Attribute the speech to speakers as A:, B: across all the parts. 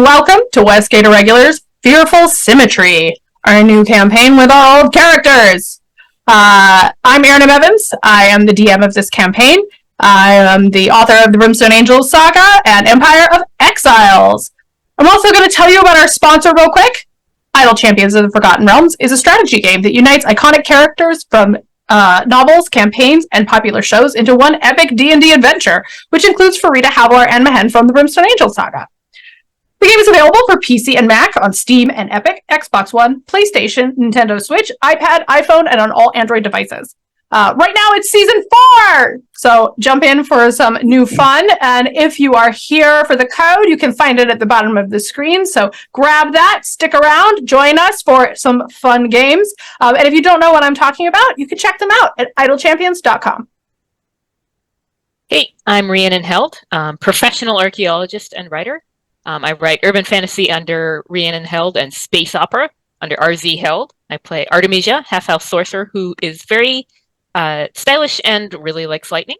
A: welcome to Westgate Irregulars Fearful Symmetry, our new campaign with our old characters. I'm Aaron Evans. I am the DM of this campaign. I am the author of the Brimstone Angels saga and Empire of Exiles. I'm also going to tell you about our sponsor real quick. Idle Champions of the Forgotten Realms is a strategy game that unites iconic characters from novels, campaigns, and popular shows into one epic D&D adventure, which includes Farida, Howler, and Mehen from the Brimstone Angels saga. The game is available for PC and Mac on Steam and Epic, Xbox One, PlayStation, Nintendo Switch, iPad, iPhone, and on all Android devices. Right now it's season 4, so jump in for some new fun. And if you are here for the code, you can find it at the bottom of the screen. So grab that, stick around, join us for some fun games. And if you don't know what I'm talking about, you can check them out at idlechampions.com.
B: Hey, I'm Rhiannon Held, professional archaeologist and writer. I write urban fantasy under Rhiannon Held and space opera under RZ Held. I play Artemisia, half-elf sorcerer, who is very stylish and really likes lightning.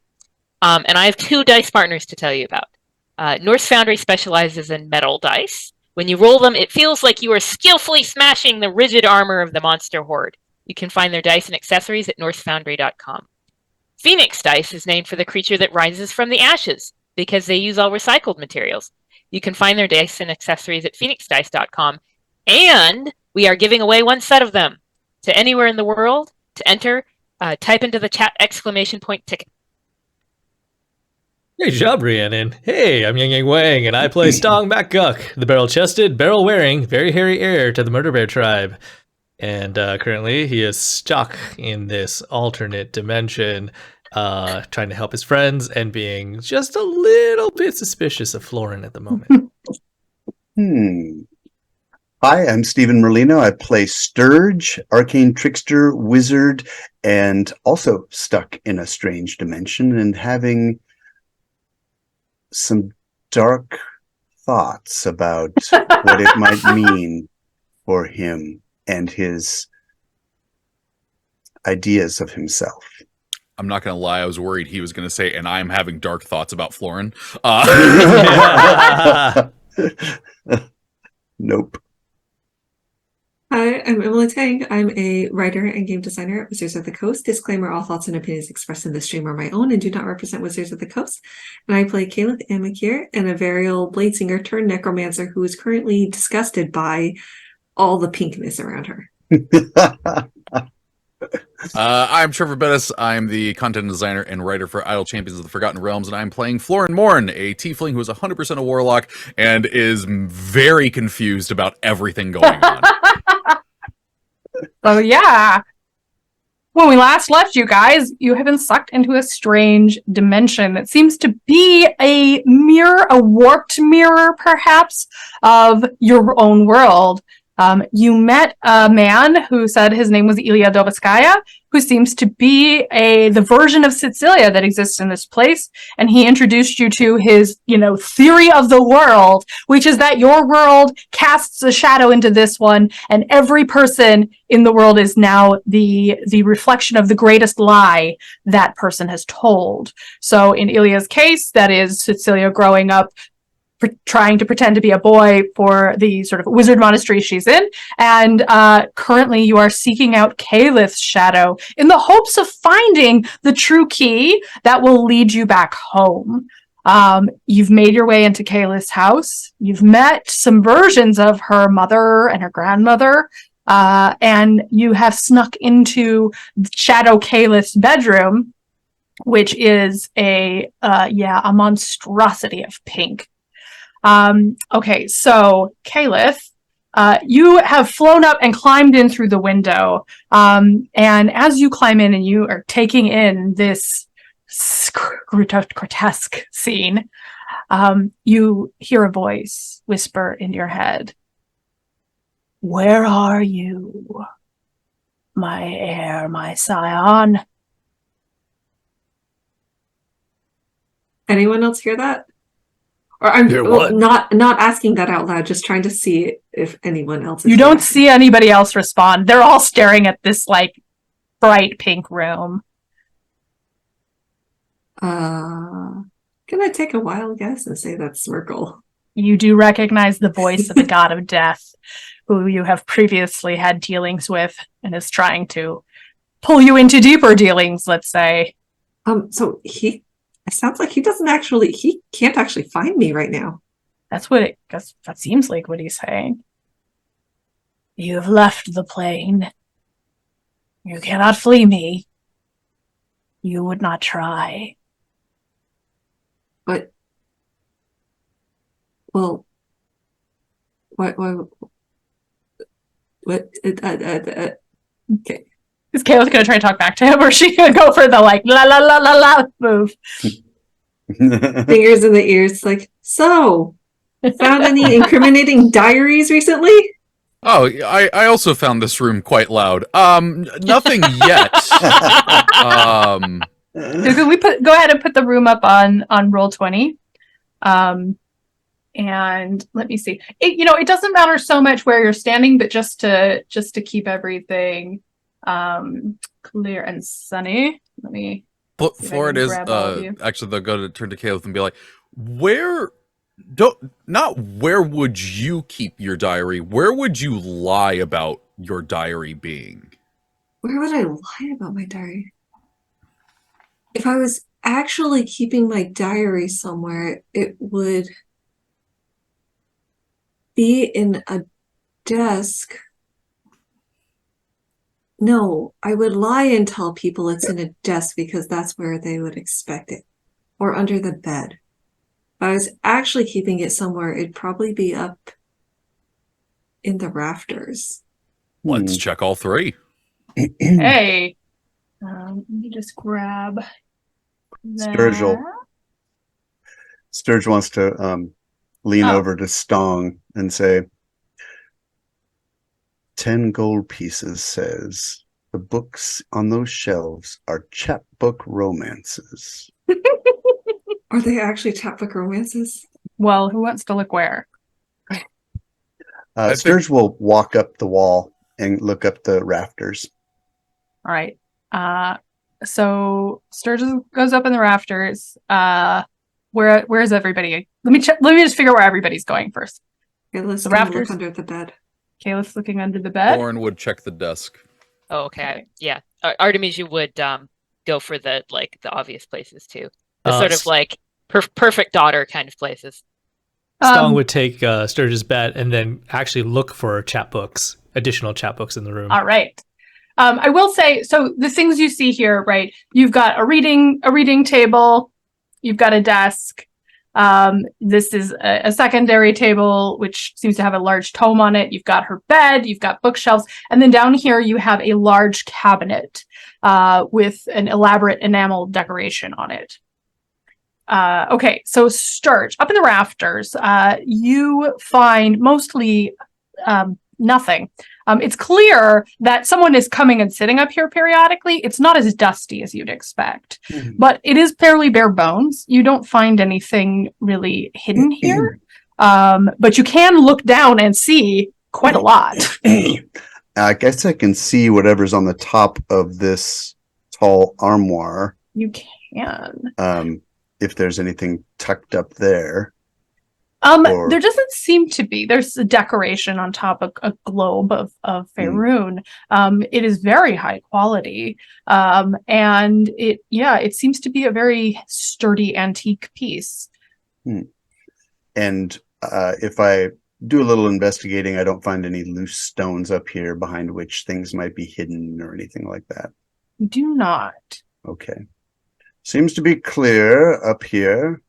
B: And I have 2 dice partners to tell you about. Norse Foundry specializes in metal dice. When you roll them, it feels like you are skillfully smashing the rigid armor of the monster horde. You can find their dice and accessories at norsefoundry.com. Phoenix Dice is named for the creature that rises from the ashes because they use all recycled materials. You can find their dice and accessories at phoenixdice.com. And we are giving away 1 set of them to anywhere in the world. To enter, type into the chat !ticket.
C: Great job, Rhiannon. Hey, I'm Yang Yang Wang, and I play Stong MacGuck, the barrel-chested, barrel-wearing, very hairy heir to the Murder Bear tribe. And currently, he is stuck in this alternate dimension, trying to help his friends and being just a little bit suspicious of Florin at the moment.
D: Hi, I'm Stephen Merlino. I play Sturge, arcane trickster, wizard, and also stuck in a strange dimension and having some dark thoughts about what it might mean for him and his ideas of himself.
E: I'm not going to lie, I was worried he was going to say, and I'm having dark thoughts about Florin.
D: Nope.
F: Hi, I'm Emily Tang. I'm a writer and game designer at Wizards of the Coast. Disclaimer, all thoughts and opinions expressed in this stream are my own and do not represent Wizards of the Coast. And I play Kayleth Amakir, and a Varial Bladesinger turned necromancer who is currently disgusted by all the pinkness around her.
E: I'm Trevor Bettis. I'm the content designer and writer for Idle Champions of the Forgotten Realms, and I'm playing Florin Morn, a tiefling who is 100% a warlock and is very confused about everything going on.
A: So yeah, when we last left you guys, you have been sucked into a strange dimension that seems to be a mirror, a warped mirror, perhaps, of your own world. You met a man who said his name was Ilya Dobaskaya, who seems to be the version of Sicilia that exists in this place. And he introduced you to his, theory of the world, which is that your world casts a shadow into this one, and every person in the world is now the reflection of the greatest lie that person has told. So in Ilya's case, that is Sicilia growing up trying to pretend to be a boy for the sort of wizard monastery she's in. And currently you are seeking out Kayleth's shadow in the hopes of finding the true key that will lead you back home. You've made your way into Kayleth's house. You've met some versions of her mother and her grandmother. And you have snuck into Shadow Kayleth's bedroom, which is a monstrosity of pink. Okay, so Kayleth, you have flown up and climbed in through the window. And as you climb in and you are taking in this grotesque scene, you hear a voice whisper in your head, "Where are you, my heir, my scion?"
F: Anyone else hear that? Or I'm not asking that out loud, just trying to see if anyone else is
A: You don't see anybody else respond. They're all staring at this bright pink room.
F: Can I take a wild guess and say that's Smirkle?
A: You do recognize the voice of the god of death, who you have previously had dealings with and is trying to pull you into deeper dealings, let's say.
F: So it sounds like he can't actually find me right now.
A: That seems like what he's saying. You've left the plane. You cannot flee me. You would not try.
F: But, well, what, okay.
A: Is Kayleth going to try and talk back to him, or is she going to go for the, like, la la la la la move?
F: Fingers in the ears, like, so, found any incriminating diaries recently?
E: Oh, I also found this room quite loud. Nothing yet.
A: So could we go ahead and put the room up on Roll20? And let me see. It doesn't matter so much where you're standing, but just to keep everything clear and sunny. Let me.
E: Florid is actually they'll go to turn to Kayleth and be like, where would you keep your diary? Where would you lie about your diary being?
F: Where would I lie about my diary? If I was actually keeping my diary somewhere, it would be in a desk. No, I would lie and tell people it's in a desk because that's where they would expect it. Or under the bed. If I was actually keeping it somewhere, it'd probably be up in the rafters.
E: Let's check all three.
A: Hey. Let me just grab that.
D: Sturge wants to lean over to Stong and say, 10 gold pieces says, the books on those shelves are chapbook romances.
F: Are they actually chapbook romances?
A: Well, who wants to look where?
D: Sturge will walk up the wall and look up the rafters.
A: All right. So Sturgis goes up in the rafters. Where's everybody? Let me just figure out where everybody's going first.
F: Okay, let's
A: The
F: go
A: rafters?
F: look under the bed.
A: Kayla's looking under the bed.
E: Lauren would check the desk.
B: Oh, okay. Yeah. Artemisia would go for the obvious places too. The sort of like perfect daughter kind of places.
C: Stong would take Sturge's bet and then actually look for additional chapbooks in the room.
A: All right. I will say, so the things you see here, right? You've got a reading table. You've got a desk. This is a secondary table, which seems to have a large tome on it. You've got her bed. You've got bookshelves. And then down here, you have a large cabinet with an elaborate enamel decoration on it. Okay, so Sturge, up in the rafters, you find mostly nothing. It's clear that someone is coming and sitting up here periodically. It's not as dusty as you'd expect, but it is fairly bare bones. You don't find anything really hidden here, but you can look down and see quite a lot.
D: I guess I can see whatever's on the top of this tall armoire.
A: You can.
D: If there's anything tucked up there.
A: There doesn't seem to be. There's a decoration on top of a globe of Faerun. It is very high quality. And it seems to be a very sturdy antique piece.
D: And if I do a little investigating, I don't find any loose stones up here behind which things might be hidden or anything like that.
A: Do not.
D: Okay. Seems to be clear up here.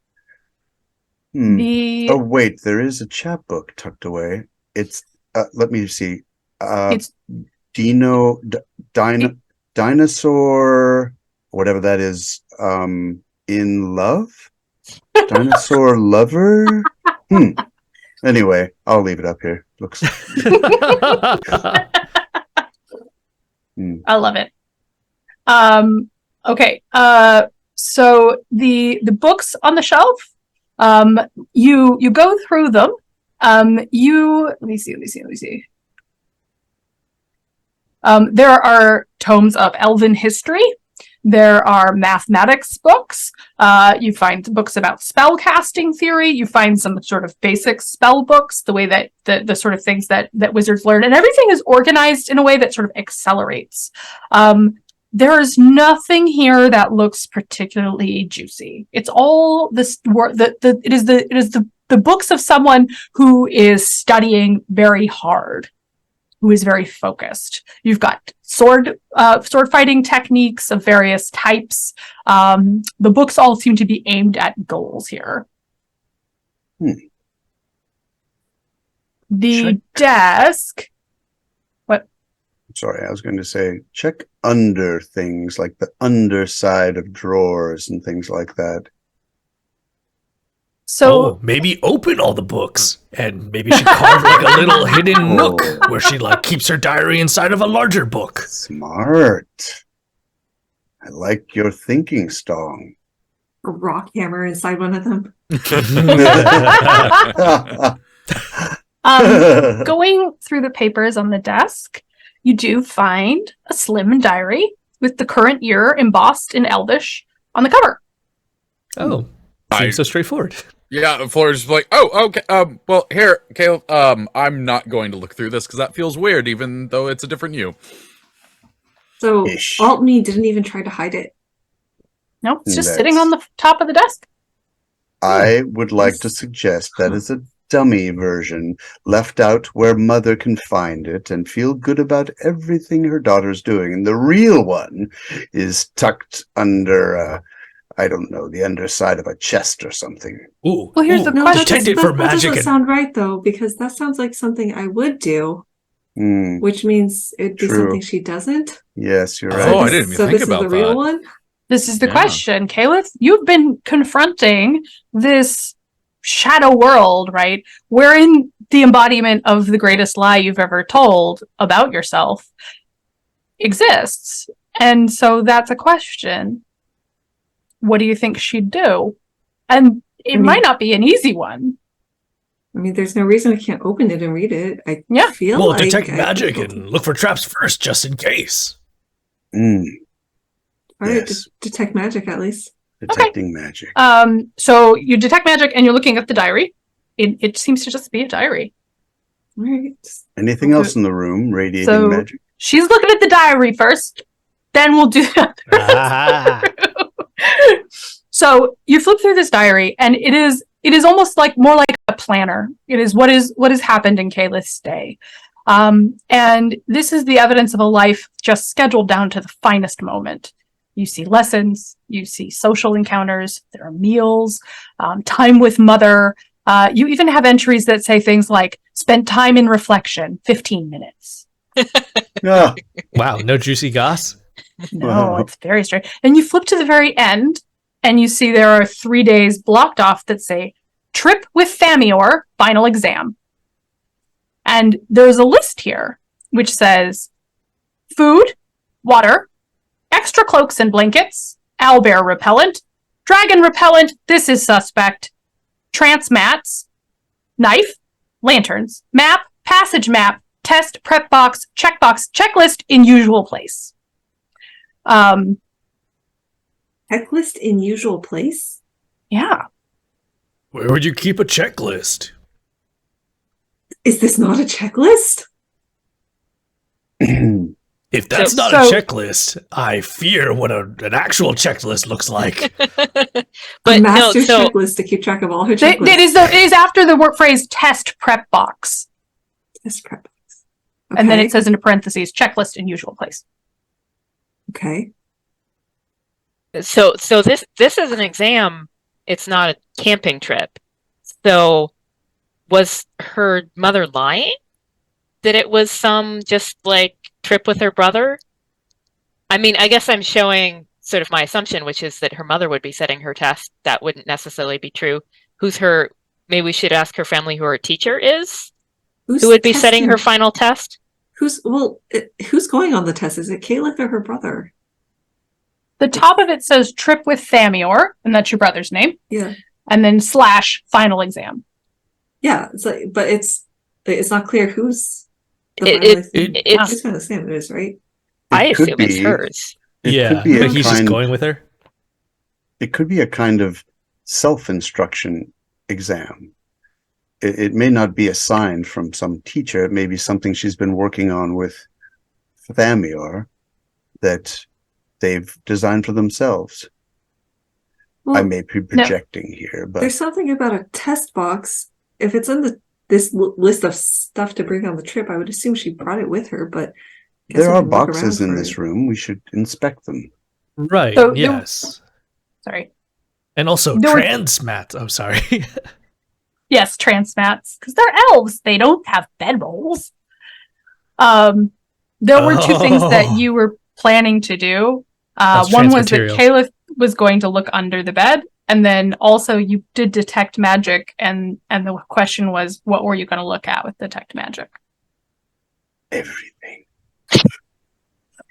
D: Oh wait, there is a chapbook tucked away. It's let me see. It's dinosaur, whatever that is. In love, dinosaur lover. Anyway, I'll leave it up here. Looks.
A: I love it. Okay. So the books on the shelf. You go through them. Let me see. There are tomes of elven history. There are mathematics books. You find books about spell casting theory. You find some sort of basic spell books, the way that the sort of things that wizards learn, and everything is organized in a way that sort of accelerates. There is nothing here that looks particularly juicy. It's all this. It is the books of someone who is studying very hard, who is very focused. You've got sword fighting techniques of various types. The books all seem to be aimed at goals here. The desk. What?
D: Sorry, I was going to say check under things, like the underside of drawers and things like that.
A: So
C: maybe open all the books, and maybe she carve like a little hidden nook where she like keeps her diary inside of a larger book.
D: Smart. I like your thinking, Stong.
F: A rock hammer inside one of them.
A: Going through the papers on the desk, you do find a slim diary with the current year embossed in Elvish on the cover.
C: Oh, seems so straightforward.
E: Yeah, Flora's just like, oh, okay. Well, here, Kayleth, I'm not going to look through this because that feels weird, even though it's a different you.
F: So
D: Ish.
F: Alt-Me didn't even try to hide it.
A: No, it's just
D: That's-
A: sitting on the top of the desk.
D: I would like to suggest that is a dummy version left out where mother can find it and feel good about everything her daughter's doing. And the real one is tucked under, I don't know, the underside of a chest or something.
C: Ooh,
A: Well, here's the
F: No,
A: question.
C: Protect it for
F: that
C: magic.
F: doesn't sound right, though, because that sounds like something I would do,
D: Hmm.
F: which means it'd be
D: True.
F: something she doesn't.
D: Yes, you're
E: Oh,
D: right.
E: I didn't even
F: so
E: think
F: this is
E: about
F: the real
E: that.
F: one?
A: This is the
E: Yeah.
A: question, Kayleth. You've been confronting this shadow world, right? Wherein the embodiment of the greatest lie you've ever told about yourself exists. And so that's a question. What do you think she'd do? And it might not be an easy one.
F: I mean, there's no reason I can't open it and read it. I
A: Yeah.
F: feel
C: Well,
F: like
C: detect
F: I'd
C: magic
F: be able to-
C: and look for traps first, just in case.
F: All right,
D: Yes.
F: detect magic at least.
D: Detecting magic.
A: So you detect magic and you're looking at the diary. It seems to just be a diary.
F: All right.
D: Anything else in the room radiating
A: So-
D: magic?
A: She's looking at the diary first, then we'll do that.
C: Ah.
A: So you flip through this diary, and it is almost like more like a planner. It is what has happened in Kayleth's day. And this is the evidence of a life just scheduled down to the finest moment. You see lessons, you see social encounters, there are meals, time with mother. You even have entries that say things like, spent time in reflection, 15 minutes.
D: Ah,
C: Wow, no juicy goss?
A: No,
D: Wow.
A: it's very strange. And you flip to the very end, and you see there are 3 days blocked off that say, trip with Famior, final exam. And there's a list here, which says, food, water, extra cloaks and blankets, owlbear repellent, dragon repellent, this is suspect, trance mats, knife, lanterns, map, passage map, test, prep box, checkbox, checklist in usual place.
F: Checklist in usual place?
A: Yeah.
C: Where would you keep a checklist?
F: Is this not a checklist?
C: If that's
A: So-
C: not
A: so-
C: a checklist, I fear what an actual checklist looks like.
F: A
B: But no,
F: master
B: so
F: checklist to keep track of all her
A: It
F: checklists.
A: is after the word phrase test prep box.
F: Test prep.
A: And then
F: Okay,
A: it says in parentheses, checklist in usual place.
F: okay.
B: so this is an exam. It's not a camping trip. So was her mother lying that it was some just like trip with her brother? I mean, I guess I'm showing sort of my assumption, which is that her mother would be setting her test. That wouldn't necessarily be true. Maybe we should ask her family who her teacher is,
F: Who's
B: who would be setting her
F: testing-
B: final test.
F: Who's going on the test? Is it Kayleth or her brother?
A: The top of it says trip with Famior, and that's your brother's name,
F: Yeah.
A: and then / final exam.
F: Yeah, it's like, but it's not clear who's the
B: It-
F: final
B: it-
F: exam.
C: it-
B: It's
F: Whose final exam it is, right?
B: I
D: It could
B: assume it's
D: be-
B: hers.
C: Yeah,
D: could be a
C: but he's just
D: kind.
C: going with her.
D: It could be a kind of self-instruction exam. It may not be assigned from some teacher. It may be something she's been working on with Thamior that they've designed for themselves.
F: Well,
D: I may be projecting here, but
F: there's something about a test box. If it's in this list of stuff to bring on the trip, I would assume she brought it with her, but guess
D: there
F: we
D: are
F: can look
D: boxes
F: around
D: in
F: for
D: this
F: it.
D: room. We should inspect them.
C: Right.
A: So
C: yes.
A: Sorry.
C: And also
A: There were-
C: trans mat. I'm sorry.
A: Yes, trans mats, because they're elves. They don't have bedrolls. There were two things that you were planning to do.
C: That's
A: One
C: trans
A: was that
C: materials.
A: Kayleth was going to look under the bed, and then also you did detect magic, and the question was, what were you going to look at with detect magic?
D: Everything.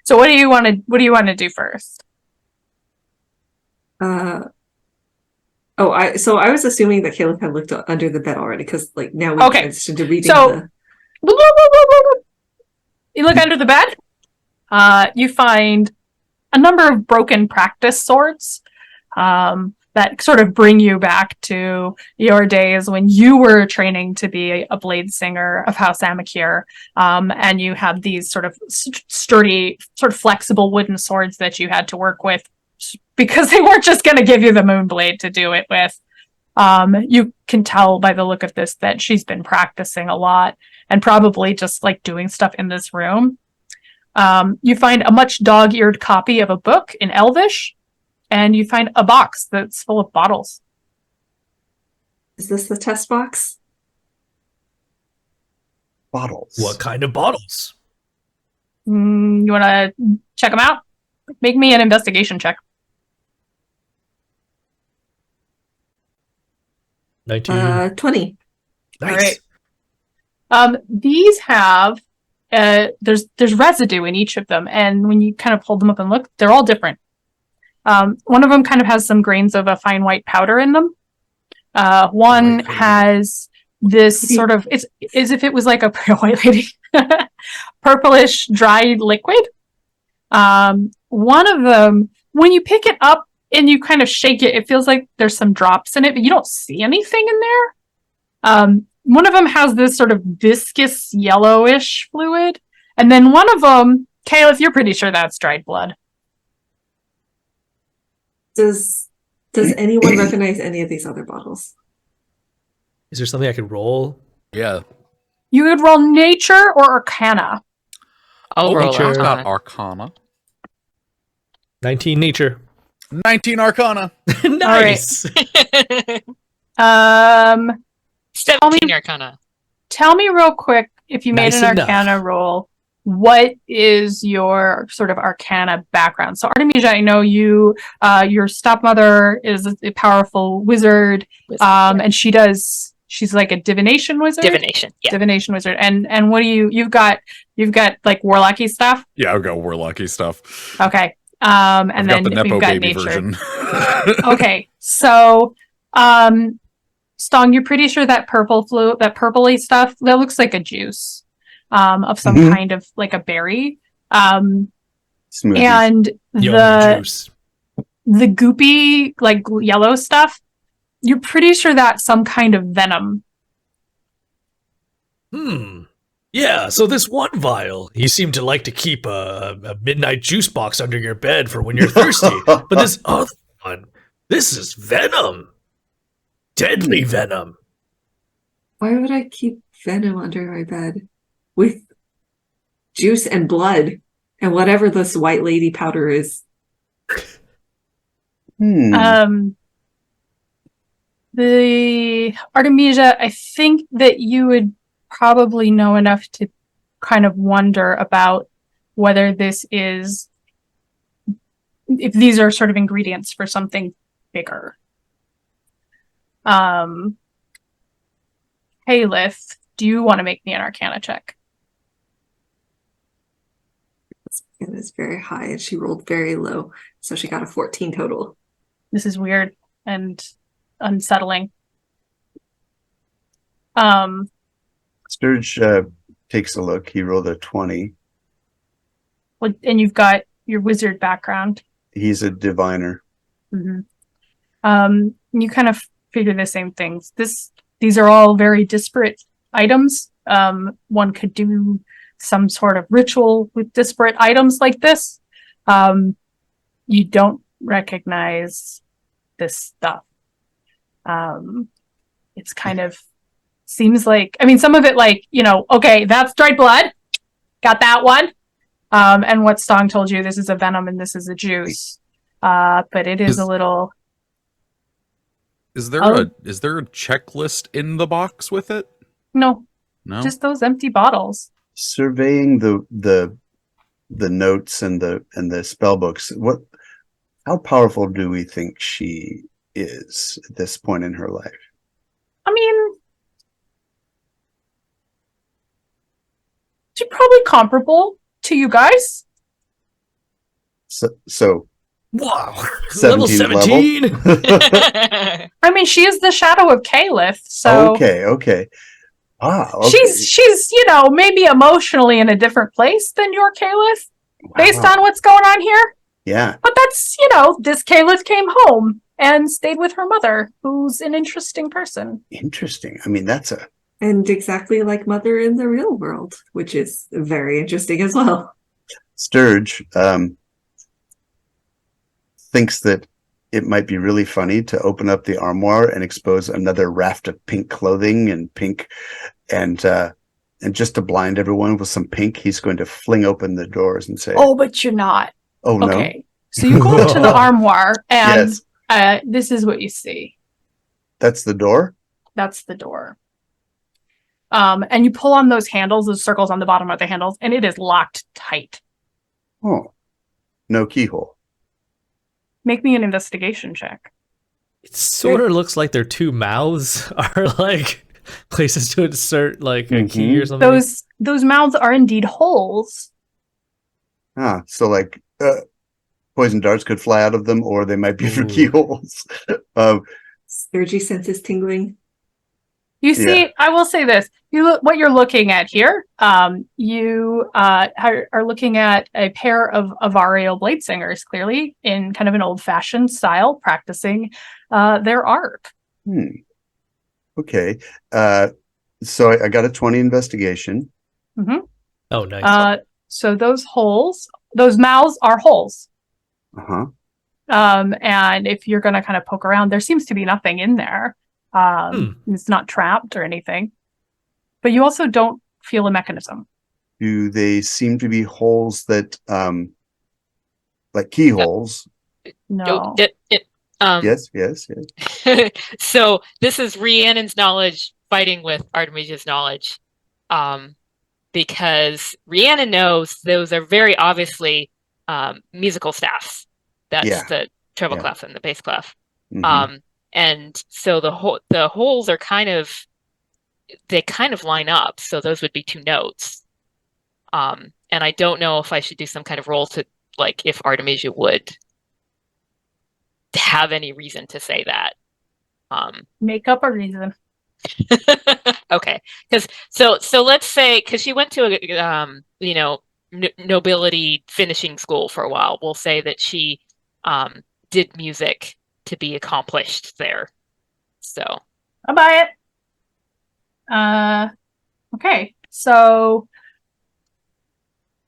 A: So what do you want to do first?
F: I was assuming that Caleb had looked under the bed already, because like now we
A: Okay.
F: transitioned to reading
A: So- You look under the bed. You find a number of broken practice swords that sort of bring you back to your days when you were training to be a blade singer of House Amakir, and you had these sort of sturdy, sort of flexible wooden swords that you had to work with because they weren't just going to give you the moon blade to do it with. You can tell by the look of this that she's been practicing a lot and probably just like doing stuff in this room. You find a much dog-eared copy of a book in Elvish, and you find a box that's full of bottles.
F: Is this the test box?
D: Bottles.
C: What kind of bottles?
A: You want to check them out? Make me an investigation check.
C: 19.
F: 20.
C: Nice.
A: These have there's residue in each of them, and when you kind of hold them up and look, they're all different. One of them kind of has some grains of a fine white powder in them. One
C: White lady.
A: has this sort of, it's as if it was like a white lady, purplish dry liquid. One of them, when you pick it up and you kind of shake it, it feels like there's some drops in it, but you don't see anything in there. One of them has this sort of viscous yellowish fluid. And then one of them, Kayleth, you're pretty sure that's dried blood.
F: Does anyone recognize any of these other bottles?
C: Is there something I could roll?
E: Yeah.
A: You could roll nature or arcana.
B: I'll roll
C: nature.
E: I've got
B: Arcana.
E: Arcana.
C: 19 nature.
E: 19 Arcana.
C: Nice.
B: 17 Arcana.
A: Tell me real quick, if you made
C: Nice
A: an
C: enough.
A: arcana roll, what is your sort of arcana background? So Artemisia, I know you, your stepmother is a powerful wizard, and she's like a divination wizard.
B: Divination. Yeah.
A: Divination wizard. And what do you've got like warlocky stuff?
E: Yeah, I've got warlocky stuff.
A: Okay.
E: I've
A: And
E: got
A: then
E: the Nepo
A: we've got
E: baby
A: nature.
E: version.
A: Okay. So Stong, you're pretty sure that that purpley stuff, that looks like a juice of some
D: Mhm.
A: kind of like a berry.
D: Smoothies.
A: And
C: Yum juice.
A: the goopy, like yellow stuff, you're pretty sure that's some kind of venom.
C: Yeah, so this one vial, you seem to like to keep a midnight juice box under your bed for when you're thirsty. But this other one, this is venom. Deadly venom.
F: Why would I keep venom under my bed with juice and blood and whatever this white lady powder is?
A: The Artemisia, I think that you would probably know enough to kind of wonder about whether this is, if these are sort of ingredients for something bigger. Kayleth, do you want to make me an Arcana check?
F: It is very high and she rolled very low. So she got a 14 total.
A: This is weird and unsettling.
D: Sturge takes a look. He rolled a 20.
A: And you've got your wizard background.
D: He's a diviner.
A: Mm-hmm. You kind of figure the same things. These are all very disparate items. One could do some sort of ritual with disparate items like this. You don't recognize this stuff. It's kind of seems like, I mean, some of it like, okay, that's dried blood. Got that one. And what Stong told you, this is a venom and this is a juice. But it is a little...
E: Is there a checklist in the box with it?
A: No.
E: No.
A: Just those empty bottles.
D: Surveying the notes and the spell books, how powerful do we think she is at this point in her life?
A: I mean, she's probably comparable to you guys.
D: So
C: Wow.
D: 17
C: Level 17.
A: I mean, she is the shadow of Kayleth, so
D: okay. Ah, okay.
A: she's maybe emotionally in a different place than your Kayleth, based
D: Wow.
A: on what's going on here.
D: Yeah.
A: But that's this Kayleth came home and stayed with her mother, who's an interesting person.
D: Interesting. I mean, that's a
F: And exactly like Mother in the real world, which is very interesting as well.
D: Sturge thinks that it might be really funny to open up the armoire and expose another raft of pink clothing and pink, and just to blind everyone with some pink, he's going to fling open the doors and say,
A: Oh, but you're not.
D: "Oh no!"
A: Okay, so you go into the armoire, and
D: Yes,
A: this is what you see.
D: that's the door.
A: That's the door. And you pull on those handles, those circles on the bottom of the handles, and it is locked tight.
D: Oh, no keyhole.
A: Make me an investigation check.
C: It sort of looks like their two mouths are like places to insert like a key or something.
A: Those mouths are indeed holes.
D: So like poison darts could fly out of them, or they might be for
C: Ooh.
D: keyholes.
F: Sturgy senses tingling.
A: You see,
D: Yeah.
A: I will say this. What you're looking at here, you are looking at a pair of Avario blade singers, clearly in kind of an old-fashioned style, practicing their art.
D: Okay. So I got a 20 investigation.
C: Oh, nice.
A: So those mouths are holes.
D: Uh-huh.
A: And if you're going to kind of poke around, there seems to be nothing in there. It's not trapped or anything. But you also don't feel a mechanism.
D: Do they seem to be holes that, like keyholes?
A: No.
D: Yes.
B: So this is Rhiannon's knowledge fighting with Artemisia's knowledge. Because Rhiannon knows those are very obviously musical staffs. That's the treble clef and the bass clef.
D: Mm-hmm.
B: And so the holes are kind of line up. So those would be two notes. And I don't know if I should do some kind of roll to, like, if Artemisia would have any reason to say that.
A: Make up a reason.
B: Okay, because so let's say, because she went to a nobility finishing school for a while. We'll say that she did music to be accomplished there. So
A: I'll buy it. Okay, so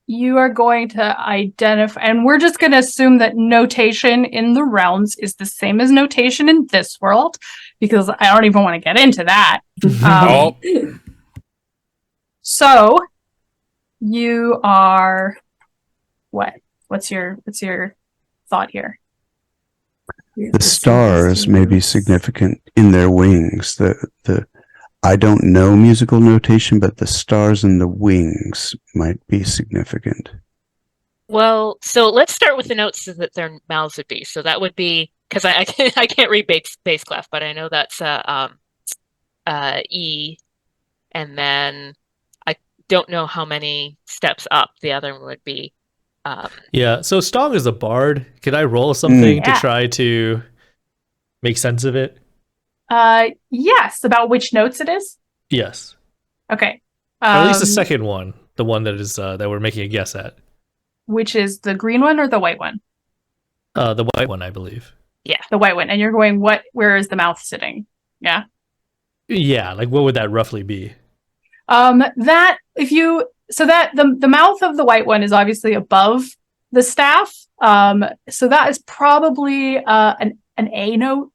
A: you are going to identify, and we're just going to assume that notation in the realms is the same as notation in this world, because I don't even want to get into that. So you are what? What's your thought here?
D: The stars may be significant in their wings. The I don't know musical notation, but the stars in the wings might be significant.
B: Well, so let's start with the notes that their mouths would be. So that would be, because I can't read bass clef, but I know that's E, and then I don't know how many steps up the other one would be.
C: Yeah, so Stong is a bard. Could I roll something to
A: Yeah.
C: try to make sense of it?
A: Yes, about which notes it is?
C: Yes.
A: Okay.
C: Or at least the second one, the one that is that we're making a guess at.
A: which is the green one or the white one?
C: The white one, I believe.
A: The white one. And you're going, where is the mouth sitting? Yeah.
C: Yeah, like what would that roughly be?
A: The mouth of the white one is obviously above the staff. So that is probably an A note.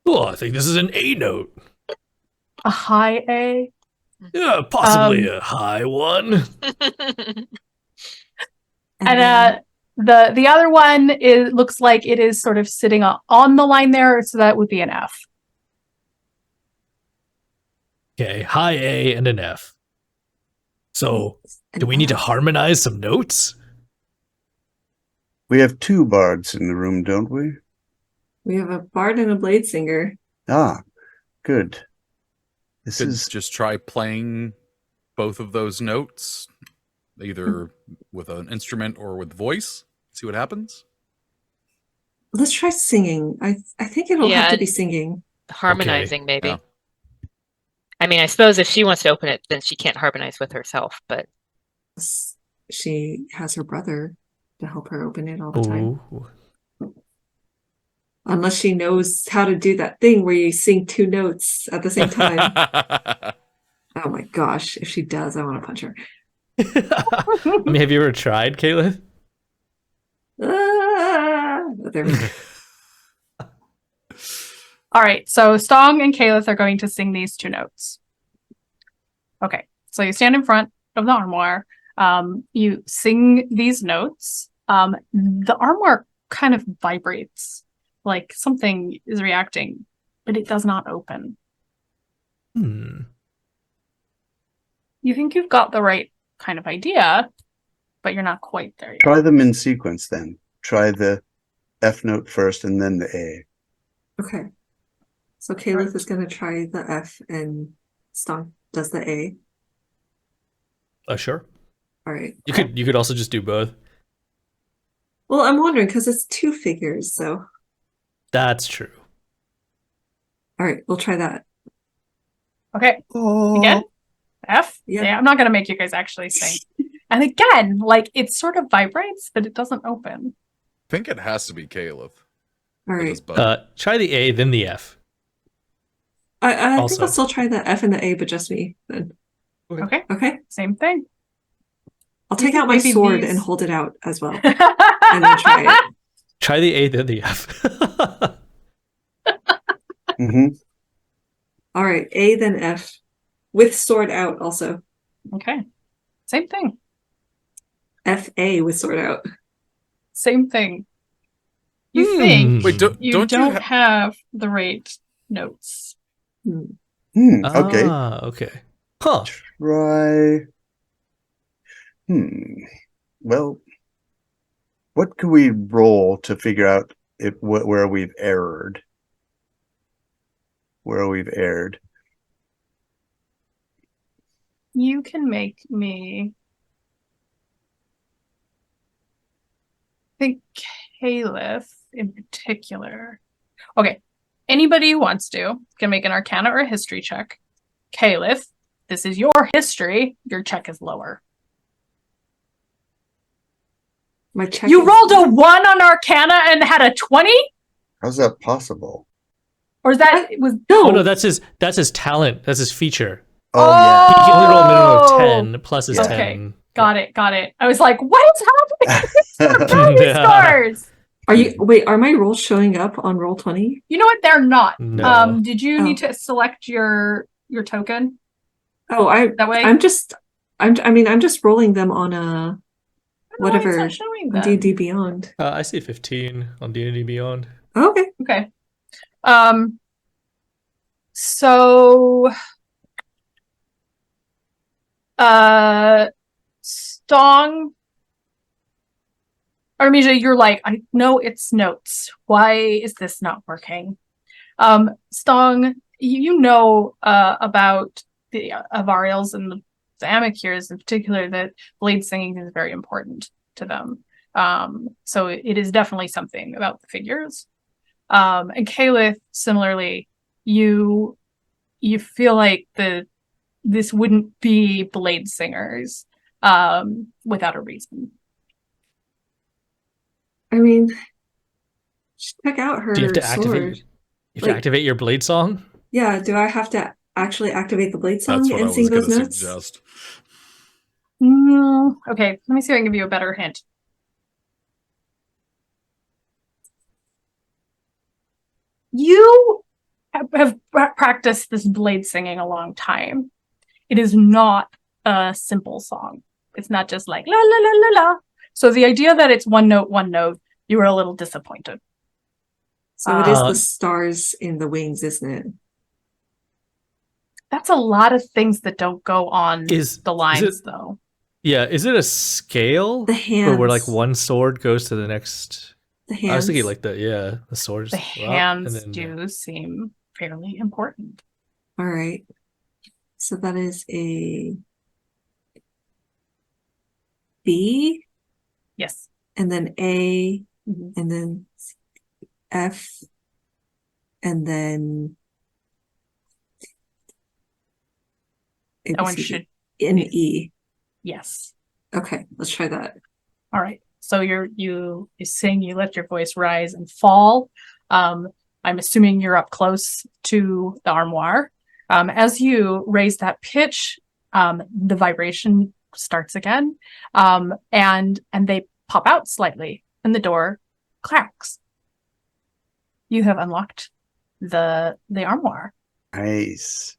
C: Oh, I think this is an A note.
A: A high A.
C: Yeah, possibly a high one.
A: And the other one looks like it is sort of sitting on the line there, so that would be an F.
C: Okay, high A and an F. So, do we need to harmonize some notes?
D: We have 2 bards in the room, don't we?
F: We have a bard and a blade singer.
D: Ah, good. This
E: Could
D: is
E: just try playing both of those notes, either with an instrument or with voice. See what happens.
F: Let's try singing. I think it'll have
B: Yeah.
F: to be singing.
B: Harmonizing, maybe.
E: Yeah.
B: I mean, I suppose if she wants to open it, then she can't harmonize with herself, but
F: She has her brother to help her open it all the time.
C: Ooh.
F: Unless she knows how to do that thing where you sing 2 notes at the same time. Oh my gosh. If she does, I want to punch her.
C: I mean, have you ever tried, Kayleth?
F: There we go.
A: All right, so Stong and Kayleth are going to sing these 2 notes. Okay, so you stand in front of the armoire. You sing these notes. The armoire kind of vibrates, like something is reacting, but it does not open. You think you've got the right kind of idea, but you're not quite there yet.
D: try them in sequence then. Try the F note first and then the A.
F: Okay. So Kayleth is going to try the F and Stonk does the A.
C: Sure.
F: All right.
C: You could also just do both.
F: Well, I'm wondering because it's 2 figures. So,
C: That's true.
F: all right, we'll try that.
A: Okay, again, F.
F: Yeah.
A: I'm not going to make you guys actually sing. And again, like it sort of vibrates, but it doesn't open.
E: I think it has to be Kayleth.
F: All
E: with
F: right.
E: his button.
C: Try the A, then the F.
F: I think
C: Also.
F: I'll still try the F and the A, but just me then.
A: Okay,
F: Okay.
A: same thing.
F: I'll take
A: think
F: out my
A: maybe
F: sword
A: these-
F: and hold it out as well. And then try it.
C: Try the A, then the F.
D: Mm-hmm.
F: All right. A, then F. With sword out also.
A: Okay, same thing.
F: FA with sword out.
A: Same thing. You think
E: Wait,
A: you
E: don't
A: don't
E: you
A: have the right notes.
D: Okay.
C: Okay. Huh.
D: Try. Well, what could we roll to figure out where we've erred? Where we've erred.
A: You can make me think Kayleth in particular. Okay, anybody who wants to can make an Arcana or a History check. Kayleth, this is your history. Your check is lower.
F: My check.
A: You
F: is-
A: rolled a 1 on Arcana and had a 20?
D: How's that possible?
A: Or is that it was
C: Oh no, that's his talent. That's his feature.
D: Oh, yeah.
C: He can only roll a minimum of
A: Oh!
C: 10 plus his
D: Yeah.
C: 10.
A: Got it. I was like, what is happening?
C: Yeah.
A: Scores.
F: Are my rolls showing up on roll 20?
A: You know what? They're not.
C: No.
A: Did you
F: Oh.
A: need to select your token
F: Oh,
A: that way?
F: I'm just rolling them on a
A: I don't know why it's
F: whatever
A: not showing
F: on
A: them.
F: D&D Beyond.
C: I see 15 on D&D Beyond.
F: Oh, okay.
A: Okay. So Stong Armija, you're like, I know it's notes. Why is this not working? Stong, you know about the Avarials and the Amikyrs in particular that blade singing is very important to them. So it is definitely something about the figures. And Kayleth, similarly, you feel like this wouldn't be blade singers. without a reason.
F: I mean, she took out her
C: Do you have to
F: sword.
C: activate? You have to activate your blade song?
F: Yeah, do I have to actually activate the blade song
E: That's what I
F: and
E: was
F: sing
E: going
F: those
E: to
F: notes?
E: suggest.
A: Okay, let me see if I can give you a better hint. You have practiced this blade singing a long time. It is not a simple song. It's not just like la la la la la. So the idea that it's one note, you were a little disappointed.
F: So it is the stars in the wings, isn't it?
A: That's a lot of things that don't go on the lines, though.
C: Yeah, is it a scale?
F: The hands.
C: Or where like one sword goes to the next?
F: The hands.
C: I was thinking like the swords.
A: The hands do seem fairly important.
F: All right. So that is a B.
A: Yes.
F: And then A, and then F, and then
A: That one should
F: N E.
A: Yes.
F: Okay, let's try that.
A: All right. So you sing, you let your voice rise and fall. I'm assuming you're up close to the armoire. As you raise that pitch, the vibration starts again, and they pop out slightly, and the door cracks. You have unlocked the armoire.
D: Nice.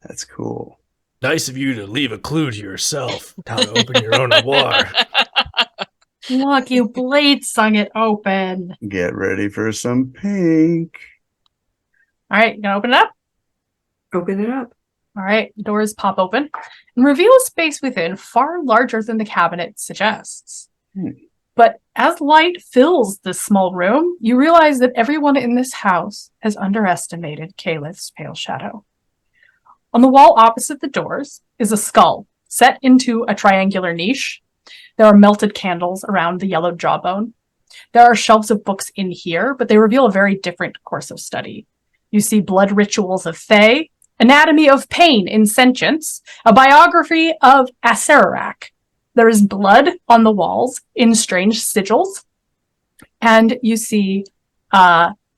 D: That's cool.
C: Nice of you to leave a clue to yourself how to open your own armoire.
A: Look, you blade sung it open.
D: Get ready for some pink.
A: All right, you gonna open it up?
F: Open it up.
A: All right, doors pop open and reveal a space within far larger than the cabinet suggests. But as light fills this small room, you realize that everyone in this house has underestimated Kayleth's pale shadow. On the wall opposite the doors is a skull set into a triangular niche. There are melted candles around the yellowed jawbone. There are shelves of books in here, but they reveal a very different course of study. You see blood rituals of Fae, anatomy of pain in sentience, a biography of Aerie. There is blood on the walls in strange sigils, and you see,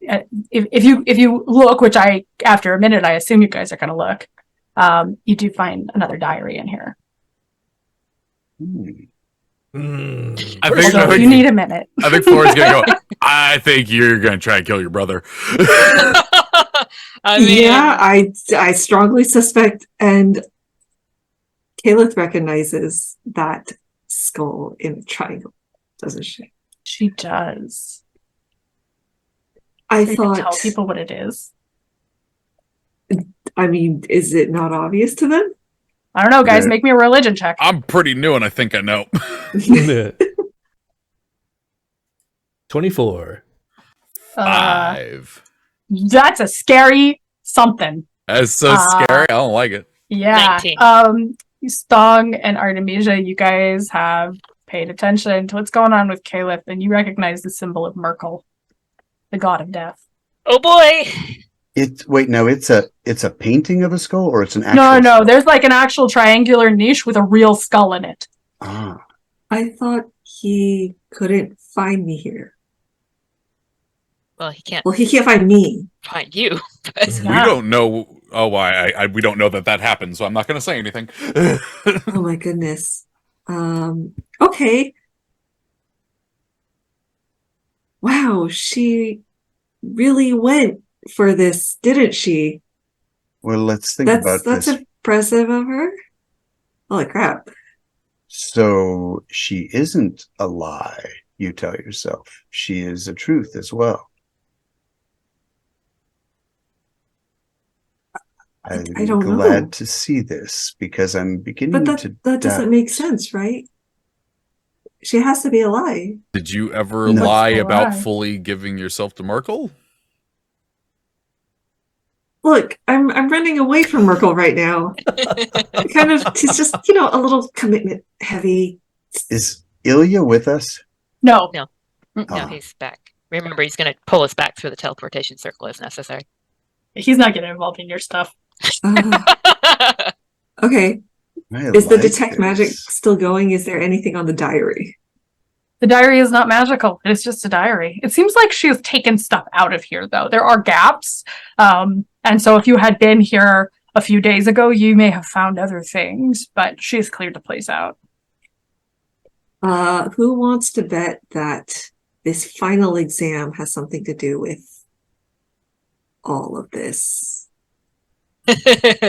A: if you look, which after a minute I assume you guys are going to look, you do find another diary in here.
E: I think
A: you need a minute.
E: I think Flora's gonna go. I think you're gonna try and kill your brother.
B: I mean,
F: yeah, I strongly suspect, and Kayleth recognizes that skull in a triangle, doesn't she?
A: She does.
F: I
A: Can
F: thought.
A: you tell people what it is?
F: I mean, is it not obvious to them?
A: I don't know, guys. Make me a religion check.
E: I'm pretty new, and I think I know.
C: 24.
E: 5.
A: That's a scary something.
E: That's so scary. I don't like it.
A: Yeah.
B: 19.
A: Stong and Artemisia, you guys have paid attention to what's going on with Kayleth, and you recognize the symbol of Merkel, the god of death.
B: Oh boy.
D: It's a painting of a skull, or it's an actual
A: No,
D: skull?
A: there's like an actual triangular niche with a real skull in it.
D: Ah.
F: I thought he couldn't find me here.
B: Well, he can't
F: Well, he can't find me.
B: find you. But
E: We don't know. Oh, we don't know that happened, so I'm not going to say anything.
F: Oh my goodness. Okay. Wow, she really went for this, didn't she?
D: Well, let's think about
F: That's
D: this.
F: impressive of her. Holy crap.
D: So she isn't a lie, you tell yourself. She is a truth as well.
F: I
D: I'm
F: don't
D: glad
F: know.
D: to see this because I'm beginning
F: But
D: to
F: that doesn't
D: doubt.
F: make sense, right? She has to be a lie.
E: Did you ever
D: No.
E: lie
A: What's the
E: about
A: lie?
E: fully giving yourself to Merkel?
F: Look, I'm running away from Merkel right now. She's just, a little commitment heavy.
D: Is Ilya with us?
A: No.
B: No.
A: Mm,
B: no, he's back. Remember, he's going to pull us back through the teleportation circle if necessary.
A: He's not getting involved in your stuff.
F: Okay. Is the detect magic still going? Is there anything on the diary?
A: The diary is not magical. It's just a diary. It seems like she has taken stuff out of here, though. There are gaps. And so if you had been here a few days ago, you may have found other things, but she has cleared the place out.
F: Who wants to bet that this final exam has something to do with all of this?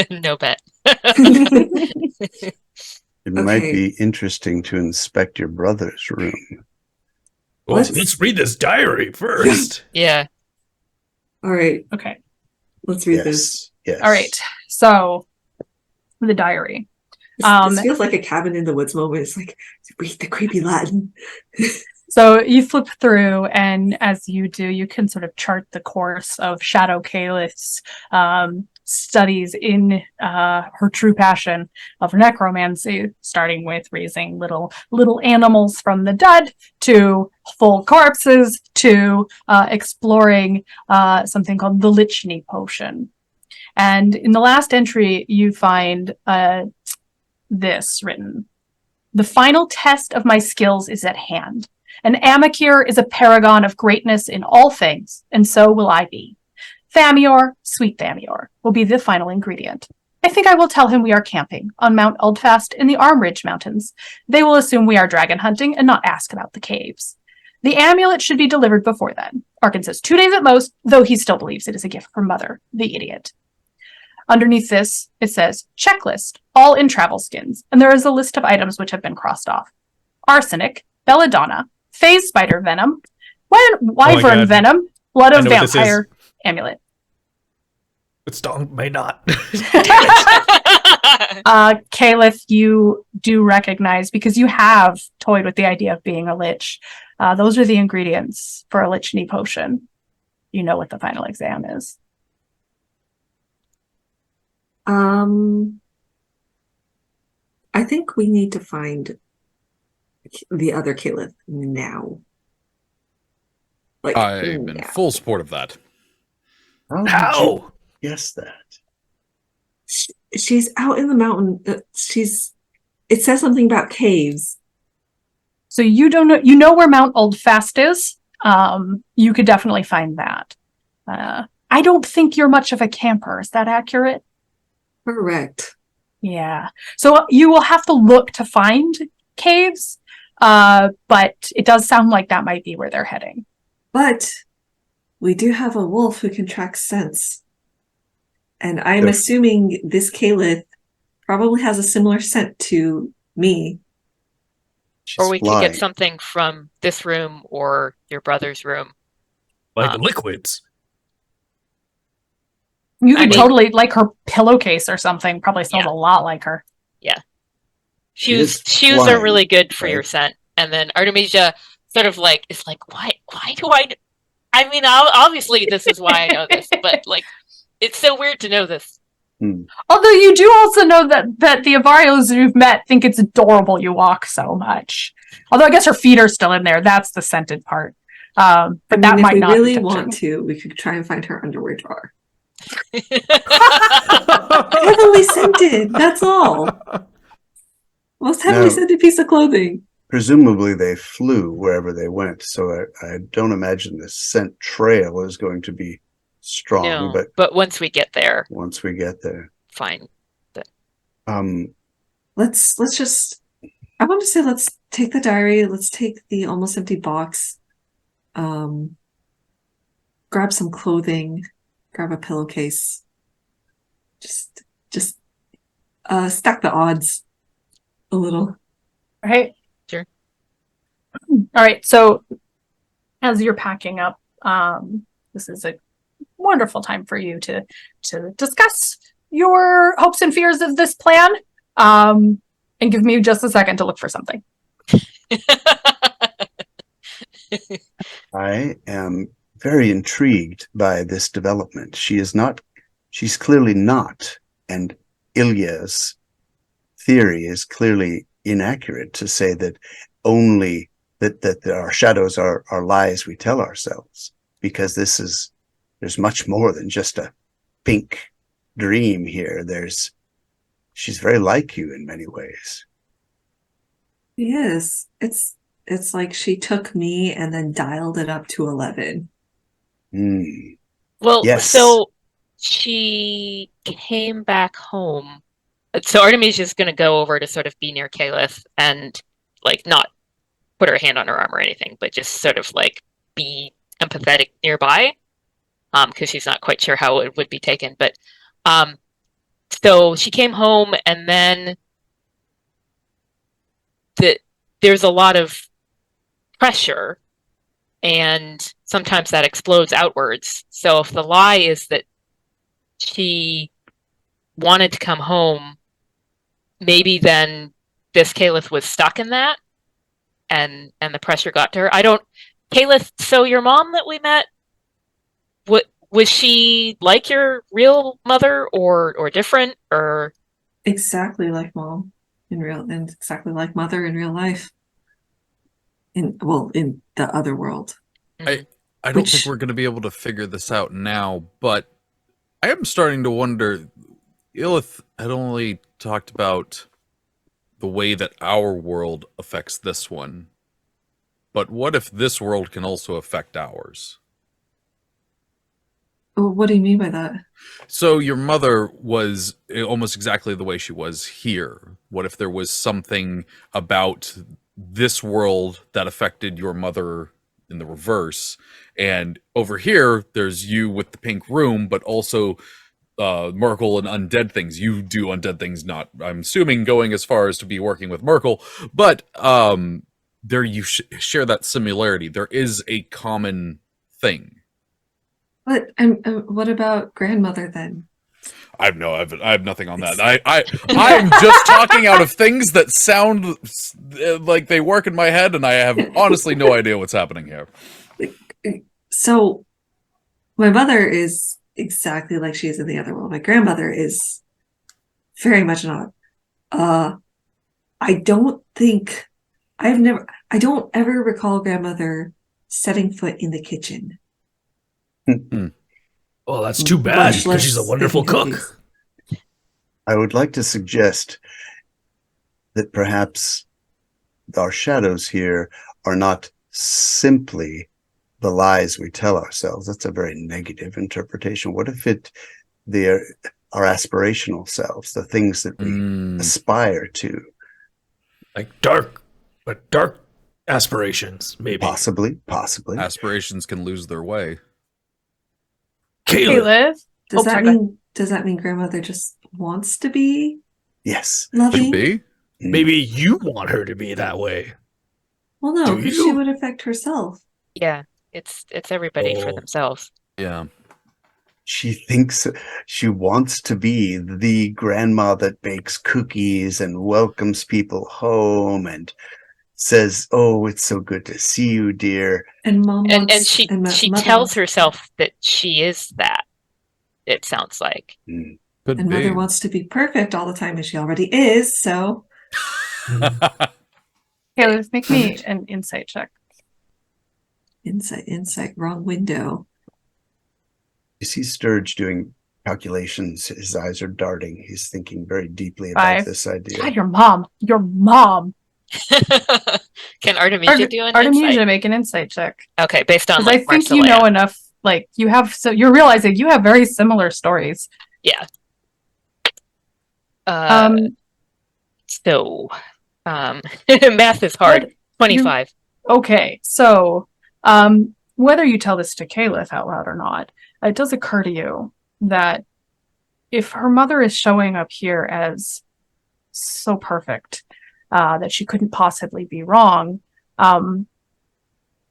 B: No bet.
D: It might be interesting to inspect your brother's room.
C: Well, let's read this diary first.
B: Yeah.
F: All right.
A: Okay.
F: Let's read this.
D: Yes.
A: All right. So, the diary.
F: This feels like a cabin in the woods moment. It's like, read the creepy Latin.
A: So you flip through, and as you do, you can sort of chart the course of Shadow Kayleth's studies in her true passion of necromancy, starting with raising little animals from the dead to full corpses to exploring something called the Lichny Potion. And in the last entry, you find this written: "The final test of my skills is at hand. An Amacure is a paragon of greatness in all things, and so will I be. Thamior, sweet Thamior, will be the final ingredient. I think I will tell him we are camping on Mount Uldfast in the Armridge Mountains. They will assume we are dragon hunting and not ask about the caves. The amulet should be delivered before then. Arkin says 2 days at most, though he still believes it is a gift from Mother, the idiot." Underneath this, it says, "Checklist, all in travel skins," and there is a list of items which have been crossed off. Arsenic, belladonna, phase spider venom, wyvern venom, blood of vampire, amulet.
C: But Stong may not.
A: Kayleth, you do recognize, because you have toyed with the idea of being a lich. Those are the ingredients for a Lichny potion. You know what the final exam is.
F: I think we need to find the other Kayleth now.
E: I'm in full support of that.
C: How?
D: Yes, that.
F: She's out in the mountain. It says something about caves.
A: So you don't know. You know where Mount Uldfast is. You could definitely find that. I don't think you're much of a camper. Is that accurate?
F: Correct.
A: Yeah. So you will have to look to find caves, but it does sound like that might be where they're heading.
F: But we do have a wolf who can track scents. And I'm assuming this Kayleth probably has a similar scent to me.
B: Or we could get something from this room or your brother's room.
C: Like liquids.
A: You could totally, like her pillowcase or something, probably smells a lot like her.
B: Yeah. Shoes are really good for your scent. And then Artemisia sort of like, is like, why do I mean, obviously this is why I know this, but like, it's so weird to know this.
A: Although you do also know that the Avarios you've met think it's adorable you walk so much. Although I guess her feet are still in there. That's the scented part. But that might not.
F: If we really want to, we could try and find her underwear drawer. Heavily scented. That's all. Most heavily scented piece of clothing.
D: Presumably they flew wherever they went, so I don't imagine the scent trail is going to be strong.
B: No, but once we get there.
D: Fine.
F: Let's just, I want to say let's take the diary, let's take the almost empty box, grab some clothing, grab a pillowcase, just stack the odds a little.
A: All right.
B: Sure.
A: All right. So as you're packing up, this is a wonderful time for you to discuss your hopes and fears of this plan. And give me just a second to look for something.
D: I am very intrigued by this development. She's clearly not, and Ilya's theory is clearly inaccurate to say that only that our shadows are lies we tell ourselves, because there's much more than just a pink dream here. There's She's very like you in many ways.
F: Yes, it's like she took me and then dialed it up to 11.
D: Hmm.
B: Well,
D: Yes.
B: so she came back home. So Artemis is going to go over to sort of be near Kayleth and like not put her hand on her arm or anything, but just sort of like be empathetic nearby, because she's not quite sure how it would be taken. But so she came home, and then there's a lot of pressure, and sometimes that explodes outwards. So if the lie is that she wanted to come home, maybe then this Kayleth was stuck in that, and the pressure got to her. I don't. Kayleth, so your mom that we met, what was she like your real mother, or different, or
F: Exactly like mom in real, and exactly like mother in real life. In the other world.
E: I don't think we're going to be able to figure this out now, but I am starting to wonder. Illith had only talked about the way that our world affects this one, but what if this world can also affect ours?
F: What do you mean by that?
E: So your mother was almost exactly the way she was here. What if there was something about this world that affected your mother in the reverse? And over here, there's you with the pink room, but also Merkel and undead things. You do undead things, not, I'm assuming, going as far as to be working with Merkel, but there you share that similarity. There is a common thing.
F: But what about grandmother then?
E: I have nothing on that. I'm just talking out of things that sound like they work in my head, and I have honestly no idea what's happening here.
F: So, my mother is exactly like she is in the other world. My grandmother is very much not. I don't ever recall grandmother setting foot in the kitchen.
C: Well, that's too bad
F: Much
C: because she's a
F: less
C: wonderful
F: baking
C: cook.
F: cookies.
D: I would like to suggest that perhaps our shadows here are not simply the lies we tell ourselves. That's a very negative interpretation. What if they're our aspirational selves, the things that we aspire to?
C: Like dark aspirations, maybe.
D: Possibly.
E: Aspirations can lose their way.
C: Kayleth.
A: Kayleth.
F: Does that mean grandmother just wants to be
D: Yes.
F: loving?
E: Could be.
C: Maybe you want her to be that way.
F: Well, no,
C: Do
F: because
C: you?
F: she would affect herself.
B: yeah, it's everybody for
C: Oh.
B: themselves.
E: Yeah.
D: She thinks she wants to be the grandma that bakes cookies and welcomes people home and says, "Oh, it's so good to see you, dear."
F: And mom
B: And
F: wants,
B: she
F: mother
B: tells
F: wants-
B: herself that she is that. It sounds like.
E: Could
F: and
E: be.
F: mother wants to be perfect all the time, and she already is. So
A: Kayleth, make me an insight check.
F: insight, wrong window.
D: You see Sturge doing calculations. His eyes are darting. He's thinking very deeply about
A: 5.
D: this idea.
A: God, your mom.
B: Can Artemisia do an
A: Artemisia,
B: insight?
A: make an insight check.
B: Okay, based on
A: Because I
B: like
A: think you know enough. Like you have, so you're realizing you have very similar stories.
B: Yeah. So, math is hard. 25.
A: Okay, so whether you tell this to Kayleth out loud or not, it does occur to you that if her mother is showing up here as so perfect that she couldn't possibly be wrong,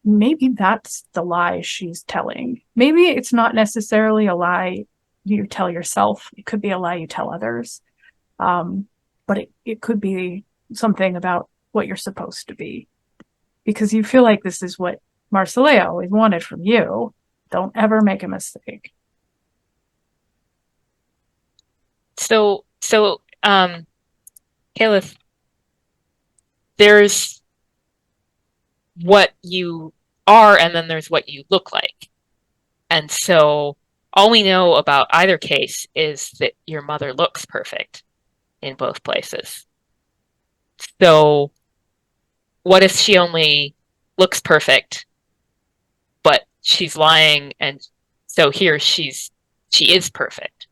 A: maybe that's the lie she's telling. Maybe it's not necessarily a lie you tell yourself. It could be a lie you tell others. But it could be something about what you're supposed to be. Because you feel like this is what Marcelea always wanted from you. Don't ever make a mistake.
B: So, Kayleth, there's what you are, and then there's what you look like. And so all we know about either case is that your mother looks perfect. in both places. So what if she only looks perfect, but she's lying, and so here she is perfect.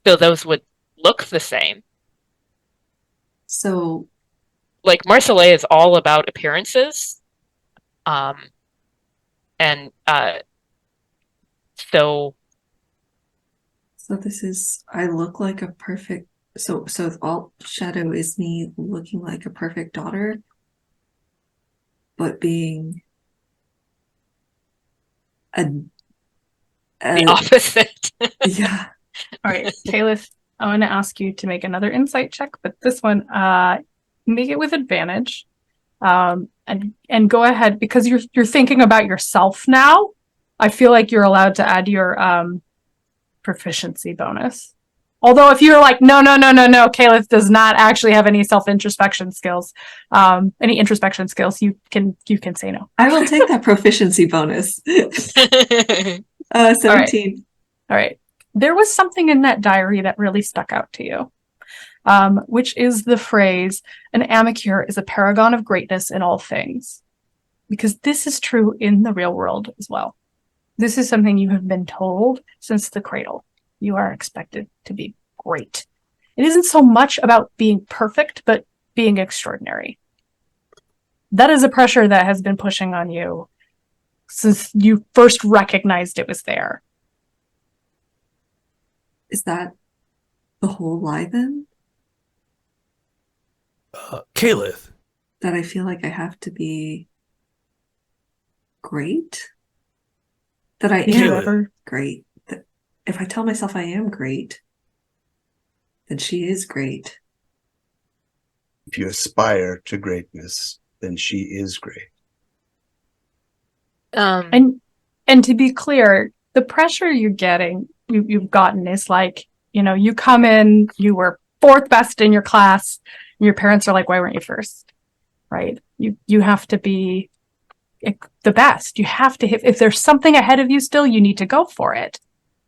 B: So those would look the same.
F: So,
B: Like Marseille is all about appearances. And so
F: so this is, I look like a perfect, so all shadow is me looking like a perfect daughter, but being
B: the opposite.
F: yeah.
A: All right, Kayleth, I want to ask you to make another insight check, but this one, make it with advantage. And go ahead, because you're thinking about yourself now. I feel like you're allowed to add your proficiency bonus. Although if you're like, no, Kayleth does not actually have any self-introspection skills, any introspection skills, you can say no.
F: I will take that proficiency bonus. 17.
A: All right. There was something in that diary that really stuck out to you, which is the phrase, an amicure is a paragon of greatness in all things. Because this is true in the real world as well. This is something you have been told since the cradle. You are expected to be great. It isn't so much about being perfect, but being extraordinary. That is a pressure that has been pushing on you since you first recognized it was there.
F: Is that the whole lie then?
C: Kayleth.
F: That I feel like I have to be great? That I
A: Did you
F: am
A: ever?
F: great? That if I tell myself I am great, then she is great.
D: If you aspire to greatness, then she is great.
A: And to be clear, the pressure you're getting, you've gotten is like, you come in, you were fourth best in your class, and your parents are like, why weren't you first? Right? You have to be the best. You have to hit. If there's something ahead of you still, you need to go for it.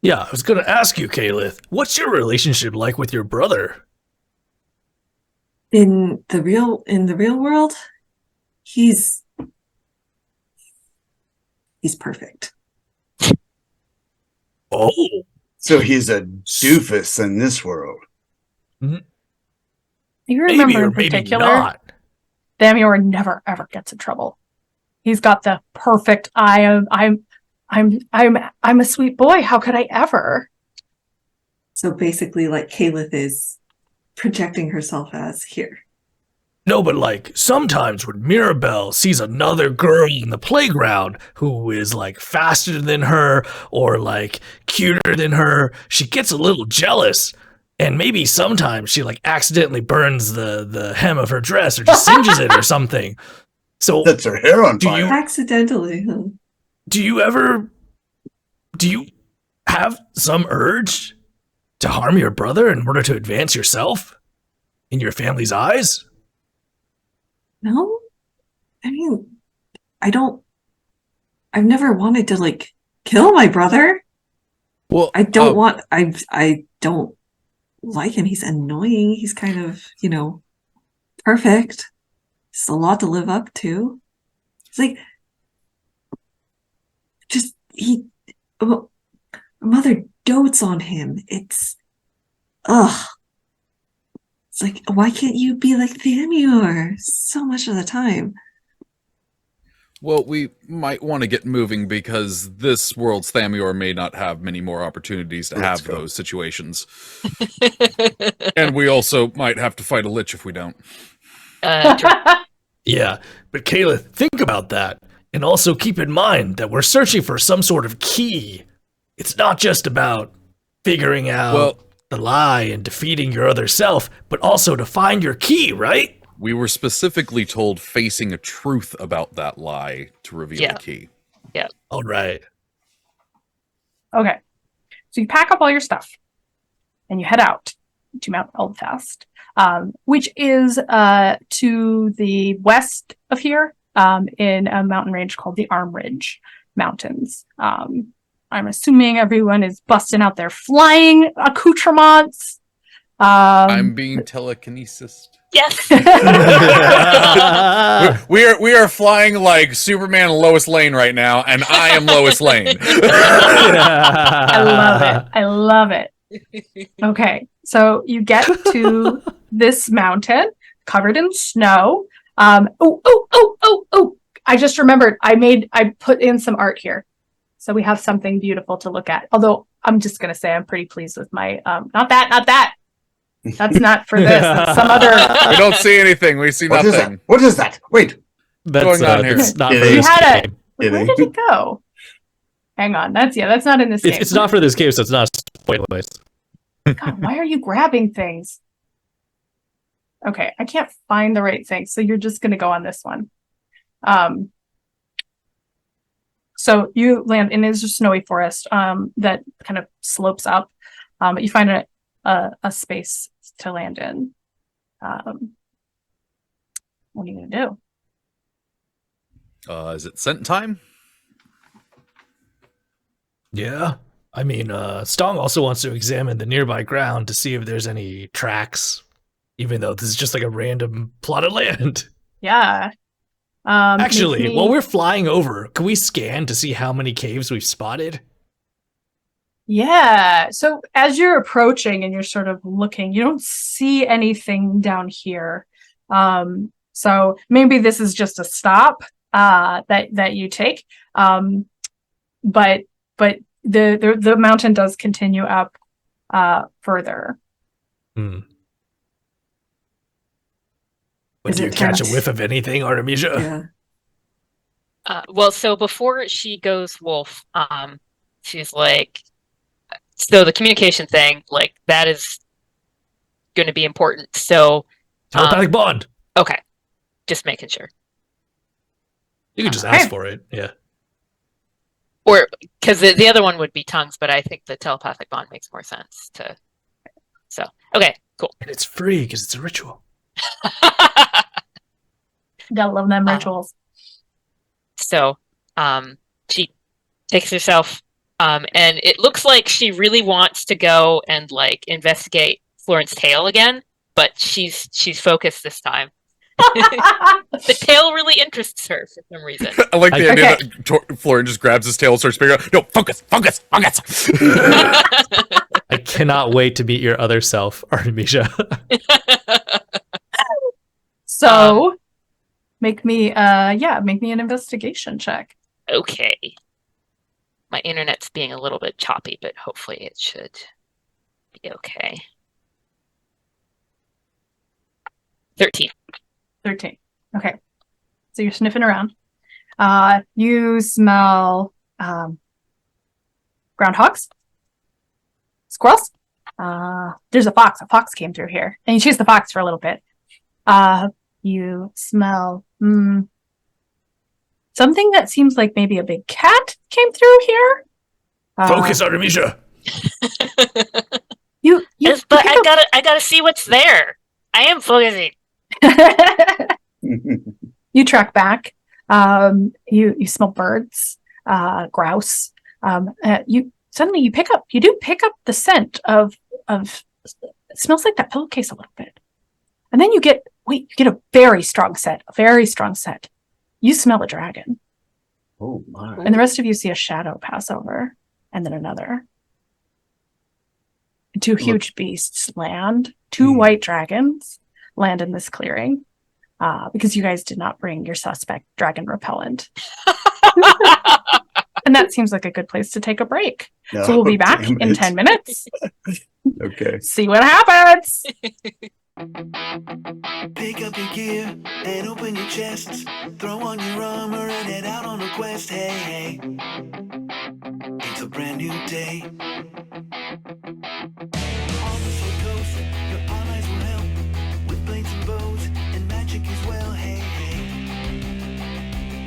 C: Yeah, I was gonna ask you, Kayleth, what's your relationship like with your brother?
F: In the real world, he's perfect.
C: Oh,
D: So he's a doofus in this world.
A: You
C: maybe
A: remember
C: or
A: in
C: maybe
A: particular,
C: not.
A: Thamior never ever gets in trouble. He's got the perfect. I'm a sweet boy. How could I ever?
F: So basically, like Kayleth is projecting herself as here.
C: No, but like sometimes when Mirabelle sees another girl in the playground who is like faster than her or like cuter than her, she gets a little jealous. And maybe sometimes she like accidentally burns the hem of her dress or just singes it or something. So
D: Sets her hair on fire.
F: Accidentally, huh?
C: do you have some urge to harm your brother in order to advance yourself in your family's eyes?
F: No? I mean, I've never wanted to like kill my brother.
E: Well,
F: I don't I don't like him. He's annoying. He's kind of, perfect. It's a lot to live up to. It's like, just, mother dotes on him. It's like, why can't you be like Thamior so much of the time?
E: Well, we might want to get moving because this world's Thamior may not have many more opportunities to
D: Let's
E: have
D: go.
E: those situations. And we also might have to fight a lich if we don't.
C: Yeah, but Kayleth, think about that. And also keep in mind that we're searching for some sort of key. It's not just about figuring out the lie and defeating your other self, but also to find your key, right?
E: We were specifically told facing a truth about that lie to reveal the key.
B: Yeah.
C: All right.
A: Okay. So you pack up all your stuff and you head out to Mount Eldfast, which is to the west of here in a mountain range called the Arm Ridge Mountains. I'm assuming everyone is busting out their flying accoutrements.
E: I'm being telekinesis.
B: Yes.
E: We are flying like Superman and Lois Lane right now, and I am Lois Lane.
A: I love it. Okay, so you get to this mountain covered in snow. Oh! I just remembered. I put in some art here, so we have something beautiful to look at. Although I'm just gonna say I'm pretty pleased with my not that. That's not for this. That's some other.
E: We don't see anything. We see
D: What is
E: nothing.
D: that? What is that? Wait.
E: Going on here?
C: That's not for
D: You
C: this
A: had
C: game.
A: Where did it go? Hang on. That's not in this game.
C: It's not for this game, so it's not spoilers.
A: God, why are you grabbing things? Okay, I can't find the right thing, so you're just gonna go on this one. So you land in a snowy forest that kind of slopes up, but you find a space to land in. What are you gonna do?
E: Is it scent time?
C: Yeah. I mean, Stong also wants to examine the nearby ground to see if there's any tracks, even though this is just like a random plot of land.
A: Yeah.
C: Actually, while we're flying over, can we scan to see how many caves we've spotted?
A: Yeah. So as you're approaching and you're sort of looking, you don't see anything down here. So maybe this is just a stop that you take. But the mountain does continue up further.
C: But
F: Is
C: do you
F: it
C: catch a
F: tense?
C: whiff of anything, Artemisia?
F: Yeah.
B: Well, so before she goes wolf, she's like, so the communication thing, like that is going to be important. So
C: Telepathic bond.
B: okay, just making sure.
C: You can just ask for it. Yeah.
B: Or because the other one would be tongues, but I think the telepathic bond makes more sense to. So okay, cool.
C: And it's free because it's a ritual.
A: Gotta love them rituals.
B: So she takes herself, and it looks like she really wants to go and like investigate Florence tail again, but she's focused this time. The tail really interests her for some reason.
E: I like the idea that Florian just grabs his tail and starts figuring out, no, focus.
C: I cannot wait to meet your other self, Artemisia.
A: So make me an investigation check.
B: Okay. My internet's being a little bit choppy, but hopefully it should be okay. 13.
A: 13. Okay. So you're sniffing around. You smell groundhogs, squirrels. There's a fox. A fox came through here, and you chase the fox for a little bit. You smell something that seems like maybe a big cat came through here.
C: Focus, Artemisia.
B: But I gotta see what's there. I am focusing.
A: You track back. You smell birds, grouse. You pick up the scent of it smells like that pillowcase a little bit. And then you get a very strong scent. You smell a dragon.
D: Oh my.
A: And the rest of you see a shadow pass over, and then another. And two huge beasts land. Two white dragons land in this clearing. Because you guys did not bring your suspect dragon repellent. And that seems like a good place to take a break.
D: No,
A: So we'll be back
D: damn
A: in
D: it.
A: 10 minutes.
D: Okay.
A: See what happens.
G: Pick up your gear and open your chests. Throw on your armor and head out on a quest. Hey, it's a brand new day. On the Slow Coast, your allies will help with blades and bows and magic as well. Hey,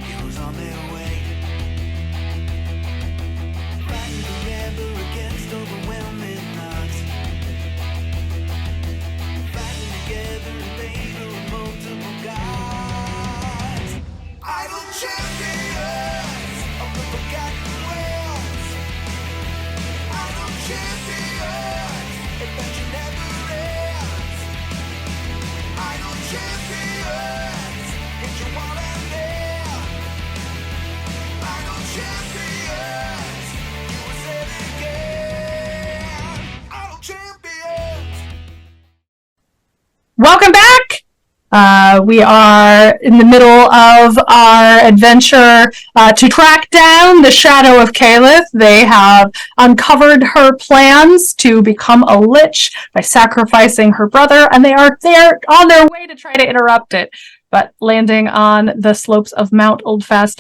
G: heroes on their way. Fighting together against overwhelming odds. Fighting together in favor of multiple gods. Idle champions of the forgotten realms. Idle champions.
A: Welcome back! We are in the middle of our adventure to track down the shadow of Kayleth. They have uncovered her plans to become a lich by sacrificing her brother, and they are on their way to try to interrupt it. But landing on the slopes of Mount Oldfast,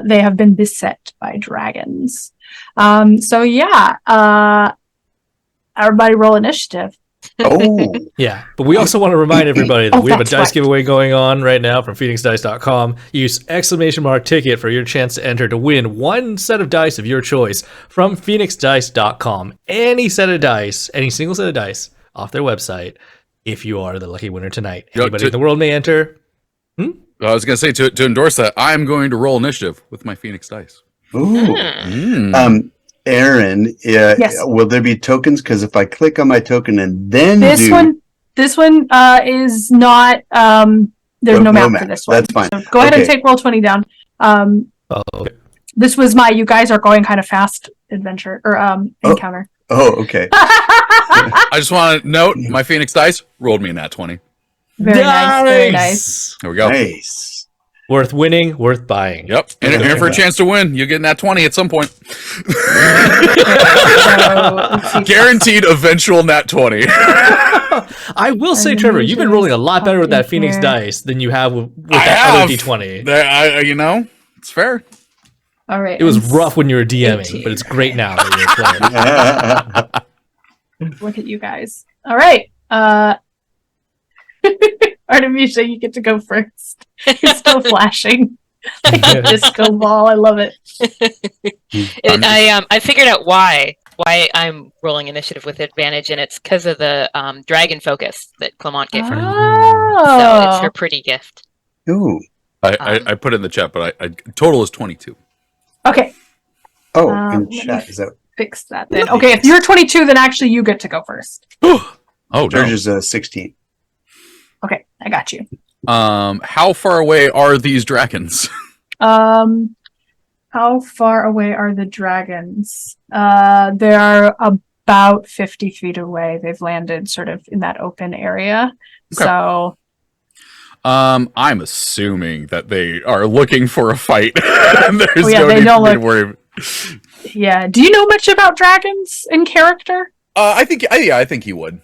A: they have been beset by dragons. Everybody roll initiative.
D: Oh,
C: Yeah, but we also want to remind everybody that
A: Oh,
C: we have a
A: that's
C: dice
A: right.
C: giveaway going on right now from PhoenixDice.com. Use !ticket for your chance to enter to win one set of dice of your choice from PhoenixDice.com. Any set of dice, any single set of dice off their website, if you are the lucky winner tonight.
E: Yo,
C: Anybody in the world may enter.
E: I was going to say, to endorse that, I'm going to roll initiative with my Phoenix dice.
D: ooh. Aaron,
A: Yes.
D: will there be tokens? Because if I click on my token and then
A: This one is not. There's no map for this one.
D: That's fine.
A: So go ahead and
D: Okay.
A: take Roll20 down.
C: Okay.
A: This was my "you guys are going kind of fast" adventure or encounter.
D: Oh, okay.
E: I just want to note, my Phoenix dice rolled me in that 20.
A: Very nice. Very nice.
E: There we go.
D: Nice.
C: Worth winning, worth buying.
E: Yep. And for a chance to win, you get in that 20 at some point.
A: Let's see.
E: Guaranteed eventual nat 20.
C: I will say, Trevor, you've been rolling a lot better with that Phoenix dice than you have with that other D20.
E: It's fair.
A: All right.
C: It was rough when you were DMing,
A: 18.
C: but it's great now that you're playing.
A: Look at you guys. All right. Artemisia, you get to go first. You're still flashing like a disco ball. I love it.
B: I figured out why I'm rolling initiative with advantage, and it's because of the dragon focus that Clement gave her. So it's her pretty gift.
D: Ooh.
E: I put it in the chat, but I total is 22.
A: Okay.
D: Oh,
A: Let
D: in
A: me
D: chat. Is that
A: fix that then. Okay, if you're 22, then actually you get to go first.
E: Oh,
D: George
E: no.
D: is 16.
A: Okay, I got you.
E: How far away are these dragons?
A: How far away are the dragons? They are about 50 feet away. They've landed sort of in that open area.
E: Okay.
A: So
E: I'm assuming that they are looking for a fight. There's
A: yeah,
E: no
A: they
E: need
A: don't
E: for me to
A: look-
E: worry.
A: yeah. Do you know much about dragons in character?
E: I think you would.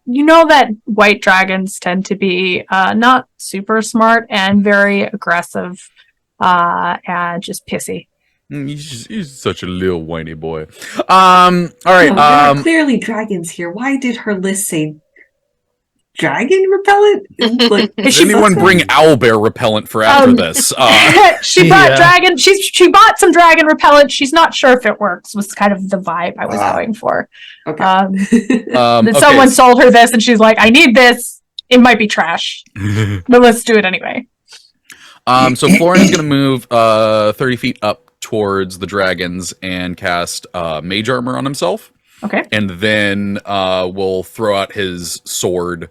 A: You know that white dragons tend to be not super smart and very aggressive and just pissy.
E: He's such a little whiny boy. All right.
F: There are clearly dragons here. Why did her list say dragon repellent? Like,
E: Did anyone bring owlbear repellent for after this?
A: She bought
C: Yeah.
A: dragon. She bought some dragon repellent. She's not sure if it works. Was kind of the vibe I was going for.
F: Okay.
A: Then
E: okay.
A: someone sold her this, and she's like, "I need this. It might be trash, but let's do it anyway."
E: So Florin's going to move 30 feet up towards the dragons and cast mage armor on himself.
A: Okay.
E: And then we'll throw out his sword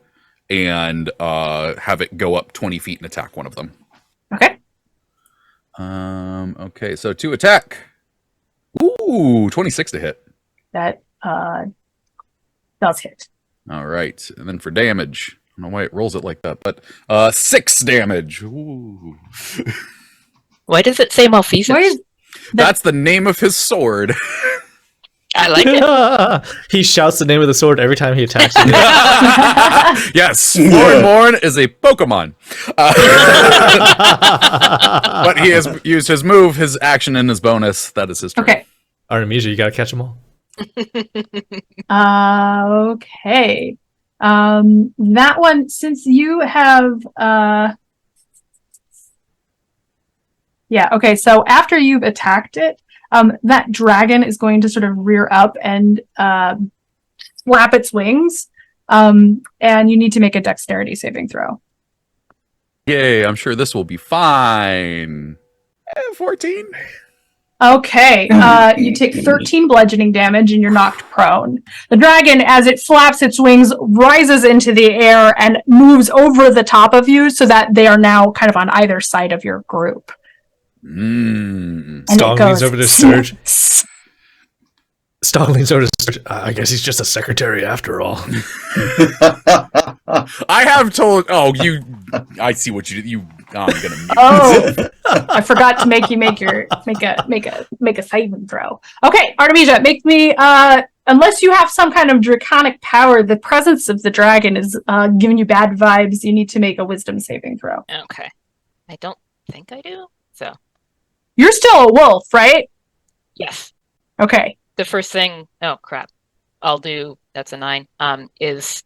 E: and have it go up 20 feet and attack one of them.
A: Okay.
E: Okay, so to attack. Ooh, 26 to hit.
A: That does hit.
E: All right. And then for damage. I don't know why it rolls it like that, but 6 damage. Ooh.
B: Why does it say malfeasance?
A: Why is
E: That's the name of his sword.
B: I like it.
C: He shouts the name of the sword every time he attacks you.
E: Yes, Florin is a Pokemon. But he has used his move, his action, and his bonus. That is his turn.
A: okay?
C: Artemisia, you gotta catch them all.
A: Okay. That one, since you have yeah, okay, so after you've attacked it, that dragon is going to sort of rear up and flap its wings. And you need to make a dexterity saving throw.
E: Yay, I'm sure this will be fine. 14.
A: Okay, you take 13 bludgeoning damage and you're knocked prone. The dragon, as it flaps its wings, rises into the air and moves over the top of you so that they are now kind of on either side of your group.
E: Mm.
A: And
C: Stong
A: it goes,
C: leans over to Surge. Stong leans over to Sturge. I guess he's just a secretary after all.
E: I have told. Oh, you. I see what you did. You. I'm gonna mute.
A: Oh, I forgot to make you make a saving throw. Okay, Artemisia, make me. Unless you have some kind of draconic power, the presence of the dragon is giving you bad vibes. You need to make a wisdom saving throw.
B: Okay. I don't think I do. So.
A: You're still a wolf, right?
B: Yes.
A: Okay.
B: The first thing. Oh crap. I'll do. That's a 9. Is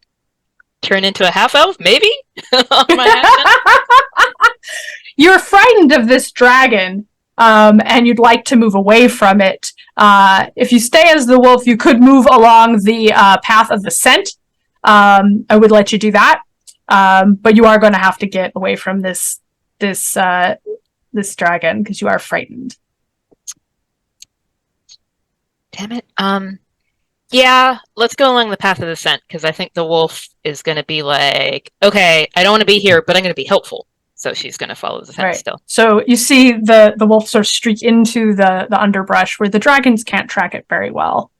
B: turn into a half elf, maybe. On my action?
A: You're frightened of this dragon, and you'd like to move away from it. If you stay as the wolf, you could move along the path of the scent. I would let you do that, but you are going to have to get away from this dragon because you are frightened.
B: Damn it. Yeah, let's go along the path of the scent because I think the wolf is going to be like, okay, I don't want to be here, but I'm going to be helpful. So she's going to follow the scent still.
A: So you see the wolf sort of streak into the underbrush where the dragons can't track it very well.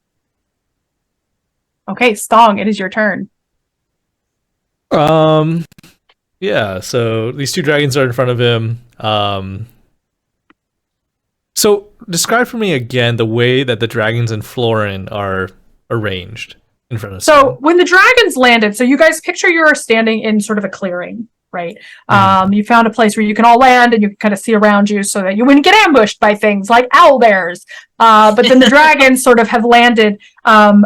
A: Okay, Stong, it is your turn.
C: Yeah, so these two dragons are in front of him. So describe for me again the way that the dragons and Florin are arranged in front of
A: So
C: Stone.
A: when the dragons landed, so you guys picture you're standing in sort of a clearing, right? You found a place where you can all land and you can kind of see around you so that you wouldn't get ambushed by things like owl bears. But then the dragons sort of have landed on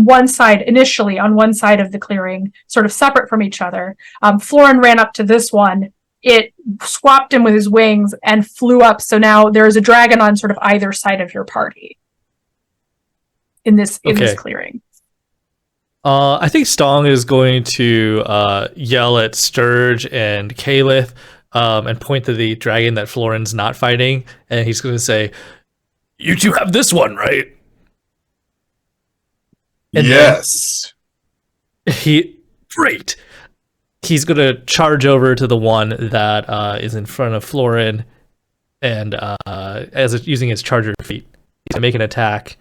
A: one side, initially on one side of the clearing, sort of separate from each other. Florin ran up to this one. It swapped him with his wings and flew up. So now there is a dragon on sort of either side of your party in this clearing.
C: I think Stong is going to yell at Sturge and Kayleth and point to the dragon that Florin's not fighting, and he's going to say, "You two have this one, right?" And
D: yes.
C: Great. He's going to charge over to the one that is in front of Florin, and using his charger feet, he's going to make an attack.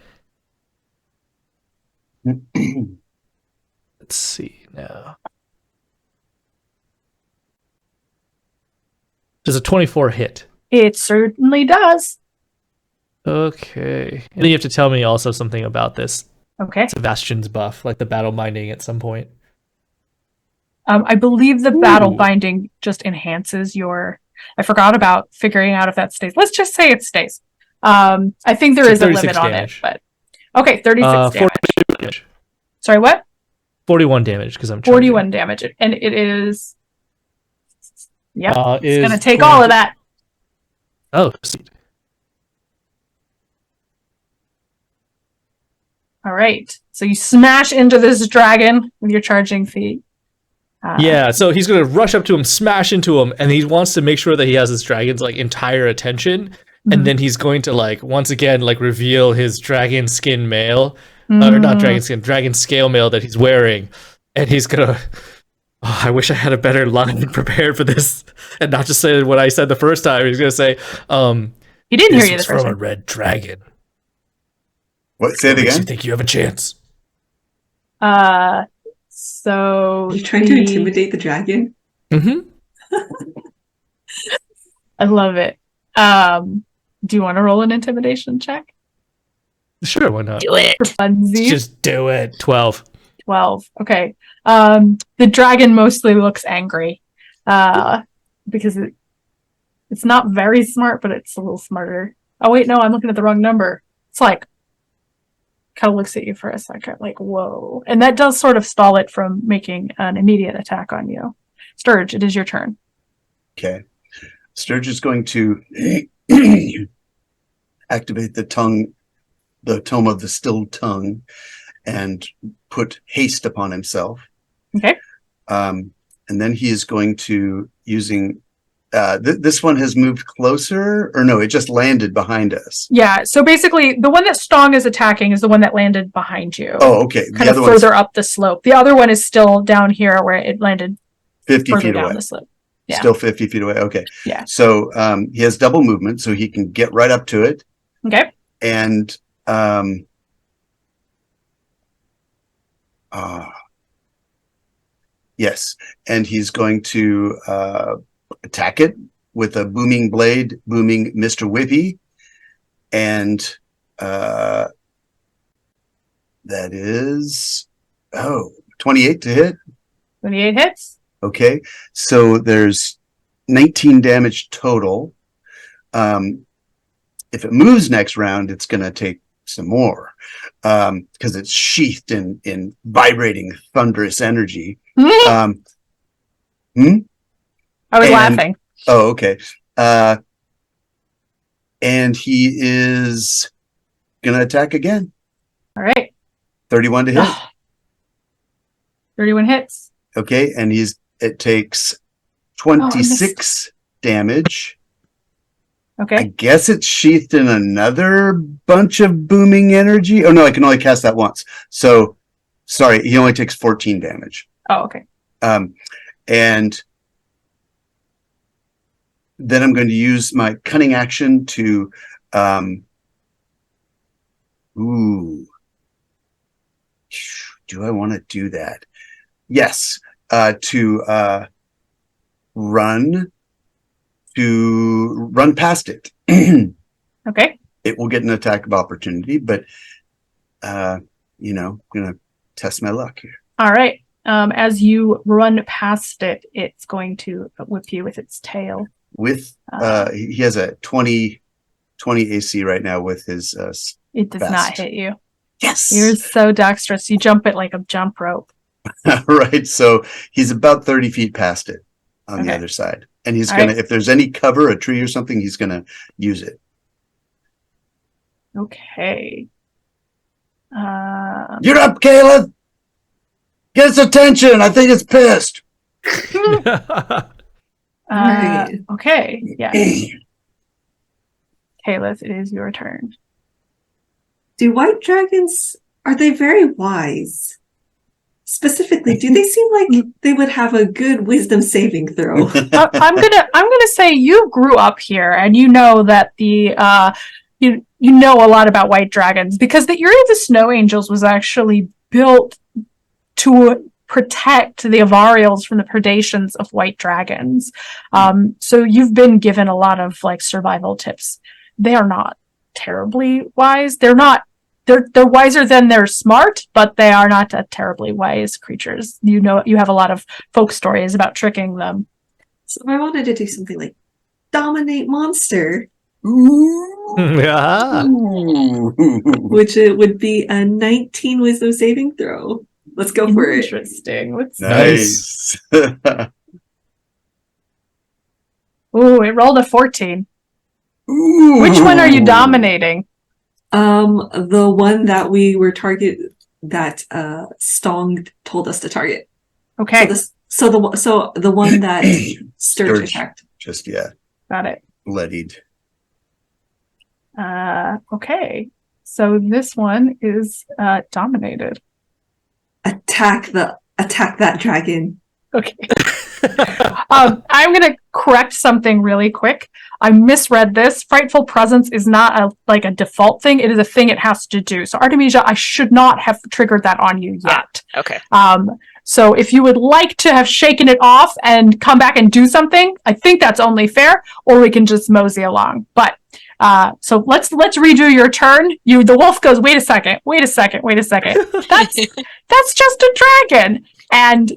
C: Let's see now. Does a 24 hit?
A: It certainly does.
C: Okay. And then you have to tell me also something about this
A: Okay.
C: Sebastian's buff, like the battle binding at some point.
A: I believe the battle binding just enhances your... I forgot about figuring out if that stays. Let's just say it stays. I think there is a limit on it, but... Okay, 36 damage. Sorry, what?
C: 41 damage, because I'm
A: 41 damage. And it is... Yep, it's going to take
C: going
A: all of that.
C: Oh, sweet.
A: All right. So you smash into this dragon with your charging feet.
C: Yeah, so he's going to rush up to him, smash into him, and he wants to make sure that he has his dragon's like entire attention. And then he's going to once again reveal his dragon skin mail, or not dragon skin, dragon scale mail that he's wearing, and he's gonna. Oh, I wish I had a better line prepared for this, and not just say what I said the first time. He's gonna say,
A: He didn't hear you the
C: "This is
A: first
C: from a
A: time.
C: red dragon.
D: What? Say it
C: What makes
D: again.
C: you think you have a chance?"
A: So
F: You're trying to intimidate the dragon?
C: Mm-hmm.
A: I love it. Do you want to roll an intimidation check?
C: Sure, why not?
B: Do it.
A: For funsies?
C: Just do it. 12.
A: 12. Okay. The dragon mostly looks angry. Because it's not very smart, but it's a little smarter. Oh wait, no, I'm looking at the wrong number. It's kind of looks at you for a second, whoa. And that does sort of stall it from making an immediate attack on you. Sturge, it is your turn.
D: Okay. Sturge is going to activate the tome of the still tongue, and put haste upon himself.
A: Okay.
D: And then he is going to, using this one has moved closer, or no, it just landed behind us.
A: Yeah, so basically the one that Stong is attacking is the one that landed behind you.
D: Oh, okay.
A: Kind of further up the slope. The other one is still down here where it landed
D: 50
A: further
D: feet
A: down
D: away.
A: the slope. Yeah.
D: Still 50 feet away. Okay.
A: Yeah.
D: So he has double movement, so he can get right up to it.
A: Okay.
D: And Yes, and he's going to attack it with a booming blade, booming Mr. Whippy, and that is 28 to hit.
A: 28 hits.
D: Okay, so there's 19 damage total. If it moves next round, it's going to take some more because it's sheathed in vibrating, thunderous energy.
A: I was laughing.
D: Oh, okay. And he is going to attack again.
A: All right.
D: 31 to hit.
A: 31 hits.
D: Okay, and it takes 26 damage.
A: Okay.
D: I guess it's sheathed in another bunch of booming energy. Oh no, I can only cast that once. So, sorry, he only takes 14 damage.
A: Oh, okay.
D: And then I'm going to use my cunning action to, do I want to do that? Yes, to run past it.
A: Okay.
D: It will get an attack of opportunity, but I'm gonna test my luck here.
A: All right. As you run past it, it's going to whip you with its tail.
D: With he has a 20 AC right now with his
A: it does
D: vest.
A: not hit you.
D: Yes.
A: You're so dexterous. You jump it like a jump rope.
D: Right. So he's about 30 feet past it on the other side. And he's gonna, if there's any cover, a tree or something, he's gonna use it.
A: Okay.
D: You're up, Kayleth. Get its attention. I think it's pissed.
F: Right.
A: Okay. Yeah. Kayleth, it is your turn.
F: Do white dragons, are they very wise? Specifically, do they seem like they would have a good wisdom saving throw?
A: I'm gonna say you grew up here and you know that the you know a lot about white dragons because the Aerie of the Snow Angels was actually built to protect the Avarials from the predations of white dragons. So you've been given a lot of like survival tips. They are not terribly wise. They're wiser than they're smart, but they are not terribly wise creatures. You know, you have a lot of folk stories about tricking them.
F: So if I wanted to do something like dominate monster,
C: Yeah.
F: which it would be a 19 wisdom saving throw. Let's go for it.
A: Interesting. What's
D: Nice.
A: Ooh, it rolled a 14.
D: Ooh.
A: Which one are you dominating?
F: The one that we were that Stong told us to target.
A: Okay.
F: So the one that Sturge attacked.
D: Just
A: Got it.
D: bloodied.
A: Okay. So this one is dominated.
F: Attack that dragon.
A: Okay. I'm going to correct something really quick. I misread this. Frightful Presence is not a default thing. It is a thing it has to do. So Artemisia, I should not have triggered that on you yet.
B: Okay.
A: So if you would like to have shaken it off and come back and do something, I think that's only fair, or we can just mosey along. But so let's redo your turn. The wolf goes, wait a second. That's just a dragon. And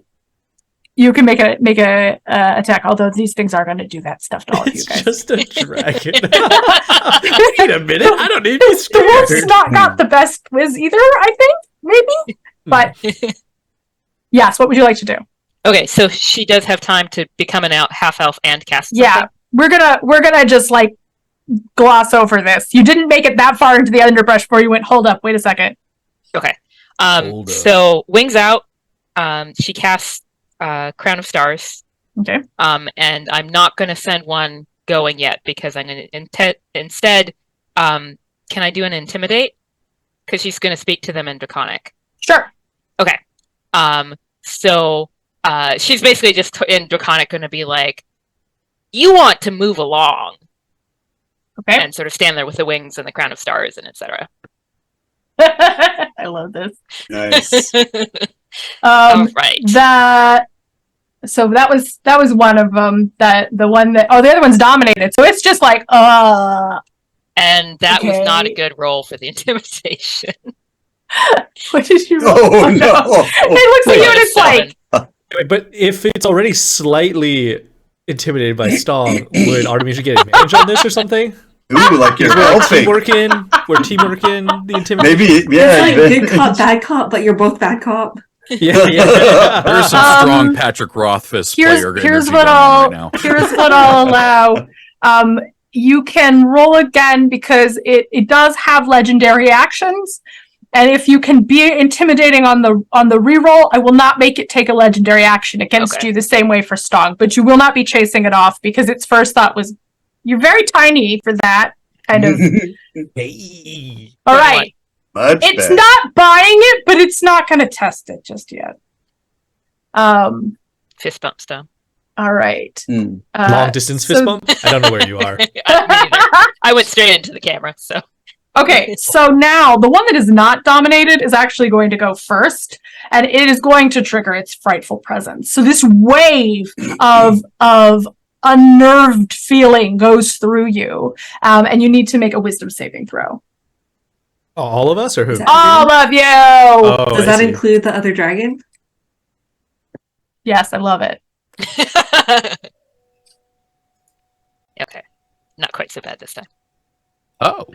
A: you can make a attack, although these things are going to do that stuff to all of you
C: It's
A: guys.
C: just a dragon. Wait a minute. I don't need to be
A: The wolf's
C: scared.
A: not got the best whiz either, I think, maybe. But yes, what would you like to do?
B: Okay, so she does have time to become an half elf and cast
A: Yeah,
B: something?
A: we're gonna just like gloss over this. You didn't make it that far into the underbrush before you went, hold up, wait a second.
B: Okay.
C: Hold up.
B: So wings out. She casts Crown of Stars.
A: Okay.
B: And I'm not going to send one going yet because I'm going to instead. Can I do an intimidate? Because she's going to speak to them in Draconic.
A: Sure.
B: Okay. So she's basically just in Draconic going to be like, "You want to move along,"
A: Okay.
B: and sort of stand there with the wings and the Crown of Stars and etc.
A: I love this.
D: Nice.
B: All right.
A: So that was one of them. The other one's dominated. So it's just like,
B: And that was not a
A: Okay.
B: good roll for the intimidation.
A: what did you roll?
D: Oh, no.
A: It looks at you and it's like,
C: But if it's already slightly intimidated by Stong, would Artemisia get advantage on this or something?
D: Ooh, like you're helping.
C: We're teamworking the intimidation.
D: Maybe, yeah.
F: It's like good cop, bad cop, but you're both bad cop.
C: Yeah.
E: There's some strong Patrick Rothfuss player
A: here's
E: energy
A: what
E: going on right now.
A: here's what I'll allow. You can roll again because it does have legendary actions. And if you can be intimidating on the reroll, I will not make it take a legendary action against you the same way for Stong, but you will not be chasing it off because its first thought was, you're very tiny for that kind of.
C: Hey.
A: All right.
D: Much
A: It's
D: better.
A: not buying it, but it's not going to test it just yet.
B: Fist bump Stone.
A: All right.
C: Long distance fist bump? I don't know where you are.
B: I went straight into the camera, so.
A: Okay, so now the one that is not dominated is actually going to go first, and it is going to trigger its frightful presence. So this wave of unnerved feeling goes through you, and you need to make a wisdom saving throw.
C: Oh, all of us or who?
F: Is that-
A: All of you!
C: Oh,
F: Does
C: I
F: that
C: see.
F: include the other dragon?
A: Yes, I love it.
B: Okay. Not quite so bad this time.
E: Oh.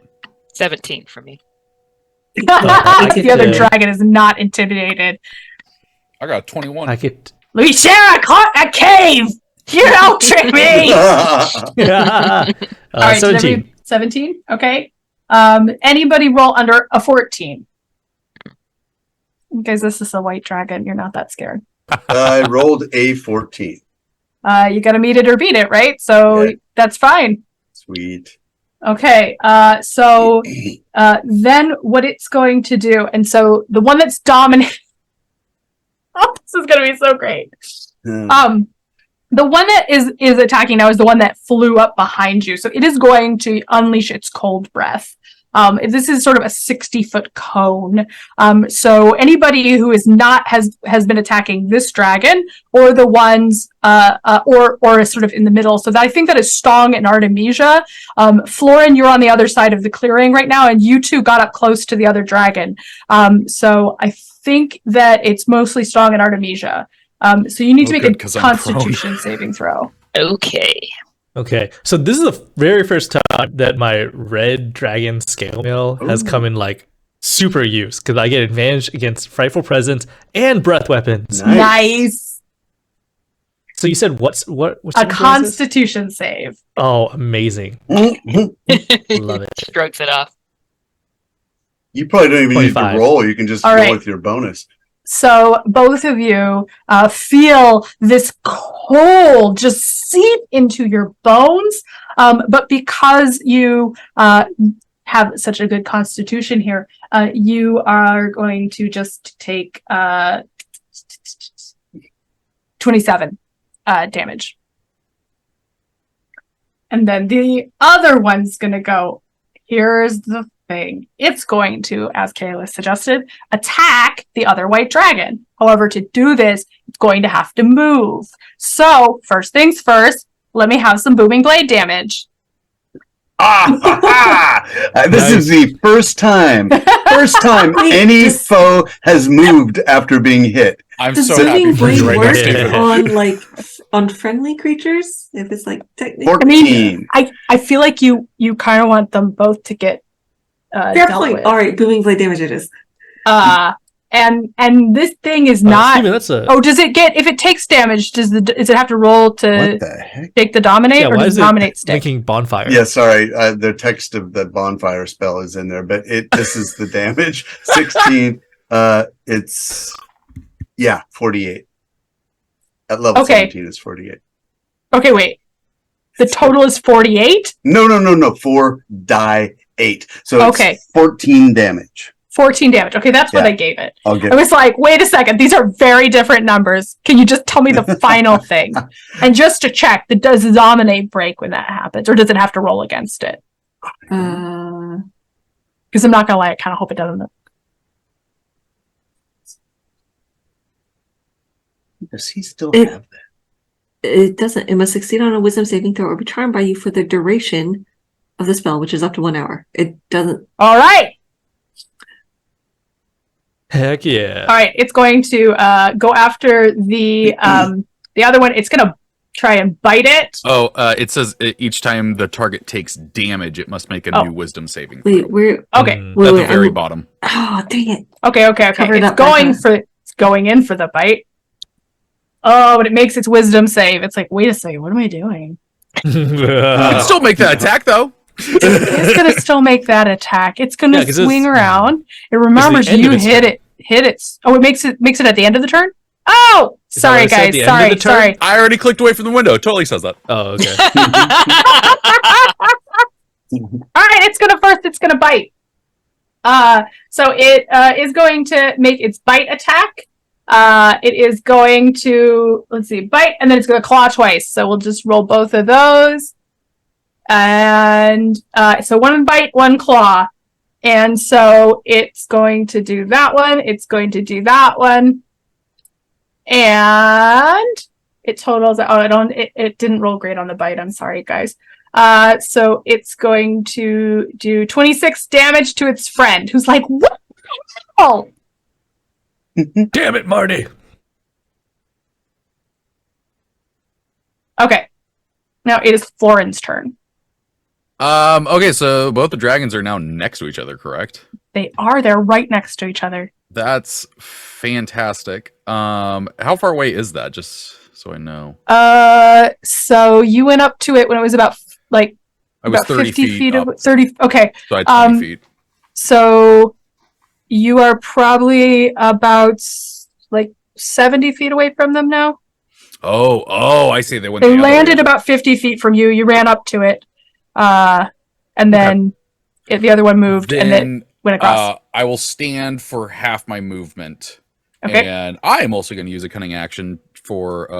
B: 17 for me.
C: I get
A: The other
C: to-
A: dragon is not intimidated.
E: I got 21.
C: I get.
A: Let me share a cave! You don't trick me! All right,
C: 17.
A: 17? Okay. Anybody roll under a 14? Guys, this is a white dragon. You're not that scared.
D: I rolled a 14.
A: You gotta meet it or beat it, right? So
D: Yeah.
A: that's fine.
D: Sweet.
A: Okay. So then what it's going to do, and so the one that's dominating. Oh, this is gonna be so great. The one that is attacking now is the one that flew up behind you. So it is going to unleash its cold breath. This is sort of a 60-foot cone. So anybody who is not has been attacking this dragon, or the ones or is sort of in the middle. So I think that is Stong and Artemisia. Florin, you're on the other side of the clearing right now, and you two got up close to the other dragon. So I think that it's mostly Stong and Artemisia. So you need to make
E: good,
A: a
E: 'cause I'm prone.
A: Constitution saving throw.
B: Okay.
C: Okay, so this is the very first time that my red dragon scale mail has come in like super use because I get advantage against frightful presence and breath weapons.
A: Nice.
C: So you said what's
A: A
C: saving throw is this?
A: Constitution save.
C: Oh, amazing! Love it.
B: Strokes it off.
D: You probably don't even need
C: 25.
D: to roll. You can just
A: All
D: go
A: right.
D: with your bonus.
A: So both of you feel this cold just seep into your bones. But because you have such a good constitution here, you are going to just take 27 damage. And then the other one's going to go, here's the thing. It's going to, as Kayleth suggested, attack the other white dragon. However, to do this, it's going to have to move. So, first things first, let me have some booming blade damage.
D: This is the first time
F: Wait,
D: any
F: does-
D: foe has moved after being hit.
E: I'm
F: Does
E: so happy
F: booming
E: for you
F: blade
E: right now,
F: work
E: Stephen.
F: on friendly creatures? If it's like technically
D: 14.
A: I feel like you kind of want them both to get
F: fair
A: dealt
F: point.
A: with.
F: All right, booming blade damage it is.
A: And this thing is not.
C: Steven, that's a
A: Oh, does it get, if it takes damage? Does it have to roll to
D: What the heck?
A: take the dominate,
C: yeah.
A: or
C: Why
A: does
C: is it
A: dominate stick?
C: linking bonfire?
D: Yeah, sorry. The text of the bonfire spell is in there, but this is the damage. 16. It's 48. At level
A: Okay.
D: 17 is 48.
A: Okay, wait. The total is 48.
D: No. 4 die 8. So it's
A: Okay.
D: 14 damage.
A: 14 damage. Okay, that's what
D: Yeah.
A: I gave it.
D: I'll get
A: I was like, wait a second, these are very different numbers. Can you just tell me the final thing? And just to check, does dominate break when that happens, or does it have to roll against it? Because I'm not gonna lie, I kind of hope it doesn't.
D: Does he still
F: It-
D: have that?
F: It doesn't. It must succeed on a wisdom saving throw or be charmed by you for the duration of the spell, which is up to 1 hour. It doesn't.
A: All right.
C: Heck yeah.
A: All right. It's going to go after the other one. It's going to try and bite it.
E: Oh, it says each time the target takes damage, it must make a new wisdom saving throw.
F: Wait, we're
A: Okay.
E: At the very bottom.
F: Oh, dang it!
A: Okay.
F: Cover it
A: It's
F: up, Becca.
A: it's going in for the bite. Oh, but it makes its wisdom save. It's like, wait a second, what am I doing?
E: You can still make that attack though.
A: It's gonna still make that attack. It's gonna
C: 'cause
A: swing
C: it's-
A: around. It remembers
C: end of
A: you
C: its
A: hit
C: turn.
A: it. Oh, it makes it at the end of the turn. Oh,
C: Is that what
A: sorry
C: it said,
A: guys.
C: the end of
A: Sorry,
C: the turn?
A: sorry.
E: I already clicked away from the window. It totally says that.
C: Oh, okay.
A: All right, it's gonna bite. So it is going to make its bite attack. It is going to, let's see, bite, and then it's going to claw twice. So we'll just roll both of those. And so one bite, one claw. And so it's going to do that one. It's going to do that one. And it totals, it didn't roll great on the bite. I'm sorry, guys. So it's going to do 26 damage to its friend, who's like, what the hell?
C: Damn it, Marty.
A: Okay. Now it is Florin's turn.
E: Okay, so both the dragons are now next to each other, correct?
A: They're right next to each other.
E: That's fantastic. How far away is that? Just so I know.
A: So you went up to it when it was about
E: I was
A: about
E: 30
A: 50 feet
E: up,
A: 30. Okay.
E: so I had 20 feet.
A: So you are probably about like 70 feet away from them now.
E: Oh, I see. They went.
A: They
E: the other
A: landed
E: way.
A: about 50 feet from you. You ran up to it. And then the other one moved and then went across.
E: I will stand for half my movement.
A: Okay.
E: And I am also going to use a cunning action for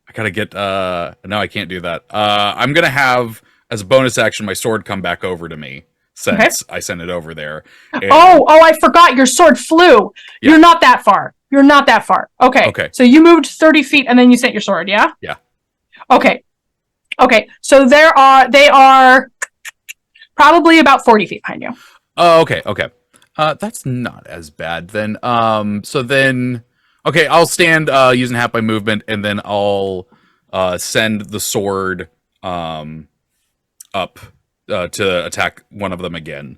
E: I gotta get no, I can't do that. I'm gonna have as a bonus action my sword come back over to me since I sent it over there. And-
A: Oh, I forgot your sword flew.
E: Yeah.
A: You're not that far. Okay.
E: Okay.
A: So you moved 30 feet and then you sent your sword, yeah?
E: Yeah.
A: Okay. So they are probably about 40 feet behind you.
E: Oh, okay. That's not as bad then. Okay, I'll stand using half my movement, and then I'll send the sword up to attack one of them again.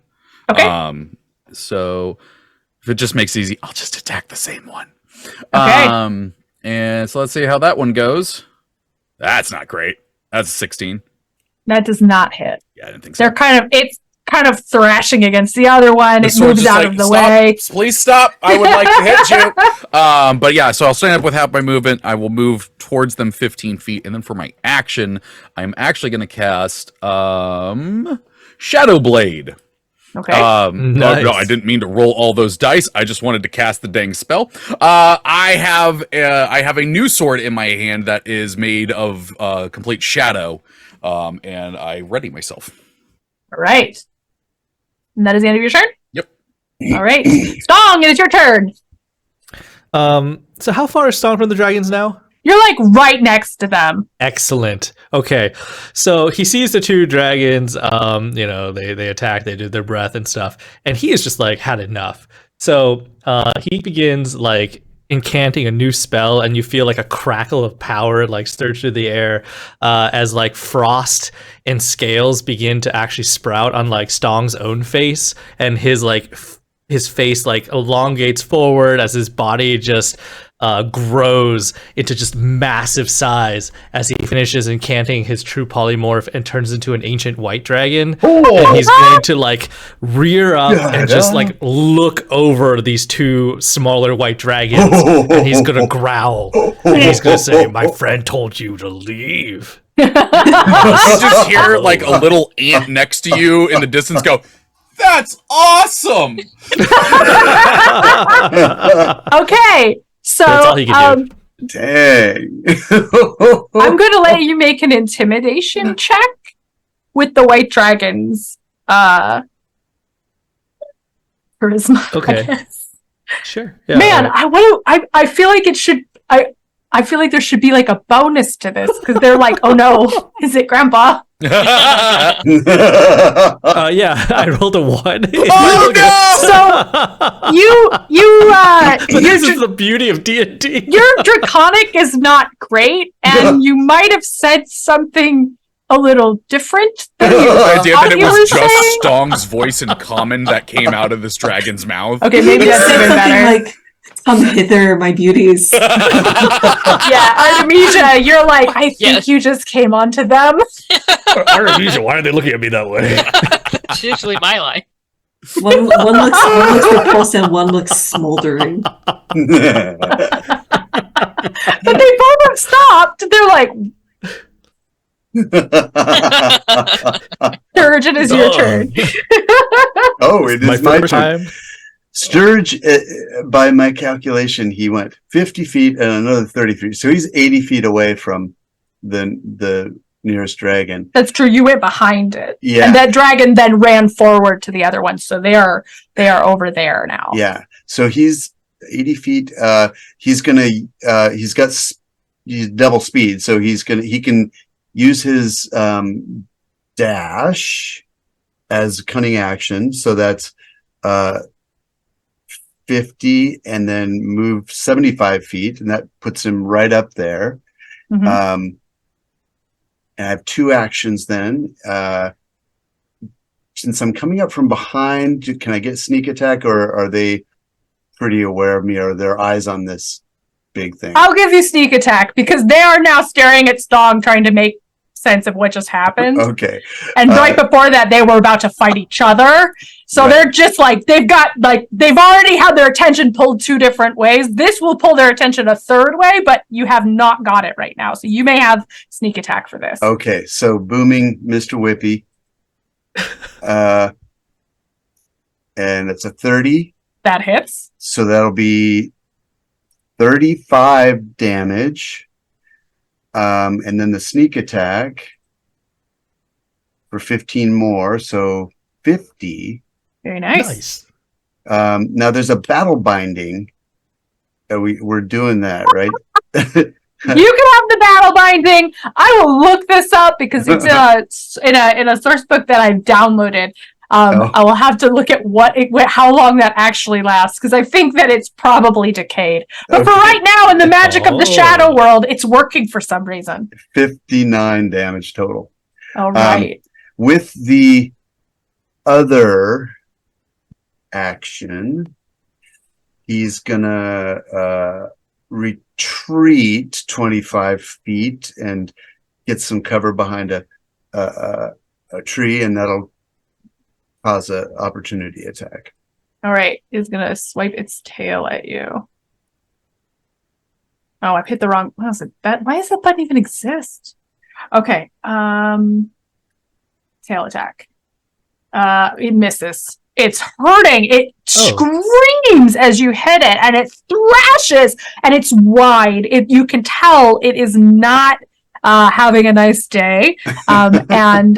A: Okay.
E: So if it just makes it easy, I'll just attack the same one.
A: Okay.
E: And so let's see how that one goes. That's not great. That's a 16.
A: That does not hit.
E: Yeah, I didn't think so.
A: It's kind of thrashing against the other one.
E: The
A: It
E: sword's
A: moves
E: just
A: out
E: like,
A: of the
E: "Stop,
A: way.
E: Please stop. I would like to hit you. But yeah, so I'll stand up with half my movement. I will move towards them 15 feet. And then for my action, I'm actually going to cast Shadow Blade.
A: Okay.
C: Nice.
E: No, I didn't mean to roll all those dice. I just wanted to cast the dang spell. I have a new sword in my hand that is made of complete shadow. And I ready myself.
A: All right. And that is the end of your turn?
E: Yep.
A: All right. Stong, it is your turn.
C: So how far is Stong from the dragons now?
A: You're like right next to them.
C: Excellent. Okay. So he sees the two dragons, they attack, they do their breath and stuff, and he is just like had enough. So he begins like incanting a new spell, and you feel like a crackle of power like surge through the air as like frost and scales begin to actually sprout on like Stong's own face, and his face like elongates forward as his body just grows into just massive size as he finishes incanting his true polymorph and turns into an ancient white dragon. And he's going to like rear up and just like look over these two smaller white dragons, and he's gonna growl and he's gonna say, "My friend told you to leave."
E: You just hear like a little ant next to you in the distance go, "That's awesome!"
A: Okay. So
C: That's all he can do.
D: Dang.
A: I'm going to let you make an intimidation check with the white dragons. Charisma.
C: Okay.
A: I guess.
C: Sure. Yeah,
A: Man,
C: all right.
A: I feel like it should. I feel like there should be like a bonus to this because they're like, oh no, is it Grandpa?
C: Yeah, I rolled a 1.
E: Oh,
A: So you
C: This is the beauty of D&D.
A: your draconic is not great, and you might have said something a little different than you
E: The idea that
A: thought
E: it
A: you were
E: was just
A: saying.
E: Stong's voice in common that came out of this dragon's mouth.
A: Okay, maybe
F: You
A: that's
F: said
A: even
F: something
A: better.
F: like, "Come hither, my beauties."
A: Yeah, Artemisia, you're like, I think
B: Yes.
A: you just came onto them.
C: Artemisia, why are they looking at me that way?
B: It's usually my line.
F: One looks repulsed and one looks smoldering.
A: But they both have stopped. They're like, Sturge, it is your turn.
D: Oh, it
C: My
D: is my
C: first
D: turn.
C: time.
D: Sturge, by my calculation, he went 50 feet and another 30 feet. So he's 80 feet away from the nearest dragon.
A: That's true. You went behind it.
D: Yeah.
A: And that dragon then ran forward to the other one. So they are over there now.
D: Yeah. So he's 80 feet. He's double speed. So he can use his dash as a cunning action. So that's 50 and then move 75 feet. And that puts him right up there.
A: Mhm.
D: And I have 2 actions then. Since I'm coming up from behind, can I get sneak attack, or are they pretty aware of me? Or are their eyes on this big thing?
A: I'll give you sneak attack because they are now staring at Stong trying to make sense of what just happened.
D: Okay.
A: And right before that, they were about to fight each other. So
D: Right.
A: they're just like, they've already had their attention pulled 2 different ways. This will pull their attention a 3rd way, but you have not got it right now. So you may have sneak attack for this.
D: Okay. So booming Mr. Whippy. And it's a 30.
A: That hits.
D: So that'll be 35 damage. And then the sneak attack for 15 more. So 50.
A: Very nice.
D: Now there's a battle binding. We're doing that, right?
A: You can have the battle binding. I will look this up because it's in a source book that I've downloaded. I will have to look at how long that actually lasts because I think that it's probably decayed. But for right now, in the magic of the shadow world, it's working for some reason.
D: 59 damage total.
A: All right.
D: With the other action, he's gonna retreat 25 feet and get some cover behind a tree, and that'll cause an opportunity attack.
A: All right. It's going to swipe its tail at you. Oh, I've hit the wrong. Why does that button even exist? Okay. Tail attack. It misses. It's hurting. It screams as you hit it, and it thrashes, and it's wide. You can tell it is not having a nice day, and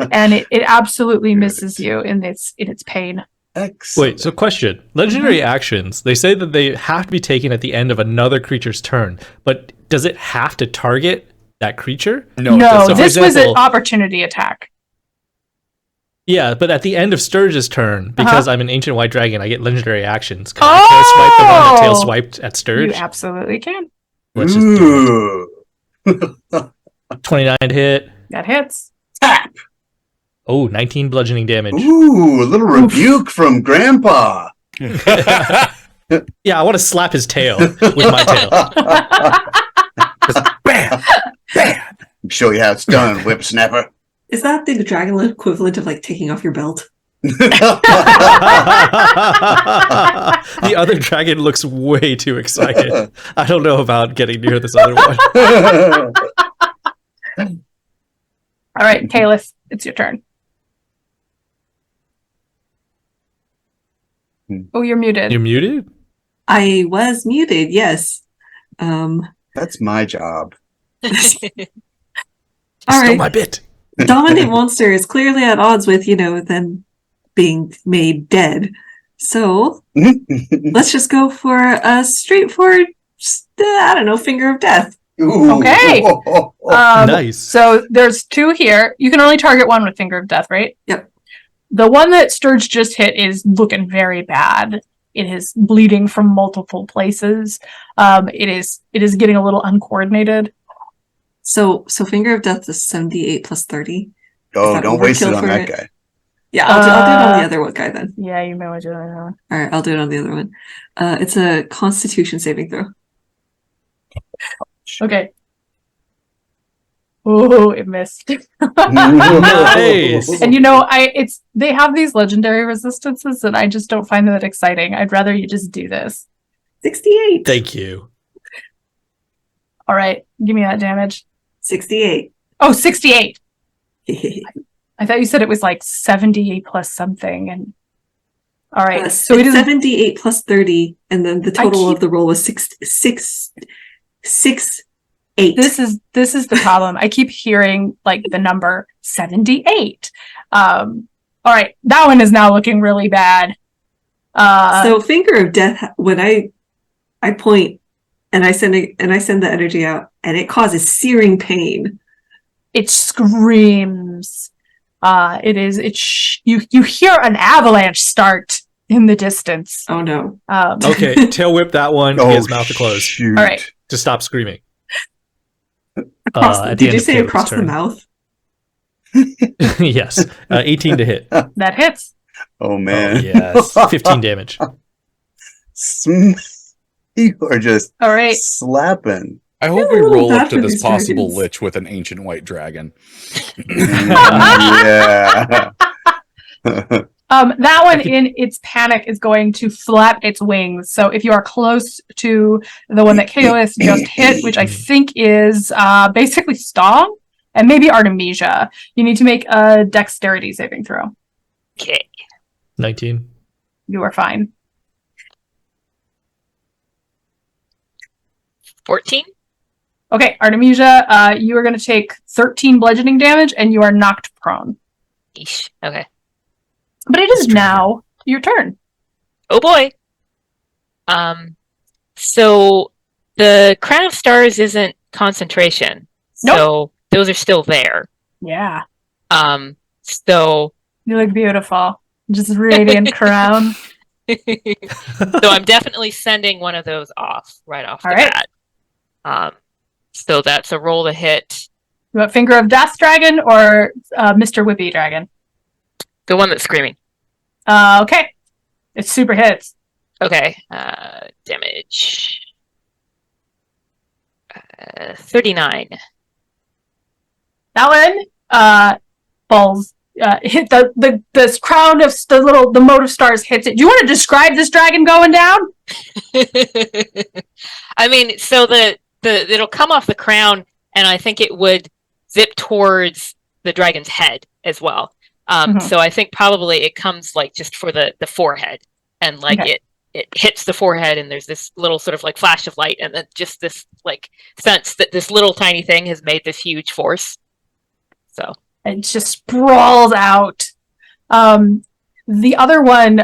A: it absolutely misses you in its pain.
D: Excellent.
C: Wait, so question. Legendary actions, they say that they have to be taken at the end of another creature's turn, but does it have to target that creature?
A: No,
C: So, for
A: this was an
C: example-
A: opportunity attack.
C: Yeah, but at the end of Sturge's turn, because I'm an ancient white dragon, I get legendary actions. Can I swipe the one that tail swiped at Sturge?
A: You absolutely can.
C: Let's just do it. 29 to hit.
A: That hits.
D: Tap.
C: Oh, 19 bludgeoning damage.
D: Ooh, a little rebuke from Grandpa.
C: Yeah, I want to slap his tail with my tail.
D: Bam! Bam! Show you how it's done, whipsnapper.
F: Is that the dragon equivalent of like taking off your belt?
C: The other dragon looks way too excited. I don't know about getting near this other one.
A: All right, Kayleth, it's your turn. Oh, you're muted.
C: You're muted?
F: I was muted, yes.
D: That's my job.
F: All
C: Stole
F: right.
C: my bit.
F: Dominate monster is clearly at odds with, them being made dead. So let's just go for a straightforward, I don't know, finger of death.
D: Ooh.
A: Okay.
C: Nice.
A: So there's 2 here. You can only target one with Finger of Death, right?
F: Yep.
A: The one that Sturge just hit is looking very bad. It is bleeding from multiple places. It is getting a little uncoordinated.
F: So finger of death is 78 plus 30.
D: Oh,
F: that
D: don't waste it
F: overkill
D: on
F: for
D: that
F: it?
D: guy.
F: Yeah, I'll do it on the other one guy then.
A: Yeah, you may want to do that one.
F: All right, I'll do it on the other one. It's a Constitution saving throw.
A: Okay. Oh, it missed.
C: Nice.
A: And they have these legendary resistances and I just don't find that exciting. I'd rather you just do this.
F: 68.
C: Thank you.
A: All right, give me that damage.
F: 68.
A: Oh, 68. I thought you said it was like 70 plus something. And all right, so it
F: it's
A: is
F: 78 plus 30, and then the total
A: keep-
F: of the roll was 68.
A: This is the problem. I keep hearing like the number 78. All right, that one is now looking really bad.
F: So finger of death, when I point and I send the energy out, and it causes searing pain.
A: It screams. You hear an avalanche start in the distance.
F: Oh no.
C: Okay, tail whip that one. Get his mouth to close.
D: Shoot.
A: All right.
C: To stop screaming.
F: Did you say across the mouth?
C: Yes. 18 to hit.
A: That hits.
D: Oh man.
C: Oh, yes. 15 damage.
D: You are just
A: All right.
D: slapping.
E: I hope
F: You're
E: we
F: a little
E: roll
F: bad
E: up to
F: for
E: this
F: these
E: possible
F: dragons.
E: lich with an ancient white dragon.
D: Yeah.
A: That one in its panic is going to flap its wings. So if you are close to the one that Kayleth just hit, which I think is basically Stong and maybe Artemisia, you need to make a dexterity saving throw.
B: Okay.
C: 19.
A: You are fine.
B: 14?
A: Okay, Artemisia, you are going to take 13 bludgeoning damage and you are knocked prone.
B: Eesh. Okay.
A: But it is now your turn.
B: Oh boy. So the Crown of Stars isn't concentration.
A: Nope.
B: So those are still there.
A: Yeah.
B: So
A: You look beautiful. Just radiant crown.
B: so I'm definitely sending one of those off right off
A: All
B: the
A: right.
B: bat. So that's a roll to hit.
A: You want Finger of Death Dragon or Mr. Whippy Dragon?
B: The one that's screaming.
A: Okay. It's super hits.
B: Okay. Damage. 39.
A: That one falls. Hit the crown of the mote of stars hits it. Do you want to describe this dragon going down?
B: I mean, so it'll come off the crown, and I think it would zip towards the dragon's head as well. So I think probably it comes like just for the forehead, and like
A: Okay.
B: it hits the forehead, and there's this little sort of like flash of light, and then just this like sense that this little tiny thing has made this huge force. So
A: It just sprawls out. The other one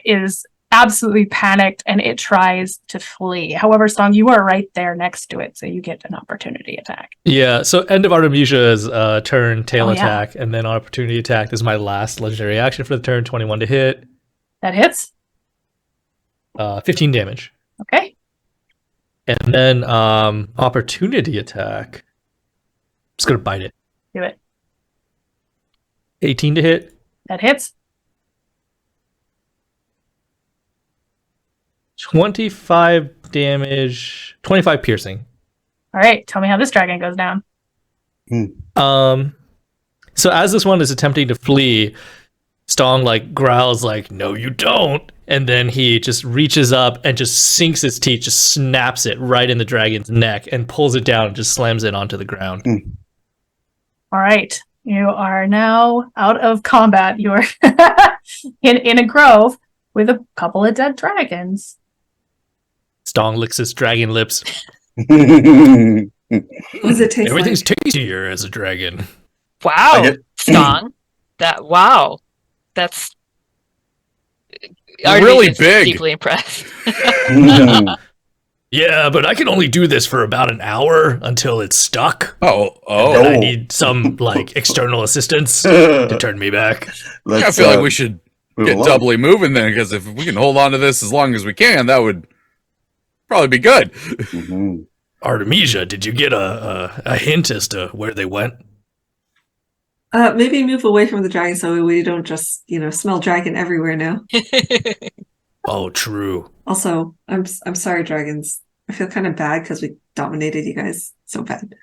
A: is absolutely panicked and it tries to flee. However, Stong, you are right there next to it, so you get an opportunity attack.
C: Yeah, so end of Artemisia's turn, tail
A: Oh, yeah.
C: attack, and then opportunity attack. This is my last legendary action for the turn, 21 to hit.
A: That hits.
C: 15 damage.
A: Okay.
C: And then opportunity attack. Just gonna bite it.
A: Do it.
C: 18 to hit.
A: That hits.
C: 25 damage. 25 piercing.
A: All right. Tell me how this dragon goes down.
C: So as this one is attempting to flee, Stong like growls like, "No, you don't!" And then he just reaches up and just sinks his teeth, just snaps it right in the dragon's neck and pulls it down and just slams it onto the ground.
A: All right. You are now out of combat. You are in a grove with a couple of dead dragons.
C: Stong licks his dragon lips.
F: What does it taste
C: Everything's
F: like?
C: tastier as a dragon.
B: wow,
D: get-
B: Stong. That's
E: Really
B: Artemisia's
E: big.
B: deeply impressed.
C: Yeah, but I can only do this for about an hour until it's stuck.
E: Oh.
C: And then I
D: Oh.
C: need some like external assistance to turn me back.
E: I feel like we should get doubly moving then, because if we can hold on to this as long as we can, that would probably be good.
D: Mhm.
C: Artemisia, did you get a hint as to where they went?
F: Maybe move away from the dragon so we don't just, smell dragon everywhere now.
C: Oh, true.
F: Also, I'm sorry, dragons. I feel kind of bad because we dominated you guys so bad.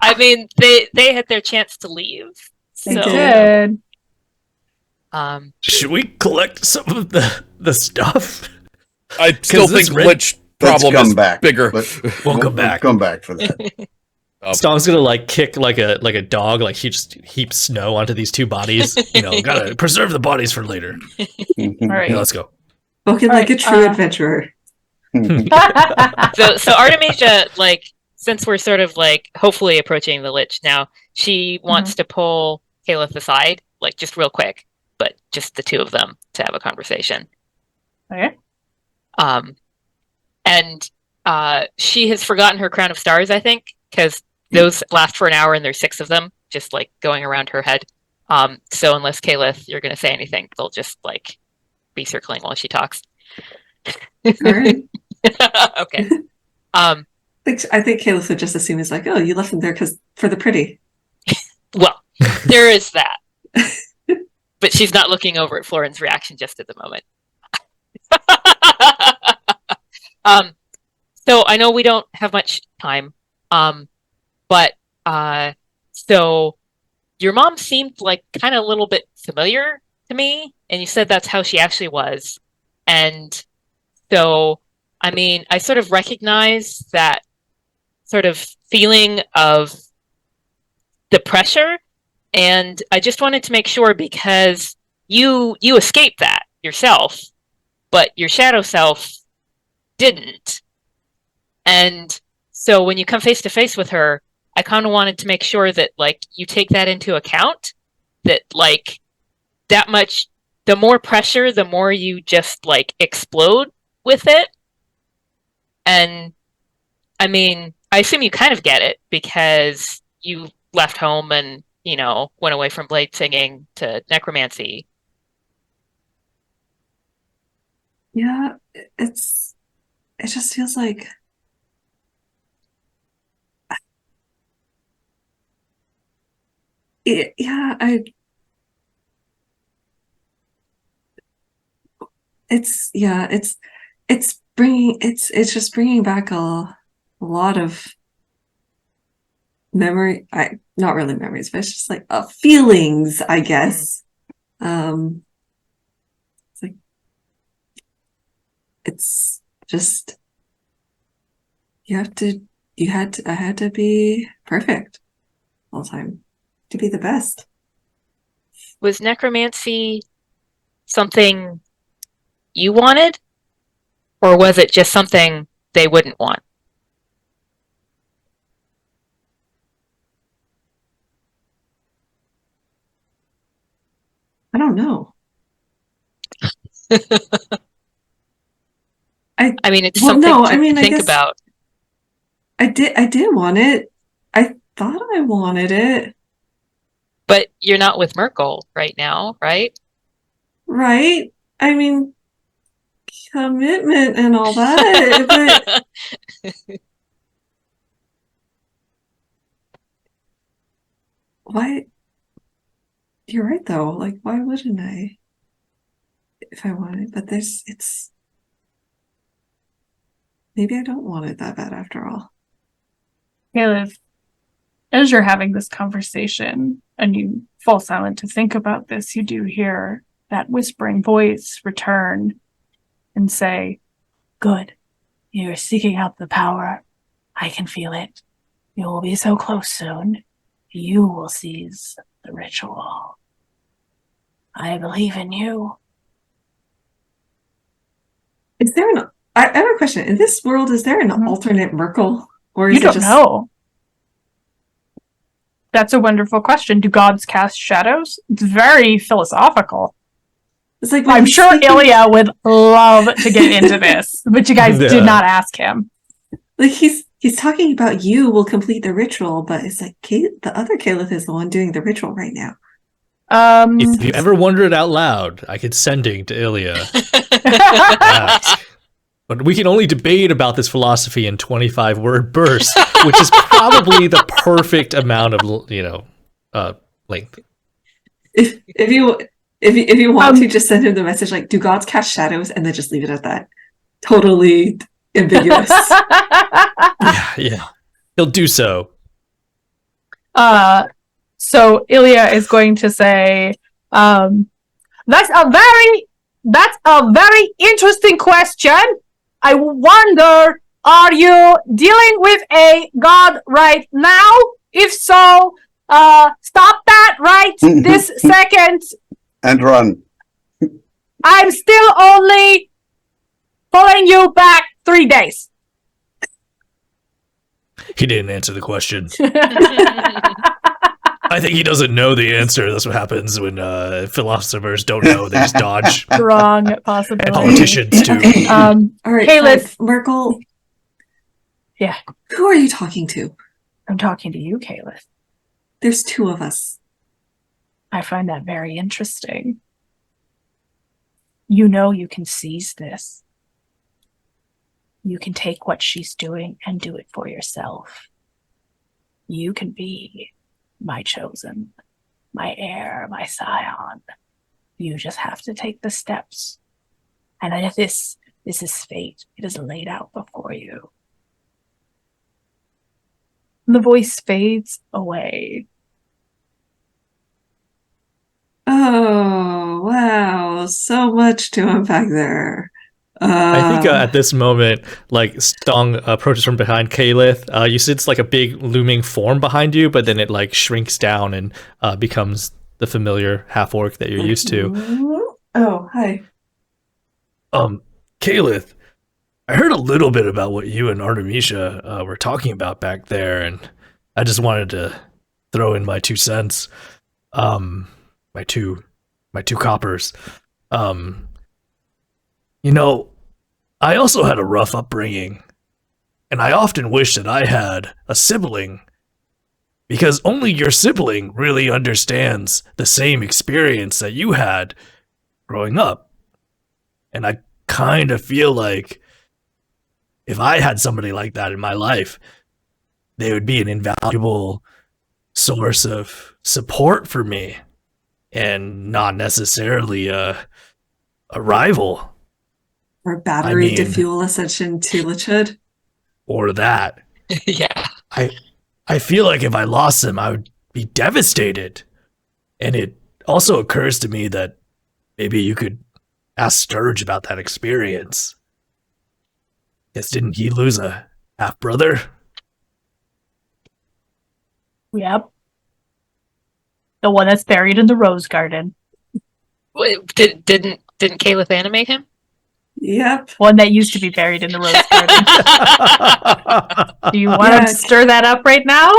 B: I mean, they had their chance to leave.
F: They
B: So,
F: did.
C: Should we collect some of the stuff?
E: I still think Lich problem
D: come
E: is
D: back.
E: bigger.
C: We'll come back.
D: Come back for that.
C: Stong's gonna like kick like a dog, like he just heaps snow onto these two bodies. Gotta preserve the bodies for later.
A: All right.
C: Yeah, let's go.
F: Spoken
A: All
F: like a
A: right,
F: true adventurer.
B: so Artemisia, like, since we're sort of like hopefully approaching the Lich now, she wants to pull Kayleth aside, like just real quick, but just the two of them to have a conversation.
A: Okay.
B: And she has forgotten her crown of stars, I think, because those last for an hour and there's 6 of them just like going around her head. So unless Kayleth, you're going to say anything, they'll just like be circling while she talks.
F: All right.
B: Okay.
F: I think Kayleth would just assume it's like, oh, you left them there for the pretty.
B: Well, there is that. But she's not looking over at Florin's reaction just at the moment. So I know we don't have much time, but so your mom seemed like kind of a little bit familiar to me, and you said that's how she actually was. And so, I mean, I sort of recognize that sort of feeling of the pressure, and I just wanted to make sure because you escaped that yourself, but your shadow self didn't. And so when you come face to face with her, I kind of wanted to make sure that like you take that into account, that like that much, the more pressure, the more you just like explode with it. And I mean, I assume you kind of get it because you left home and, went away from blade singing to necromancy.
F: Yeah, it just feels like it's just bringing back a lot of memory. Not really memories, but it's just like feelings, I guess. It's like it's just I had to be perfect all the time, to be the best.
B: Was necromancy something you wanted, or was it just something they wouldn't want?
F: I don't know.
B: I mean, it's something to think about.
F: I did want it. I thought I wanted it.
B: But you're not with Merkel right now, right?
F: Right? I mean, commitment and all that. But why? You're right, though. Like, why wouldn't I? If I wanted, but maybe I don't want it that bad after all.
A: Kayleth, as you're having this conversation and you fall silent to think about this, you do hear that whispering voice return and say, "Good. You're seeking out the power. I can feel it. You will be so close soon. You will seize the ritual. I believe in you."
F: Is there I have a question. In this world, is there an alternate Merkel? Or
A: You don't know. That's a wonderful question. Do gods cast shadows? It's very philosophical.
F: It's like when
A: I'm
F: he's
A: sure
F: speaking-
A: Ilya would love to get into this, but you guys
C: Yeah.
A: did not ask him.
F: Like he's talking about you will complete the ritual, but it's like the other Kayleth is the one doing the ritual right now.
C: If you ever wondered out loud, I could sending to Ilya. Ask. But we can only debate about this philosophy in 25-word bursts, which is probably the perfect amount of length.
F: If you want to, just send him the message like, "Do gods cast shadows?" and then just leave it at that. Totally ambiguous.
C: Yeah, he'll do so.
A: So Ilya is going to say, that's a very interesting question. I wonder, are you dealing with a god right now? If so, stop that right this second.
D: And run.
A: I'm still only pulling you back 3 days.
C: He didn't answer the question. I think he doesn't know the answer. That's what happens when philosophers don't know. They just dodge.
A: Strong
C: And
A: possibility.
C: politicians too.
F: All right,
A: Kayleth.
F: Merkel.
A: Yeah.
F: Who are you talking to?
A: I'm talking to you, Kayleth.
F: There's 2 of us.
A: I find that very interesting. You know you can seize this. You can take what she's doing and do it for yourself. You can be my chosen, my heir, my scion. You just have to take the steps. And this is fate. It is laid out before you. The voice fades away.
F: Oh, wow. So much to unpack there.
C: I think at this moment, like Stong approaches from behind Kayleth. You see it's like a big looming form behind you, but then it like shrinks down and becomes the familiar half orc that you're used to.
F: Oh, hi.
C: Kayleth, I heard a little bit about what you and Artemisia were talking about back there, and I just wanted to throw in my 2 cents. My two coppers. You know, I also had a rough upbringing, and I often wish that I had a sibling, because only your sibling really understands the same experience that you had growing up. And I kind of feel like if I had somebody like that in my life, they would be an invaluable source of support for me, and not necessarily a rival.
F: Or battery
C: I
F: to
C: mean-
F: fuel ascension to Lichud.
C: Or that.
B: Yeah.
C: I feel like if I lost them, I would be devastated. And it also occurs to me that maybe you could ask Sturge about that experience. Guess didn't he lose a half-brother?
A: Yep. The one that's buried in the rose garden.
B: Wait, didn't Kayleth animate him?
F: Yep.
A: One that used to be buried in the rose garden. Do you want
F: Yeah.
A: to stir that up right now?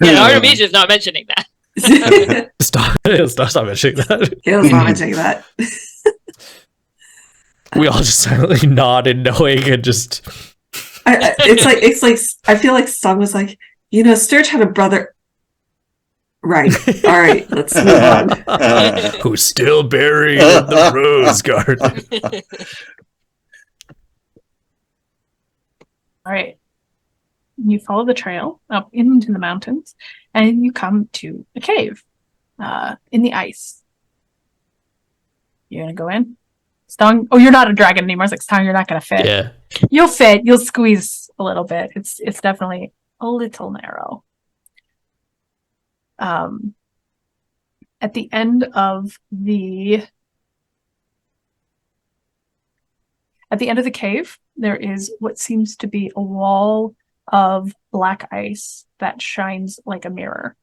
B: Yeah, Artemisia's not mentioning that.
C: Stop mentioning that.
F: Caleb's not mentioning that.
C: We all just silently nodded, knowing, and just...
F: It's like I feel like Song was like, Sturge had a brother. Right. All right. Let's move on.
C: Who's still buried in the rose garden.
A: All right. You follow the trail up into the mountains, and you come to a cave in the ice. You're gonna go in? Stong? Oh, you're not a dragon anymore. It's like, Stong, you're not gonna fit.
C: Yeah.
A: You'll fit. You'll squeeze a little bit. It's definitely a little narrow. At the end of the cave, there is what seems to be a wall of black ice that shines like a mirror.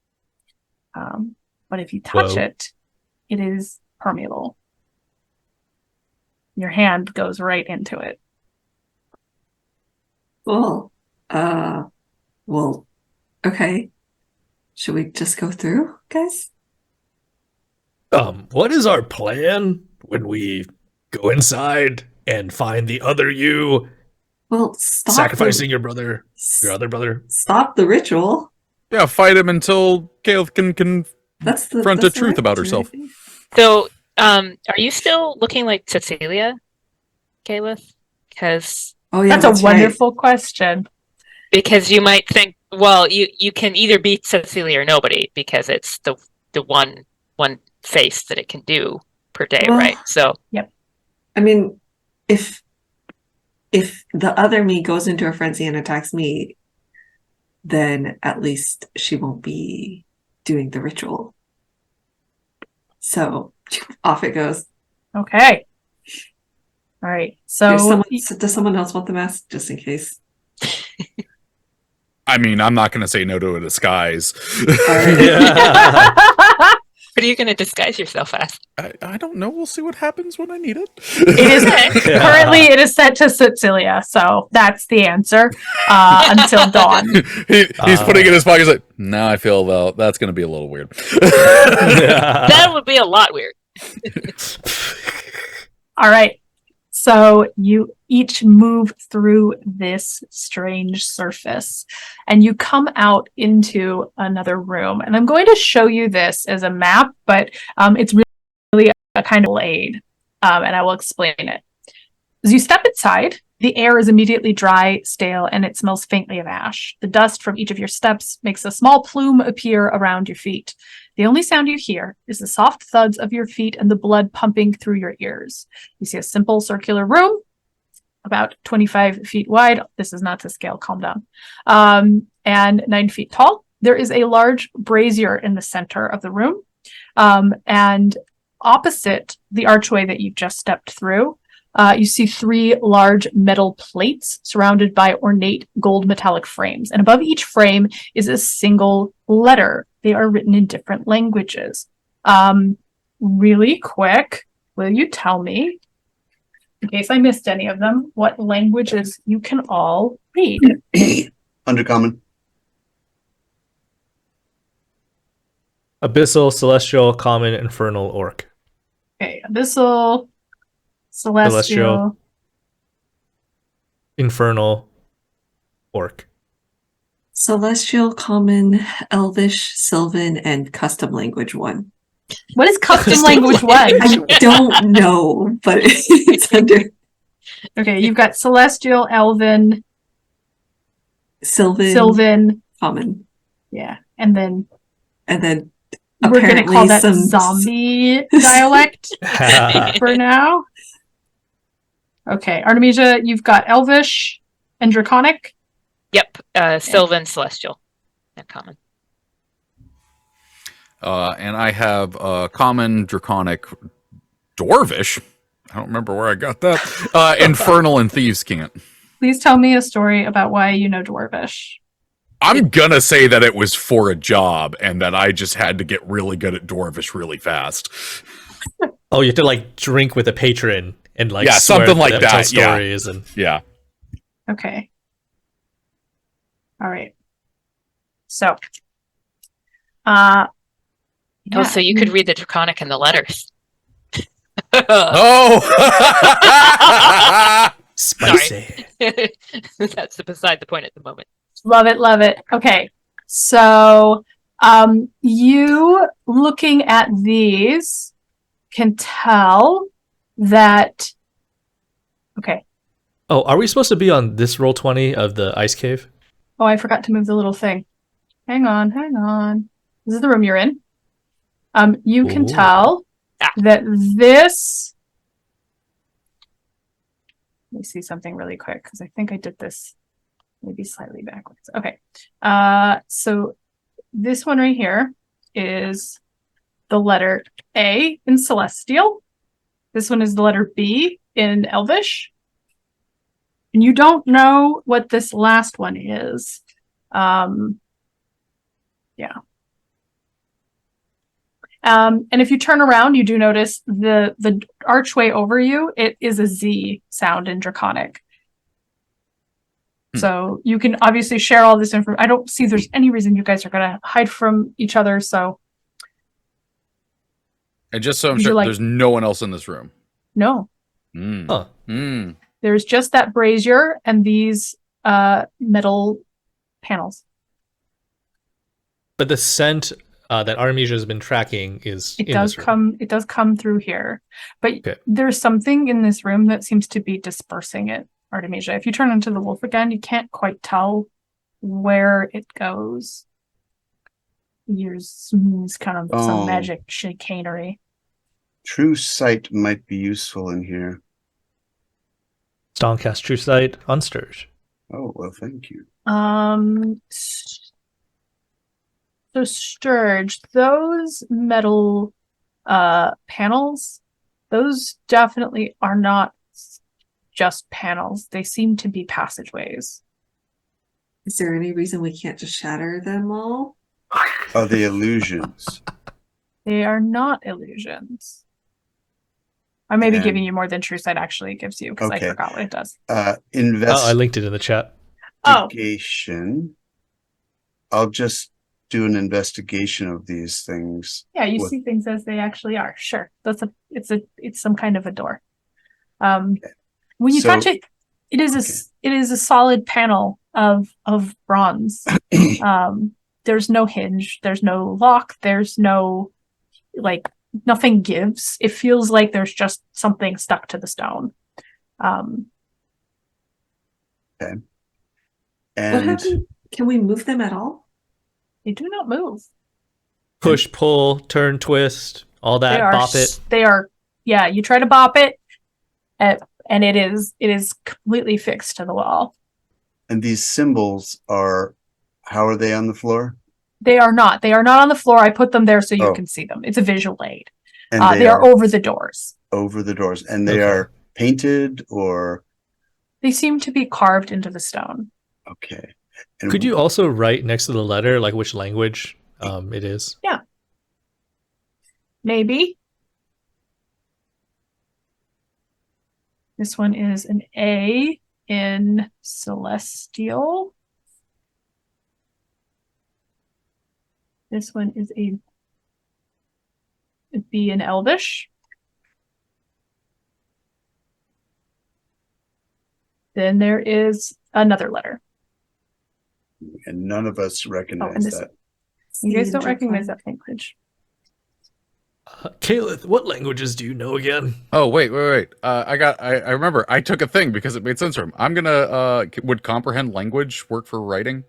A: But if you touch
C: Whoa.
A: it, it is permeable. Your hand goes right into it.
F: Cool. Well, okay. Should we just go through, guys?
C: What is our plan? when we go inside and find the other you
F: Well, stop
C: sacrificing your brother, your
F: the,
C: other brother?
F: stop the ritual.
E: Yeah, fight him until Kayleth can
F: That's the
E: confront the truth about
F: right,
E: herself.
F: right?
B: So, are you still looking like Cecilia, Kayleth? Because
F: Oh yeah,
A: That's a wonderful question.
B: you might think, well, you can either be Cecilia or nobody because it's the one face that it can do per day,
F: Well,
B: right? So
F: I mean, if the other me goes into a frenzy and attacks me, then at least she won't be doing the ritual. So off it goes.
A: Okay. All right. So
F: Does someone else want the mask just in case?
E: I mean, I'm not going to say no to a disguise.
C: Yeah.
B: what are you going to disguise yourself as?
E: I don't know. We'll see what happens when I need it.
A: it is currently it is set to Cecilia, so that's the answer until dawn.
E: He's putting it in his pocket. He's like, now I feel well. That's going to be a little weird.
B: That would be a lot weird.
A: All right. So you each move through this strange surface and you come out into another room. And I'm going to show you this as a map, but it's really a kind of aid. And I will explain it. As you step inside, the air is immediately dry, stale, and it smells faintly of ash. The dust from each of your steps makes a small plume appear around your feet. The only sound you hear is the soft thuds of your feet and the blood pumping through your ears. You see a simple circular room, about 25 feet wide. This is not to scale, calm down. And 9 feet tall. There is a large brazier in the center of the room. And opposite the archway that you just stepped through, you see 3 large metal plates surrounded by ornate gold metallic frames. And above each frame is a single letter. They are written in different languages. Really quick, will you tell me, in case I missed any of them, what languages you can all read?
D: Undercommon.
C: Abyssal, Celestial, Common, Infernal, Orc.
A: Okay, Abyssal, Celestial.
C: Infernal, Orc.
F: Celestial, Common, Elvish, Sylvan, and Custom Language 1.
A: What is custom language 1?
F: I don't know, but it's under
A: Okay, you've got Celestial, Elven,
F: Sylvan, Common.
A: Yeah, and then
F: we're
A: going to call that zombie dialect for now. Okay, Artemisia, you've got Elvish and Draconic.
B: Yep, Sylvan, Celestial, and Common.
E: And I have Common, Draconic, Dwarvish. I don't remember where I got that. Infernal and Thieves' Cant.
A: Please tell me a story about why you know Dwarvish.
E: I'm gonna say that it was for a job and that I just had to get really good at Dwarvish really fast.
C: Oh, you have to like drink with a patron and like
E: yeah,
C: swear
E: something like
C: tell
E: that.
C: stories and
E: Yeah.
A: Okay. All right. So,
B: Oh, so you could read the Draconic in the letters.
E: Oh,
C: spicy.
B: That's beside the point at the moment.
A: Love it, love it. Okay. So, you looking at these can tell that. Okay.
C: Oh, are we supposed to be on this roll 20 of the ice cave?
A: Oh, I forgot to move the little thing. Hang on, hang on. This is the room you're in. You can
C: Ooh.
A: tell that this. Let me see something really quick because I think I did this maybe slightly backwards. Okay. So this one right here is the letter A in Celestial. This one is the letter B in Elvish. And you don't know what this last one is. Yeah. And if you turn around, you do notice the archway over you, it is a Z sound in Draconic. So you can obviously share all this information. I don't see there's any reason you guys are going to hide from each other, so.
E: And just so I'm
A: Would you
E: sure,
A: like-
E: there's no one else in this room.
A: No,
E: Mm.
C: Huh.
E: Mm.
A: there's just that brazier and these metal panels.
C: But the scent that Artemisia has been tracking is
A: It
C: in
A: does
C: this room.
A: come. It does come through here, but
C: Okay.
A: there's something in this room that seems to be dispersing it. Artemisia, if you turn into the wolf again, you can't quite tell where it goes. It's kind of some
D: Oh.
A: magic chicanery.
D: True sight might be useful in here.
C: Stong casts True Sight on Sturge.
D: Oh, well, thank you.
A: So Sturge, those metal panels, those definitely are not just panels. They seem to be passageways.
F: Is there any reason we can't just shatter them all?
D: Are they illusions?
A: They are not illusions. I may be
D: And-
A: giving you more than True Sight actually gives you because
D: Okay.
A: I forgot what it does.
C: Oh, I linked it in the chat.
A: Oh,
D: Investigation. I'll just do an investigation of these things.
A: yeah, you
D: What-
A: see things as they actually are. Sure, it's some kind of a door. When you
D: So-
A: touch it, it is a solid panel of bronze. There's no hinge, there's no lock, there's no nothing gives. It feels like there's just something stuck to the stone.
F: What
D: And
F: happened? Can we move them at all?
A: They do not move.
C: Push, pull, turn, twist, all that. Bop it.
A: They are. Yeah, you try to bop it, and it is completely fixed to the wall.
D: these symbols are, how are they on the floor?
A: They are not. They are not on the floor. I put them there so you
D: Oh.
A: can see them. It's a visual aid.
D: And
A: They are over the doors.
D: over the doors. And they
C: Okay.
D: are painted or
A: They seem to be carved into the stone.
D: okay. And
C: Could you also write next to the letter like which language it is?
A: Maybe. This one is an A in Celestial. This one is a B in Elvish. Then there is another letter.
D: and none of us recognize
A: and this
D: that.
A: You guys don't recognize that language.
C: Kayleth, what languages do you know again?
E: Oh, wait. I remember. I took a thing because it made sense for him. I'm gonna, would comprehend language work for writing?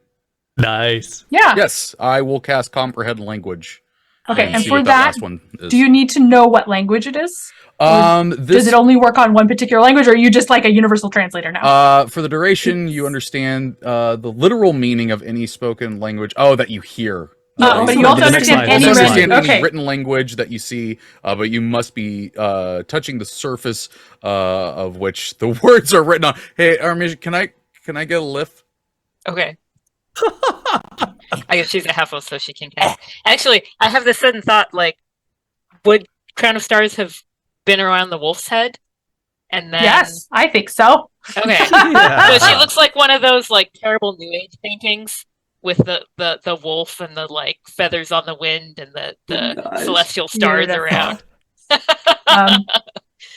C: Nice.
A: Yeah.
E: Yes, I will cast comprehend language.
A: Okay. And
E: see
A: for
E: what
A: that,
E: last one is.
A: do you need to know what language it is? Does
E: This,
A: it only work on one particular language, or are you just like a universal translator now?
E: for the duration, you understand the literal meaning of any spoken language. Oh, that you hear.
A: But you
C: so
A: also
C: the next
A: understand
C: line,
A: any
C: the
E: You
C: next line.
E: understand
A: written.
E: any
A: Okay.
E: written language that you see, but you must be touching the surface of which the words are written on. Hey, Artemisia, can I get a lift?
B: Okay. I guess she's a half elf, so she can cast. Actually, I have this sudden thought: like, would Crown of Stars have been around the wolf's head? And then
A: Yes, I think so.
B: okay.
C: Yeah.
B: So she looks like one of those like terrible New Age paintings with the wolf and the like feathers on the wind and the
F: Gosh.
B: celestial stars
A: Beautiful.
B: around.
A: Um,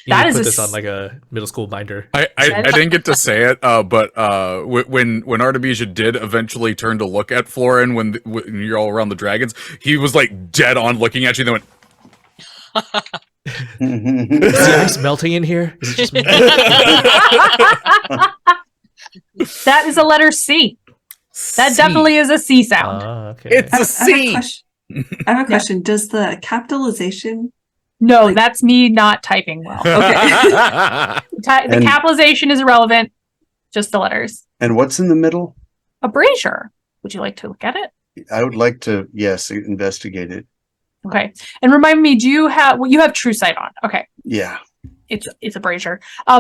C: You
A: That
C: need
A: is
C: to
A: a
C: put this
A: s-
C: on like a middle school binder.
E: I didn't get to say it, but when Artemisia did eventually turn to look at Florin when you're all around the dragons, he was like dead on looking at you. Then went,
C: Is the ice melting in here? Is it just me?
A: that is a letter C. That
E: "C."
A: definitely is a C sound.
C: Okay.
E: It's
F: I
E: a
F: have a
E: C.
F: question. I have a question. Does the capitalization?
A: No,
F: like-
A: that's me not typing well. The
D: And-
A: capitalization is irrelevant. Just the letters.
D: And what's in the middle?
A: A brazier. Would you like to look at it?
D: I would like to, yes, investigate it.
A: Okay. And remind me, do you have True Sight on? Okay.
D: Yeah.
A: It's a brazier.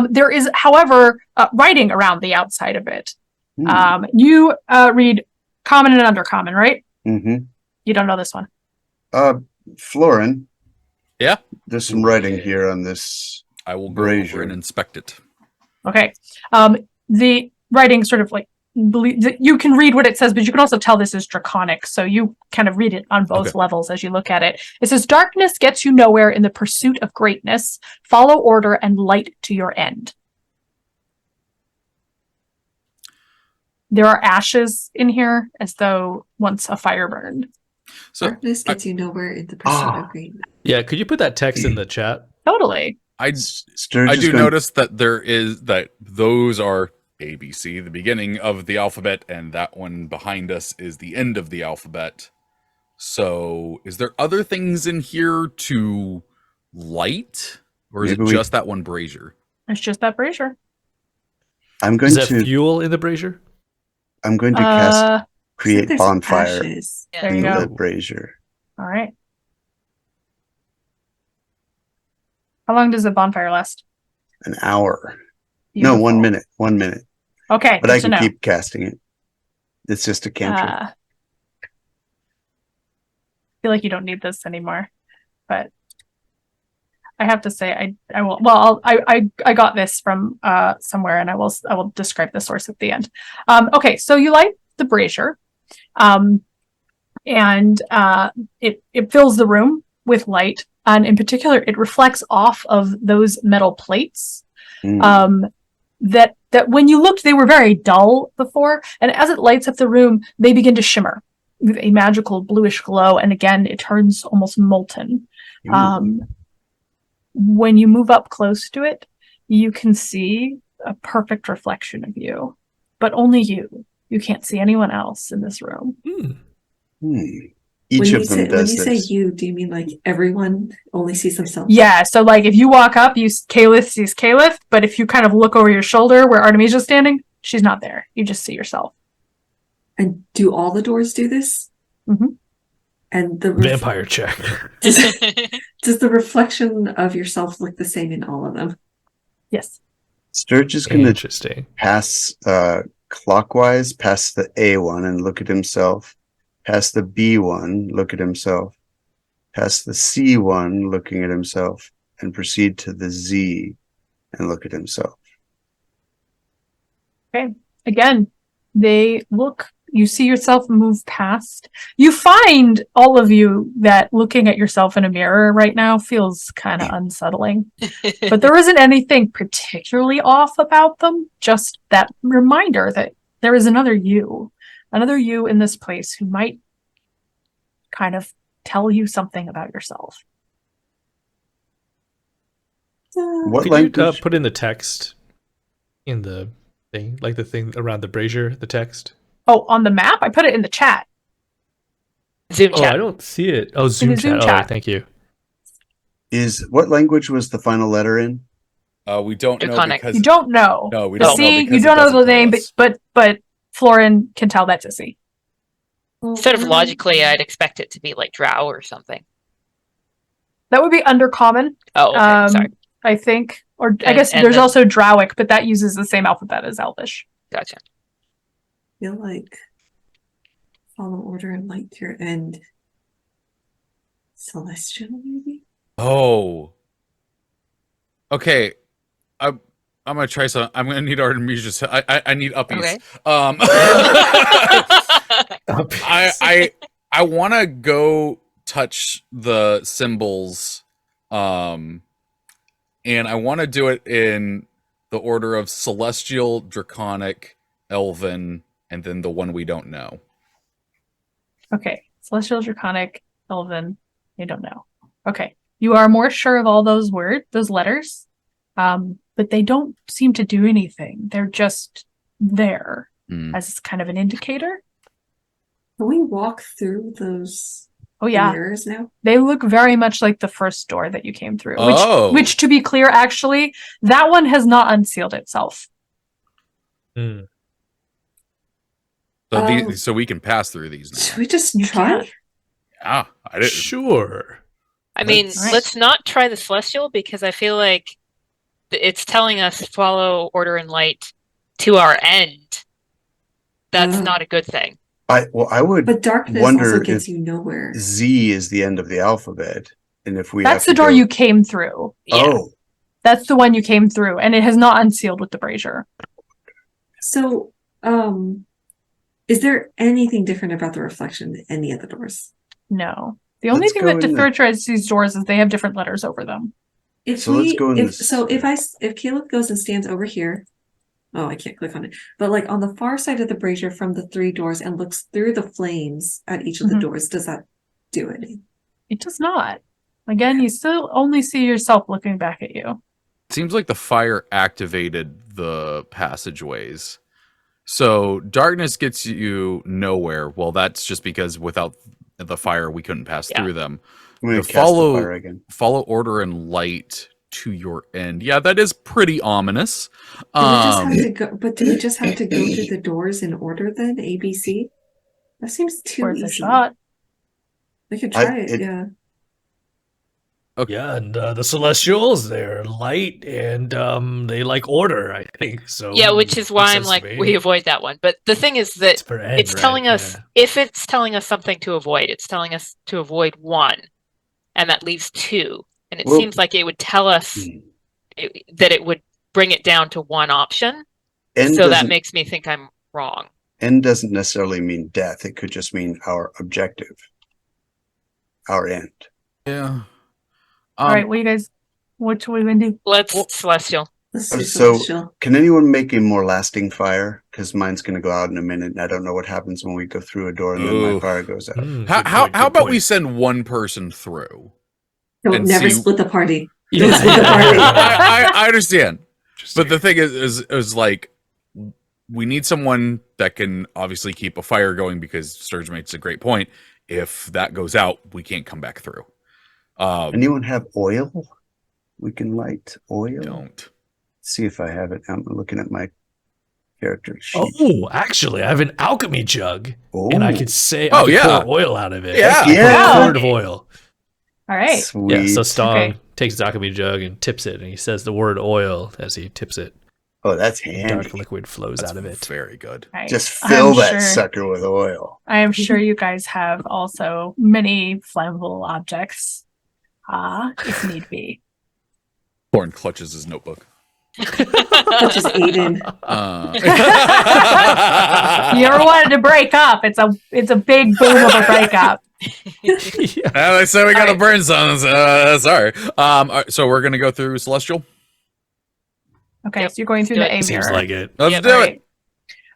A: There is, however, writing around the outside of it.
D: Hmm.
A: You read common and undercommon, right?
D: Mm-hmm.
A: You don't know this one.
D: Florin.
E: Yeah?
D: There's some writing here on this.
E: I will go over
D: Brazier.
E: and inspect it.
A: Okay. The writing sort of like you can read what it says, but you can also tell this is draconic. So you kind of read it on both
E: Okay.
A: levels as you look at it. It says, darkness gets you nowhere in the pursuit of greatness. Follow order and light to your end. There are ashes in here as though once a fire burned.
E: So
F: Darkness gets you nowhere in the pursuit of greatness.
C: Yeah, could you put that text in the chat?
A: Totally.
E: I
D: Sturge is
E: do
D: going-
E: notice that those are ABC, the beginning of the alphabet, and that one behind us is the end of the alphabet. So, is there other things in here to light, or is
D: Maybe
E: it
D: we-
E: just that one brazier?
A: It's just that brazier.
D: I'm going
C: Is that
D: to
C: fuel in the brazier?
D: I'm going to cast
F: I think
D: create
F: there's
D: bonfire
F: ashes.
A: There
D: in
A: you go.
D: the brazier.
A: All right. How long does the bonfire last?
D: An hour.
A: Beautiful.
D: No, 1 minute. 1 minute.
A: Okay,
D: But
A: good
D: I
A: to
D: can
A: know.
D: keep casting it. It's just a cantrip.
A: I feel like you don't need this anymore, but I have to say I will. Well, I got this from somewhere, and I will describe the source at the end. Okay, so you light the brazier, and it fills the room with light, and in particular, it reflects off of those metal plates.
D: Mm.
A: That when you looked, they were very dull before, and as it lights up the room, they begin to shimmer with a magical bluish glow, and again, it turns almost molten. When you move up close to it, you can see a perfect reflection of you, but only you. You can't see anyone else in this room.
D: Each of them does
F: When you
D: this.
F: say you, do you mean like everyone only sees themselves?
A: Yeah, so like if you walk up, Kayleth sees Kayleth, but if you kind of look over your shoulder where Artemisia's standing, she's not there. You just see yourself.
F: And do all the doors do this?
A: Mhm.
F: And the
C: Vampire check.
F: does the reflection of yourself look the same in all of them?
A: Yes.
D: Sturge is going to
C: Interesting.
D: pass clockwise past the A one and look at himself, past the B one, look at himself, past the C one, looking at himself, and proceed to the Z and look at himself.
A: Okay. Again, you see yourself move past. You find, all of you, that looking at yourself in a mirror right now feels kind of unsettling. But there isn't anything particularly off about them, just that reminder that there is another you in this place who might kind of tell you something about yourself.
D: What
C: Could
D: language?
C: you put in the text in the thing, like the thing around the brazier, the text?
A: Oh, on the map? I put it in the chat.
B: Zoom
C: Oh,
B: chat.
C: I don't see it. Oh, Zoom
A: the Zoom
C: chat. Oh,
A: chat.
C: thank you.
D: What language was the final letter in?
E: We don't know
B: Draconic.
E: because
A: You don't know.
E: no, we
A: The
E: don't know
A: C,
E: because
A: you
E: it
A: don't know
E: doesn't
A: the
E: tell
A: name,
E: us.
A: but Florin can tell that's a C.
B: Sort of logically, I'd expect it to be like drow or something.
A: That would be undercommon.
B: Oh, okay. Sorry.
A: I think. Or I
B: And-
A: guess
B: and
A: there's
B: then-
A: also Drowic, but that uses the same alphabet as Elvish.
B: Gotcha.
F: Feel like follow order and light to your end. Celestial, maybe?
E: Oh. Okay. I'm gonna try some. I'm gonna need Artemisia's. I need uppies.
B: Okay.
E: I want to go touch the symbols, and I want to do it in the order of celestial, draconic, elven, and then the one we don't know.
A: Okay. Celestial, Draconic, Elven, you don't know. Okay. You are more sure of all those letters, but they don't seem to do anything. They're just there as kind of an indicator.
F: Can we walk through those
A: Oh yeah,
F: mirrors now?
A: they look very much like the first door that you came through.
E: Oh.
A: Which to be clear, actually, that one has not unsealed itself.
C: Hmm.
E: So so we can pass through these now.
F: Should we just
A: You
F: try?
A: can.
E: Yeah, I didn't.
C: Sure.
B: I mean,
A: Right.
B: let's not try the celestial because I feel like it's telling us follow order and light to our end. That's not a good thing.
D: I would
F: But darkness
D: wonder
F: also gets
D: if
F: you nowhere.
D: Z is the end of the alphabet, and if we
A: That's
D: have
A: the
D: to
A: door
D: go-
A: you came through.
B: Yeah.
D: Oh,
A: That's the one you came through, and it has not unsealed with the brazier.
F: So, Is there anything different about the reflection in any of the doors?
A: No. The only
D: Let's
A: thing
D: go
A: that
D: in the-
A: differentiates these doors is they have different letters over them.
F: If
D: So let's go in
F: if
D: this-
F: if Caleb goes and stands over here, oh, I can't click on it. But like on the far side of the brazier from the 3 doors and looks through the flames at each of the
A: Mhm.
F: doors, does that do anything?
A: It does not. Again, you still only see yourself looking back at you.
E: Seems like the fire activated the passageways. So darkness gets you nowhere. Well, that's just because without the fire, we couldn't pass
B: Yeah.
E: through them.
D: I'm going
E: The
D: to cast
E: follow-
D: the fire again.
E: Follow order and light to your end. Yeah, that is pretty ominous.
F: Do we just have to go? But do we just have to go through the doors in order then? A, B, C. That seems too
A: Worth a
F: easy.
A: shot.
F: We could try it.
D: it-
F: Yeah.
C: Yeah, and the Celestials, they're light and they like order, I think. So
B: Yeah, which is why I'm
C: makes sense
B: like,
C: to me.
B: we avoid that one. But the thing is that
C: It's per end,
B: it's
C: right?
B: telling us,
C: Yeah.
B: if it's telling us something to avoid, it's telling us to avoid 1, and that leaves 2. And it
D: Well-
B: seems like it would tell us that it would bring it down to 1 option.
D: End
B: So that
D: doesn't-
B: makes me think I'm wrong.
D: End doesn't necessarily mean death. It could just mean our objective, our end.
E: Yeah.
A: All right, what do you guys, what should we gonna do?
B: Let's Celestial.
F: Let's do
D: So-
F: Celestial.
D: Can anyone make a more lasting fire? Because mine's going to go out in a minute, and I don't know what happens when we go through a door and then
E: Ooh.
D: my fire goes out.
C: Mm,
E: How
C: good
E: how,
C: point,
E: how
C: good
E: about we
C: point.
E: send one person through?
F: Don't
E: and
F: never
E: see-
F: split the party.
C: Yeah,
F: Split the party.
E: I understand. But the thing is like, we need someone that can obviously keep a fire going, because Sturge makes a great point. If that goes out, we can't come back through.
D: Anyone have oil? We can light oil.
E: Don't.
D: See if I have it. I'm looking at my character sheet.
C: Oh, actually, I have an alchemy jug,
D: Oh,
C: and I could say,
E: Oh,
C: I could
E: yeah.
C: pour oil out of it.
E: Yeah.
C: I
D: Yeah.
C: pour a quart of oil.
A: All right.
D: Sweet.
C: Yeah, so Stong
A: Okay.
C: takes his alchemy jug and tips it, and he says the word oil as he tips it.
D: Oh, that's handy.
C: Dark liquid flows
E: That's
C: out of it.
E: very good.
A: All right.
D: Just fill
A: I'm
D: that
A: sure-
D: sucker with oil.
A: I am sure you guys have also many flammable objects, if need be.
E: Thorn clutches his notebook.
F: Such as Aiden.
A: You ever wanted to break up? It's a big boom of a breakup.
E: They said we gotta
A: Alright.
E: burn some. Sorry. So we're gonna go through Celestial.
A: Okay,
B: Yep,
A: so you're going through
B: do
A: the
B: it.
A: A
C: Seems
A: mirror.
C: like it.
E: Let's
B: Yep.
E: do
A: All
E: it.
A: right.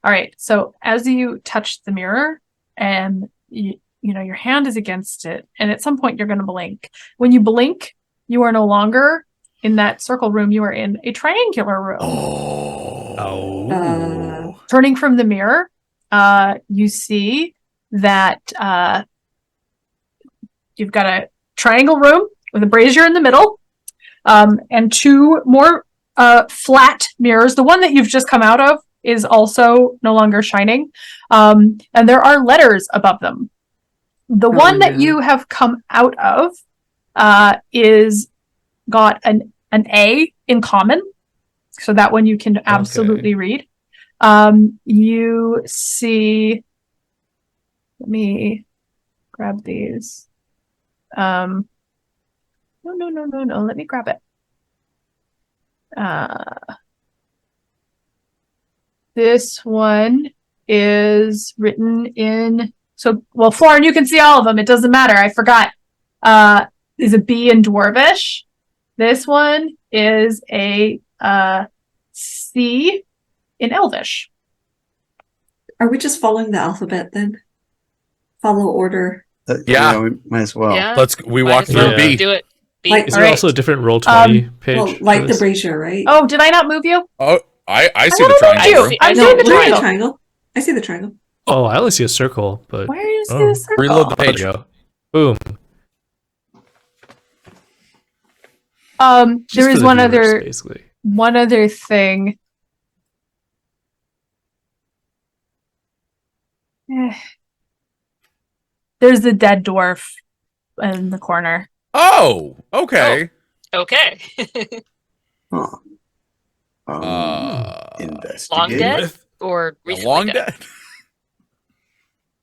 A: All right. So as you touch the mirror and you know your hand is against it, and at some point you're going to blink. When you blink, you are no longer in that circle room. You are in a triangular room.
C: Oh.
A: Turning from the mirror, you see that you've got a triangle room with a brazier in the middle, and 2 more flat mirrors. The one that you've just come out of is also no longer shining, and there are letters above them. The one that
F: no.
A: you have come out of is got an A in common, so that one you can absolutely read. You see, let me grab these. No, let me grab it. This one is written in, so, well, Florin, you can see all of them. It doesn't matter. I forgot. Is a B in Dwarvish. This one is a C in Elvish.
F: Are we just following the alphabet then? Follow order.
E: Yeah.
D: We might as well.
B: Yeah.
E: We
B: Might
E: walk
B: as
E: through
B: well.
E: B.
B: Do it. B.
F: Like-
C: Is
A: All
C: there
A: right.
C: also a different roll 20 page?
F: Well,
C: for
F: like the
C: this?
F: brazier, right?
A: Oh, did I not move you?
E: Oh, I see
A: I
E: the
A: don't know
E: triangle.
A: you.
B: see-
A: I'm
B: I
A: seeing
B: know
A: the
B: the
F: I see the
A: triangle.
F: triangle. I see the triangle.
C: Oh, I only see a circle, but
A: Where is
C: Oh.
A: this circle?
E: Reload the
C: there we
E: page.
C: go. Boom. Just
A: There
C: for
A: is
C: the
A: one
C: viewers,
A: other
C: basically.
A: thing. Eh. There's the dead dwarf in the corner.
E: Oh, okay.
B: Okay.
D: Huh.
B: Long
D: Investigate.
B: dead
C: With-
B: or recently
E: Long
B: dead?
E: dead.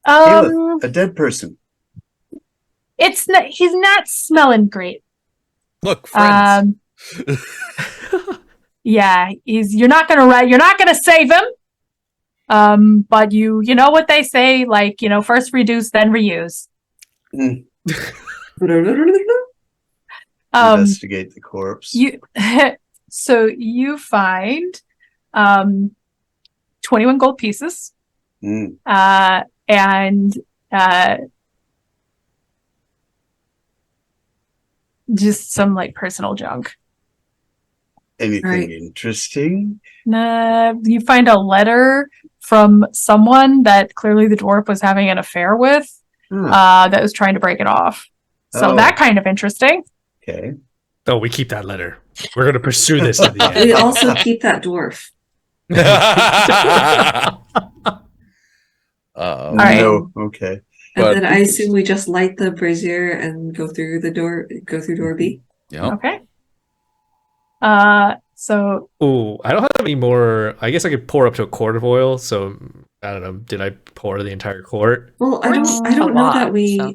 A: Um,
D: A dead person.
A: it's not. He's not smelling great.
E: Look, friends.
A: Yeah, You're not gonna save him. But you know what they say, like, first reduce, then reuse.
D: Investigate the corpse.
A: So you find 21 gold pieces, and just some like personal junk.
D: Anything interesting?
A: You find a letter from someone that clearly the dwarf was having an affair with, that was trying to break it off. So that kind of interesting.
D: Okay.
C: Oh, we keep that letter. We're going to pursue this to the end.
F: We also keep that dwarf.
A: All right.
D: No, okay.
F: And then I assume we just light the brazier and go through door B.
E: Yeah.
A: Okay. So.
C: Ooh, I don't have any more. I guess I could pour up to a quart of oil. So I don't know. Did I pour the entire quart?
F: Well, I don't know that we.
B: So.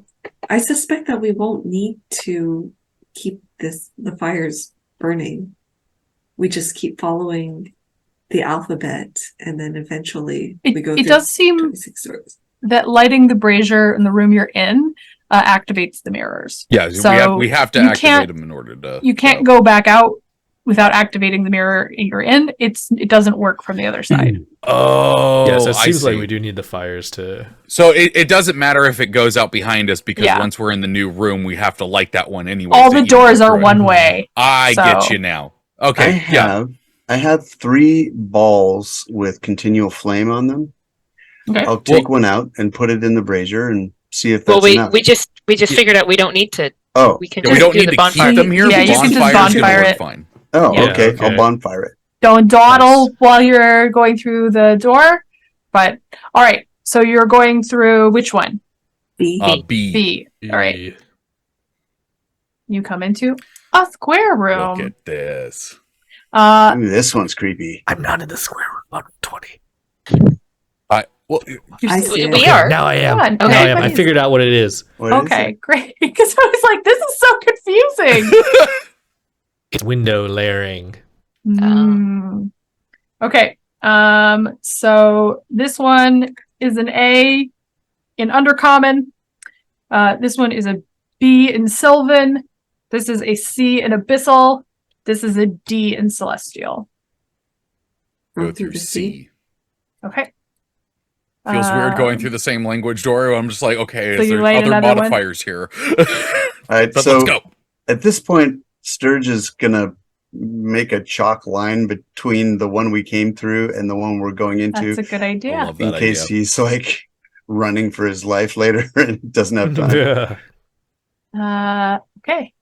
F: I suspect that we won't need to keep the fires burning. We just keep following the alphabet, and then eventually we go.
A: It does seem
F: 26 doors.
A: That lighting the brazier in the room you're in activates the mirrors.
E: Yeah,
A: so
E: we have to activate them in order to.
A: You can't go back out without activating the mirror you're in. It doesn't work from the other side.
E: Oh,
C: yeah, so it
E: I
C: seems like
E: see.
C: we do need the fires to.
E: So it doesn't matter if it goes out behind us, because
A: Yeah.
E: once we're in the new room, we have to light that one anyway.
A: All
E: to
A: the
E: even
A: doors
E: go
A: are
E: through it.
A: one way.
E: I get you now. Okay,
D: I have 3 balls with continual flame on them.
A: Okay.
D: I'll take one out and put it in the brazier and see if that's
B: Well,
D: enough.
B: we just figured out we don't need to.
D: Oh,
B: We can
E: Yeah,
B: just
E: we don't
B: do
E: need
B: the
E: to
B: bonfire.
E: keep them here.
A: Yeah, you can just
E: Bonfire's gonna
A: bonfire
E: work
A: it.
E: fine.
D: oh,
C: Yeah,
D: okay.
C: okay.
D: I'll bonfire it.
A: Don't dawdle
C: Nice.
A: while you're going through the door. But all right, so you're going through which one?
F: B.
E: B.
A: B. All right. You come into a square
E: Look
A: room.
E: at this.
D: Ooh, this one's creepy.
C: I'm not in the square room. 20.
F: I see
B: We
F: it.
B: are.
C: Now I am.
A: Come on,
C: Now I am. I
A: everybody's-
C: figured out what it is.
D: What is
A: Okay,
D: it?
A: great. Because I was like, this is so confusing.
C: It's window layering.
A: Okay. So this one is an A in Undercommon. This one is a B in Sylvan. This is a C in Abyssal. This is a D in Celestial.
E: Go through C.
A: Okay.
E: Feels weird going through the same language door. I'm just like, okay,
A: So
E: is
A: you
E: there
A: light
E: other
A: another one?
E: modifiers here?
D: All right,
E: But
D: so
E: let's go.
D: at this point, Sturge is gonna make a chalk line between the one we came through and the one we're going into,
A: That's a good
E: I
A: idea.
E: love
D: in
E: that
D: case
E: idea.
D: he's like running for his life later and doesn't have time.
C: Yeah.
A: Okay.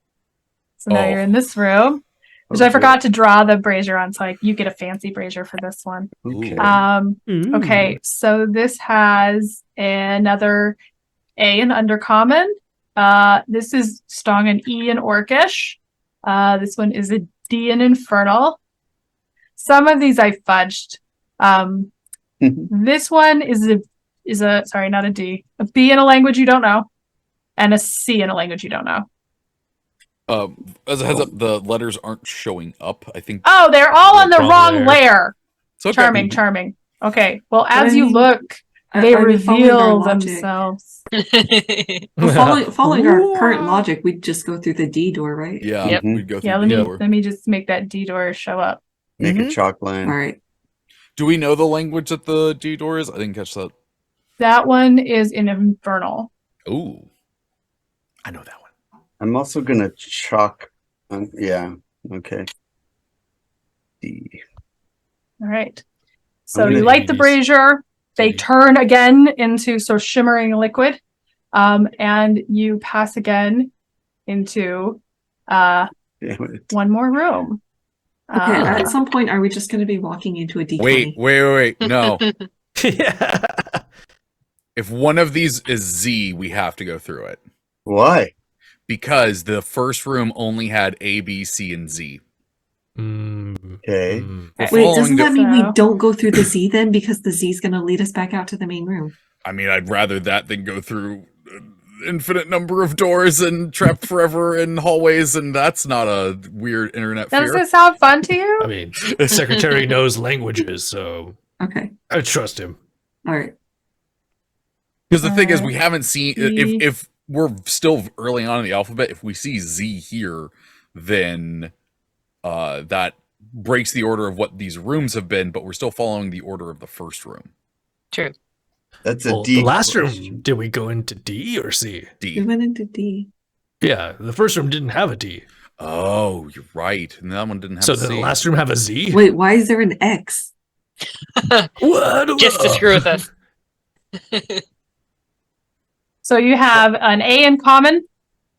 A: So now
E: Oh.
A: you're in this room, which I forgot to draw the brazier on, so you get a fancy brazier for this one.
D: Okay.
A: Okay, so this has another A in Undercommon. This is Stong and E in Orcish. This one is a D in Infernal. Some of these I fudged. This one is a sorry, not a D. A B in a language you don't know, and a C in a language you don't know.
E: As a heads up, the letters aren't showing up. I think.
A: Oh, they're all on the
C: Wrong
A: wrong
C: layer.
A: layer.
E: It's okay.
A: Charming. Okay, well,
F: But
A: as
F: I
A: you
F: mean,
A: look,
F: I
A: they
F: mean, following our
A: reveal
F: logic-
A: themselves.
F: Well, following our current logic, we'd just go through the D door, right?
E: Yeah,
B: Yep.
E: we'd go through
A: Yeah,
E: the
A: let
E: door.
A: me just make that D door show up.
D: Make a chalk line.
F: All right.
E: Do we know the language that the D door is? I didn't catch that.
A: That one is in Infernal.
E: Ooh. I know that one.
D: I'm also gonna chalk. Yeah. Okay. D.
A: All right. So
D: gonna
A: you light the
C: use
A: brazier. They
C: D.
A: turn again into sort of shimmering liquid, and you pass again into
D: Damn it.
A: one more room.
F: Okay. At some point, are we just going to be walking into a D20?
E: Wait. No.
C: Yeah.
E: If one of these is Z, we have to go through it.
D: Why?
E: Because the first room only had A, B, C, and Z.
D: Okay.
E: We're
F: Wait,
E: following
F: doesn't that mean
A: So-
F: we don't go through the Z then? Because the Z is going to lead us back out to the main room.
E: I mean, I'd rather that than go through an infinite number of doors and trapped forever in hallways, and that's not a weird internet
A: Does
E: fear.
A: this sound fun to you?
C: I mean, the secretary knows languages, so
F: Okay.
C: I trust him.
F: All right.
E: Because the thing is, we haven't seen
A: Z.
E: if we're still early on in the alphabet. If we see Z here, then that breaks the order of what these rooms have been. But we're still following the order of the first room.
B: True.
D: That's a
C: Well,
D: D.
C: the last
D: question.
C: room, did we go into D or C?
F: We
E: D.
F: went into D.
C: Yeah, the first room didn't have a D.
E: Oh, you're right. And that one didn't have
C: So
E: a
C: did
E: C.
C: the last room have a Z?
F: Wait, why is there an X?
C: What?
B: Just to screw with us.
A: So you have an A in Common,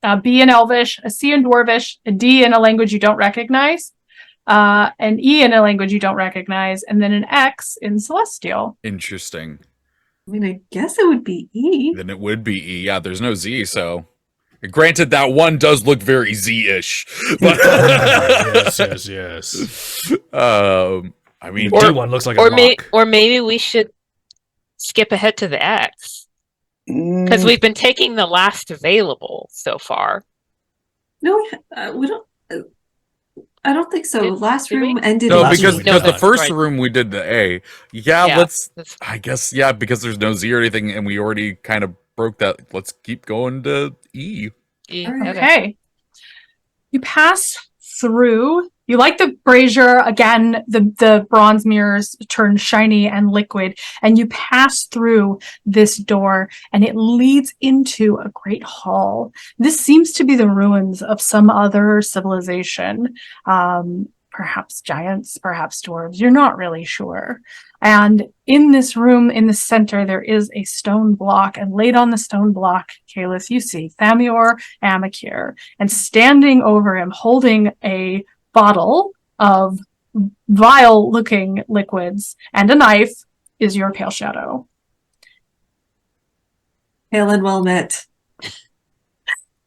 A: a B in Elvish, a C in Dwarvish, a D in a language you don't recognize, an E in a language you don't recognize, and then an X in Celestial.
E: Interesting.
F: I mean, I guess it would be E.
E: Then it would be E. Yeah, there's no Z, so. Granted, that one does look very Z-ish. But
C: yes.
E: I mean,
C: The D one looks like a mock.
B: Or maybe we should skip ahead to the X. Because
D: Mm,
B: we've been taking the last available so far.
F: No, we don't. I don't think so. Last
B: did we?
F: room ended.
E: no,
F: in
C: last
E: because
C: room
F: D.
C: we
E: the
C: did.
E: first
B: Right.
E: room we did the A. Yeah,
B: Yeah,
E: let's.
B: that's-
E: I guess because there's no Z or anything, and we already kind of broke that. Let's keep going to E.
F: All right.
A: Okay. You pass through. You like the brazier. Again, the bronze mirrors turn shiny and liquid, and you pass through this door, and it leads into a great hall. This seems to be the ruins of some other civilization. Perhaps giants, perhaps dwarves. You're not really sure. And in this room, in the center, there is a stone block. And laid on the stone block, Kayleth, you see Thamior Amakir. And standing over him, holding a bottle of vile-looking liquids and a knife, is your Pale Shadow.
F: Hail and well met.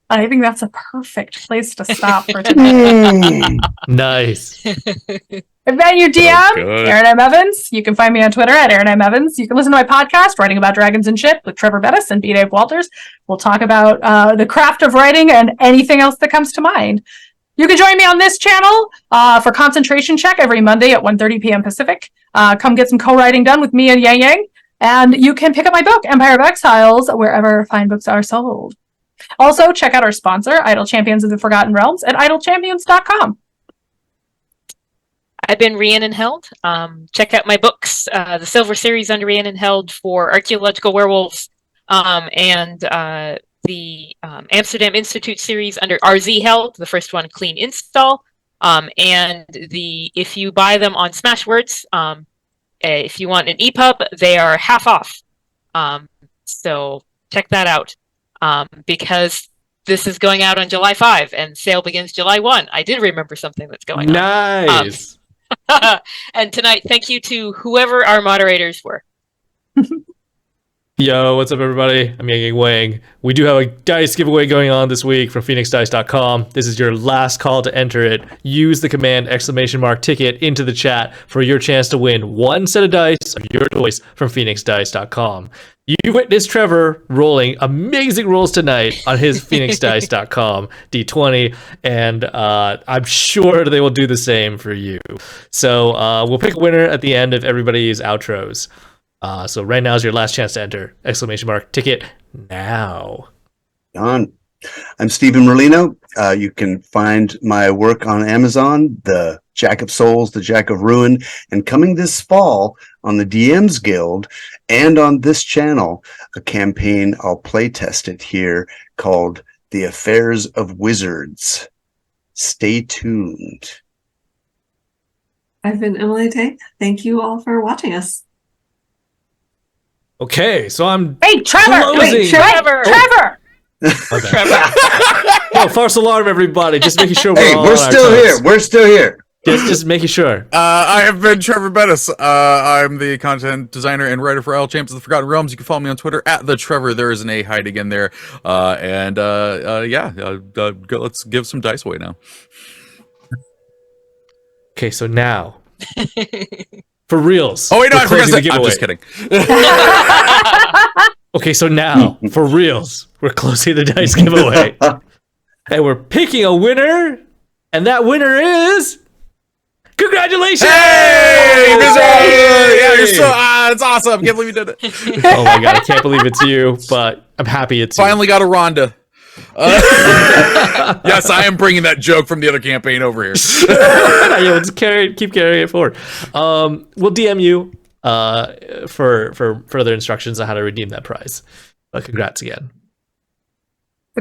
A: I think that's a perfect place to stop for today.
D: mm.
C: Nice.
A: I've been your DM,
E: good.
A: Aaron M. Evans. You can find me on Twitter at Aaron M. Evans. You can listen to my podcast, Writing About Dragons and Shit, with Trevor Bettis and B. Dave Walters. We'll talk about the craft of writing and anything else that comes to mind. You can join me on this channel for Concentration Check every Monday at 1:30 p.m. Pacific. Come get some co-writing done with me and Yang Yang. And you can pick up my book, Empire of Exiles, wherever fine books are sold. Also, check out our sponsor, Idle Champions of the Forgotten Realms, at idlechampions.com.
B: I've been Rhiannon Held. Check out my books, the Silver Series under Rhiannon Held for archaeological werewolves, and the Amsterdam Institute series under RZ Held, the first one, Clean Install. And if you buy them on Smashwords, if you want an EPUB, they are half off. So check that out. Because this is going out on July 5 and sale begins July 1. I did remember something that's going on.
C: Nice.
B: And tonight, thank you to whoever our moderators were.
C: Yo, what's up, everybody? I'm Yang Yang Wang. We do have a dice giveaway going on this week from PhoenixDice.com. This is your last call to enter it. Use the command !ticket into the chat for your chance to win one set of dice of your choice from PhoenixDice.com. You witnessed Trevor rolling amazing rolls tonight on his PhoenixDice.com D20, and I'm sure they will do the same for you. So we'll pick a winner at the end of everybody's outros. So right now is your last chance to enter! Ticket now.
D: Done. I'm Stephen Merlino. You can find my work on Amazon, The Jack of Souls, The Jack of Ruin, and coming this fall on the DMs Guild and on this channel, a campaign, I'll play test it here, called The Affairs of Wizards. Stay tuned.
F: I've been Emily Tay. Thank you all for watching us.
C: Okay, so I'm
A: Hey, Trevor!
C: Closing.
A: Wait, Trevor! Trevor!
C: oh, false alarm, everybody! Just making sure
D: Hey,
C: all
D: we're
C: on our
D: still
C: toes.
D: here. We're still here.
C: Just making sure.
E: I have been Trevor Bettis. I'm the content designer and writer for Idle Champions of the Forgotten Realms. You can follow me on Twitter at the Trevor. There is an A hiding in there. Let's give some dice away now.
C: Okay, so now for reals.
E: Oh wait, no,
C: we're
E: I forgot to
C: closing
E: say.
C: the
E: I'm
C: giveaway.
E: just kidding.
C: Okay, so now for reals, we're closing the dice giveaway, and we're picking a winner, and that winner is Congratulations!
E: Hey, Mr. Yeah, you're so it's awesome. Can't believe you did it.
C: Oh my god, I can't believe it's you, but I'm happy it's
E: Finally got a Rhonda. Yes, I am bringing that joke from the other campaign over here.
C: Yeah, we'll just keep carrying it forward. We'll DM you for further instructions on how to redeem that prize. But congrats again.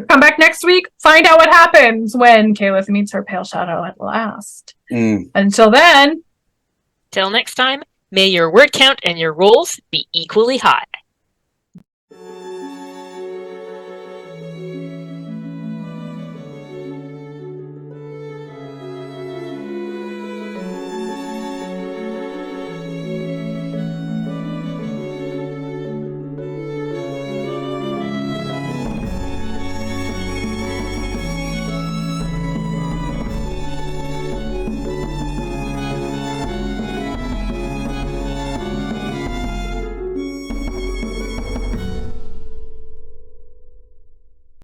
A: Come back next week, find out what happens when Kayleth meets her pale shadow at last. Until then,
B: Till next time, may your word count and your rolls be equally high.